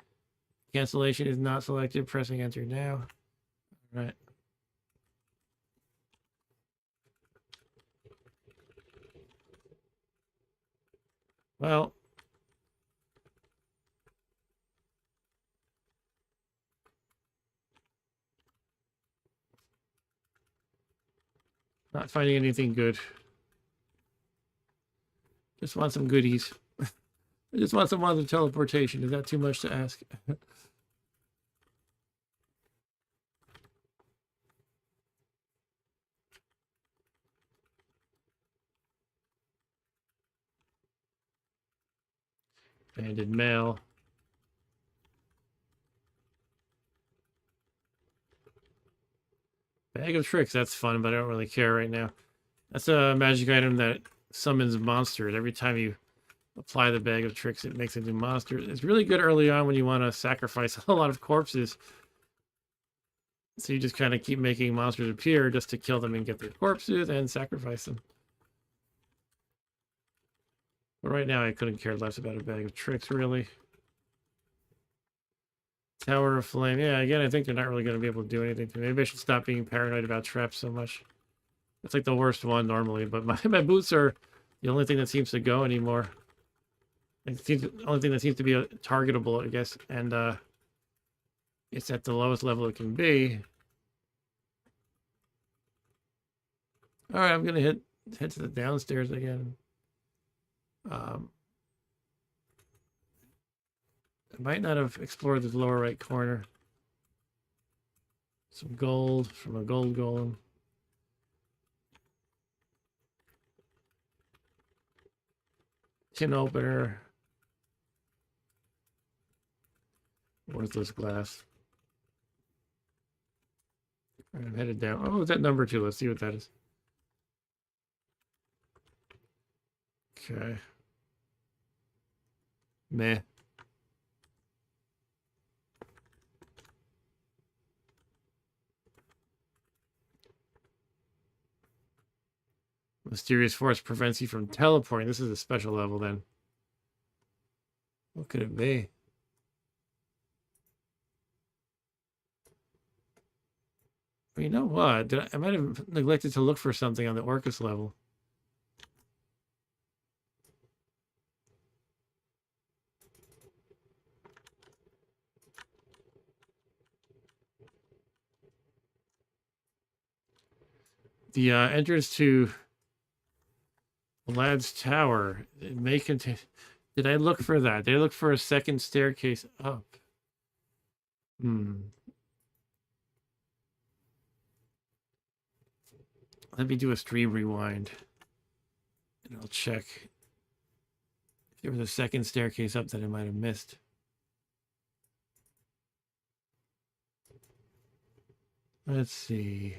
Cancellation is not selected. Pressing enter now. All right. Well, Not finding anything good. Just want some goodies. I just want some other teleportation. Is that too much to ask? Banded mail. Bag of tricks, that's fun, but I don't really care right now. That's a magic item that summons monsters. Every time you apply the bag of tricks, it makes a new monster. It's really good early on when you want to sacrifice a lot of corpses. So you just kind of keep making monsters appear just to kill them and get their corpses and sacrifice them. But right now I couldn't care less about a bag of tricks, really. Tower of Flame. Yeah, again, I think they're not really going to be able to do anything to me. Maybe I should stop being paranoid about traps so much. It's like the worst one normally, but my boots are the only thing that seems to go anymore. It's the only thing that seems to be targetable, I guess, and it's at the lowest level it can be. All right, I'm gonna head to the downstairs again. I might not have explored this lower right corner. Some gold from a gold golem. Tin opener. Worthless glass. All right, I'm headed down. Oh, is that number 2? Let's see what that is. Okay. Meh. Mysterious force prevents you from teleporting. This is a special level then. What could it be? Well, you know what? I might have neglected to look for something on the Orcus level. The entrance to Lad's Tower. It may contain... Did I look for that? Did I look for a second staircase up? Let me do a stream rewind. And I'll check if there was a second staircase up that I might have missed. Let's see.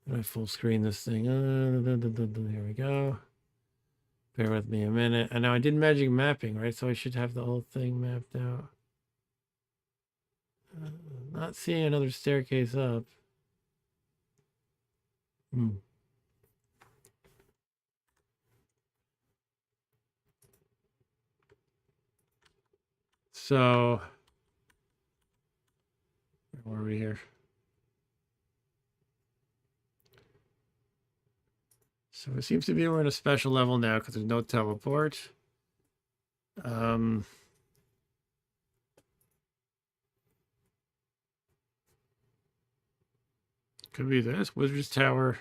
How do I full screen this thing? Here we go. Bear with me a minute. I know I did magic mapping, right? So I should have the whole thing mapped out. Not seeing another staircase up. So, where are we here? So it seems to be we're in a special level now because there's no teleport. Could be this Wizard's Tower.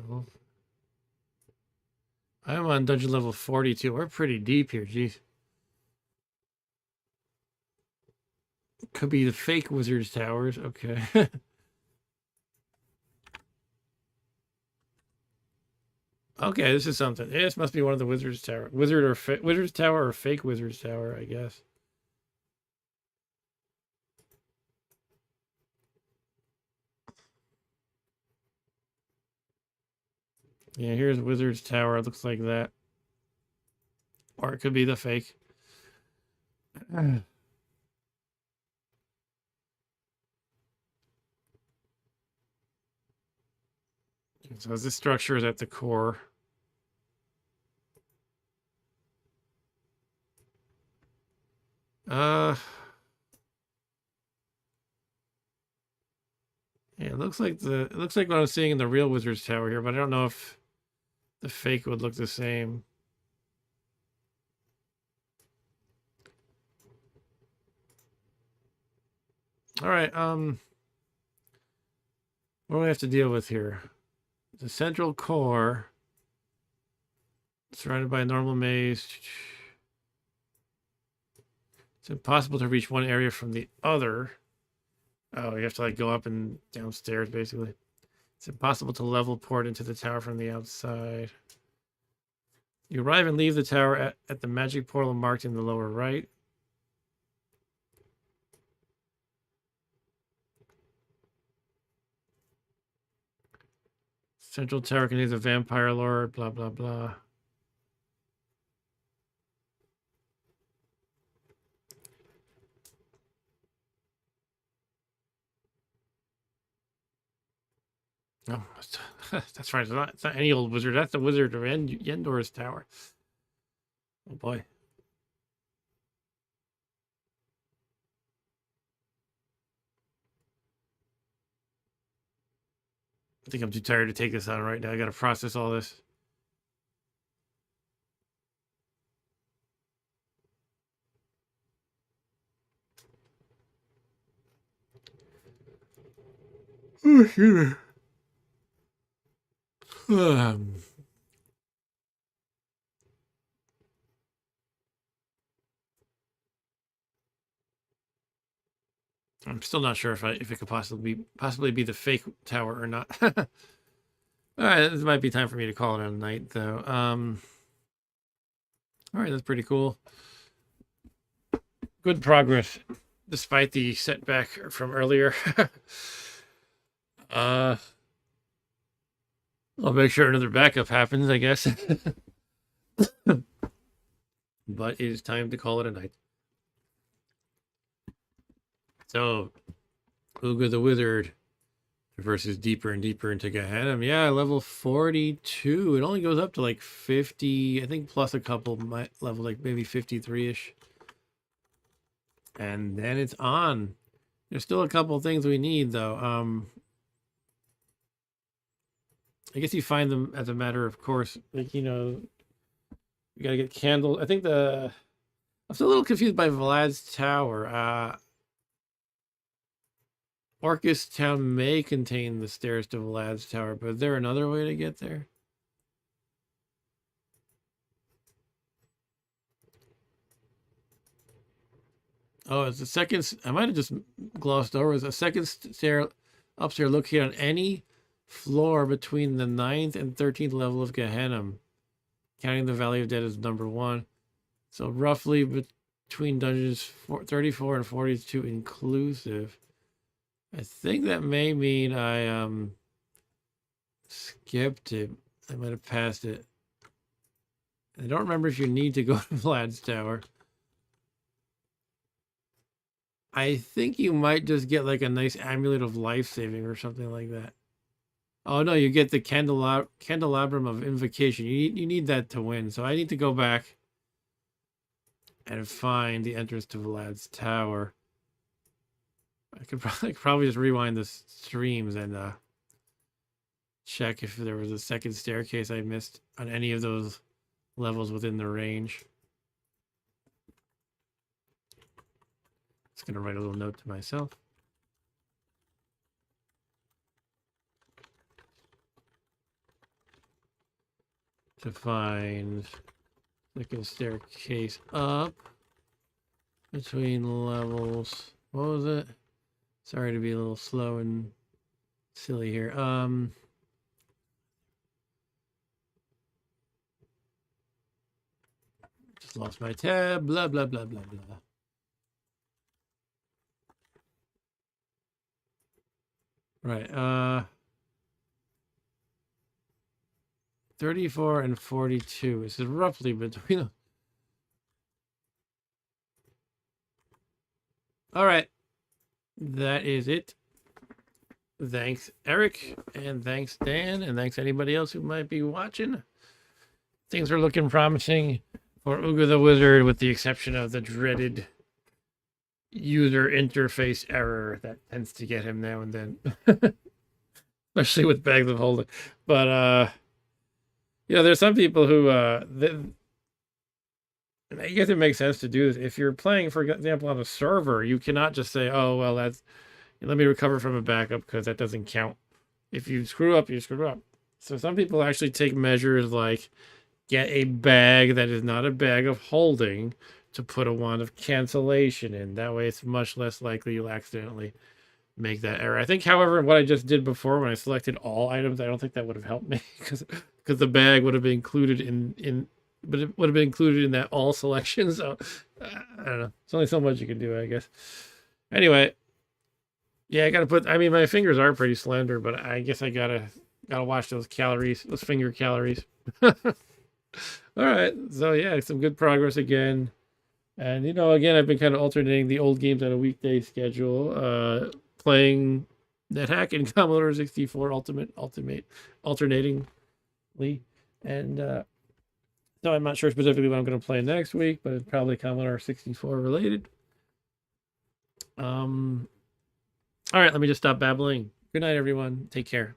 Well, I'm on dungeon level 42. We're pretty deep here, geez. Could be the fake Wizard's Towers. Okay. Okay, this is something. This must be one of the Wizard's Tower. Wizard's Tower or fake Wizard's Tower, I guess. Yeah, here's Wizard's Tower. It looks like that. Or it could be the fake. So this structure is at the core. Yeah, it looks like what I'm seeing in the real Wizard's Tower here, but I don't know if the fake would look the same. All right. What do we have to deal with here? The central core, surrounded by a normal maze. It's impossible to reach one area from the other. Oh, you have to like go up and downstairs, basically. It's impossible to level port into the tower from the outside. You arrive and leave the tower at the magic portal marked in the lower right. Central tower contains a vampire lord, blah, blah, blah. No, that's right. It's not any old wizard. That's the wizard of Yendor's tower. Oh boy. I think I'm too tired to take this on right now. I got to process all this. Oh, excuse me. I'm still not sure if it could possibly be the fake tower or not. All right, this might be time for me to call it a night, though. All right, that's pretty cool. Good progress, despite the setback from earlier. I'll make sure another backup happens, I guess. But it is time to call it a night. So, Ooga the Wizard versus deeper and deeper into Gehennom. Yeah, level 42. It only goes up to like 50, I think, plus a couple might level like maybe 53-ish. And then it's on. There's still a couple things we need, though. I guess you find them as a matter of course. Like, you know, you gotta get candles. I think I'm still a little confused by Vlad's tower. Orcus Town may contain the stairs to Vlad's tower, but is there another way to get there? Oh, it's the second. I might have just glossed over. It's a second stair upstairs located on any floor between the 9th and 13th level of Gehennom, counting the Valley of Dead as number 1. So roughly between dungeons 34 and 42 inclusive. I think that may mean I skipped it. I might have passed it. I don't remember if you need to go to Vlad's tower. I think you might just get like a nice amulet of life saving or something like that. Oh no, you get the candelabrum of invocation. You need that to win. So I need to go back and find the entrance to Vlad's tower. I could probably just rewind the streams and check if there was a second staircase I missed on any of those levels within the range. Just gonna write a little note to myself. To find second staircase up between levels. What was it? Sorry to be a little slow and silly here. Just lost my tab. Blah blah blah blah blah. Right. 34 and 42. This is roughly between them. All right. That is it. Thanks, Eric, and thanks, Dan, and thanks anybody else who might be watching. Things are looking promising for Ooga the Wizard, with the exception of the dreaded user interface error that tends to get him now and then, especially with Bags of Holding. But you know, there's some people who I guess it makes sense to do this. If you're playing, for example, on a server, you cannot just say, "Oh, well, Let me recover from a backup because that doesn't count. If you screw up, you screw up. So some people actually take measures like get a bag that is not a bag of holding to put a wand of cancellation in. That way it's much less likely you'll accidentally make that error. I think, however, what I just did before when I selected all items, I don't think that would have helped me because the bag would have been included but it would have been included in that all selection. So I don't know. It's only so much you can do, I guess. Anyway, yeah, I gotta put. I mean, my fingers are pretty slender, but I guess I gotta watch those calories, those finger calories. All right, so yeah, some good progress again. And again, I've been kind of alternating the old games on a weekday schedule, playing NetHack and Commodore 64 alternatingly, and so I'm not sure specifically what I'm going to play next week, but it's probably Commodore 64 related. All right, let me just stop babbling. Good night, everyone. Take care.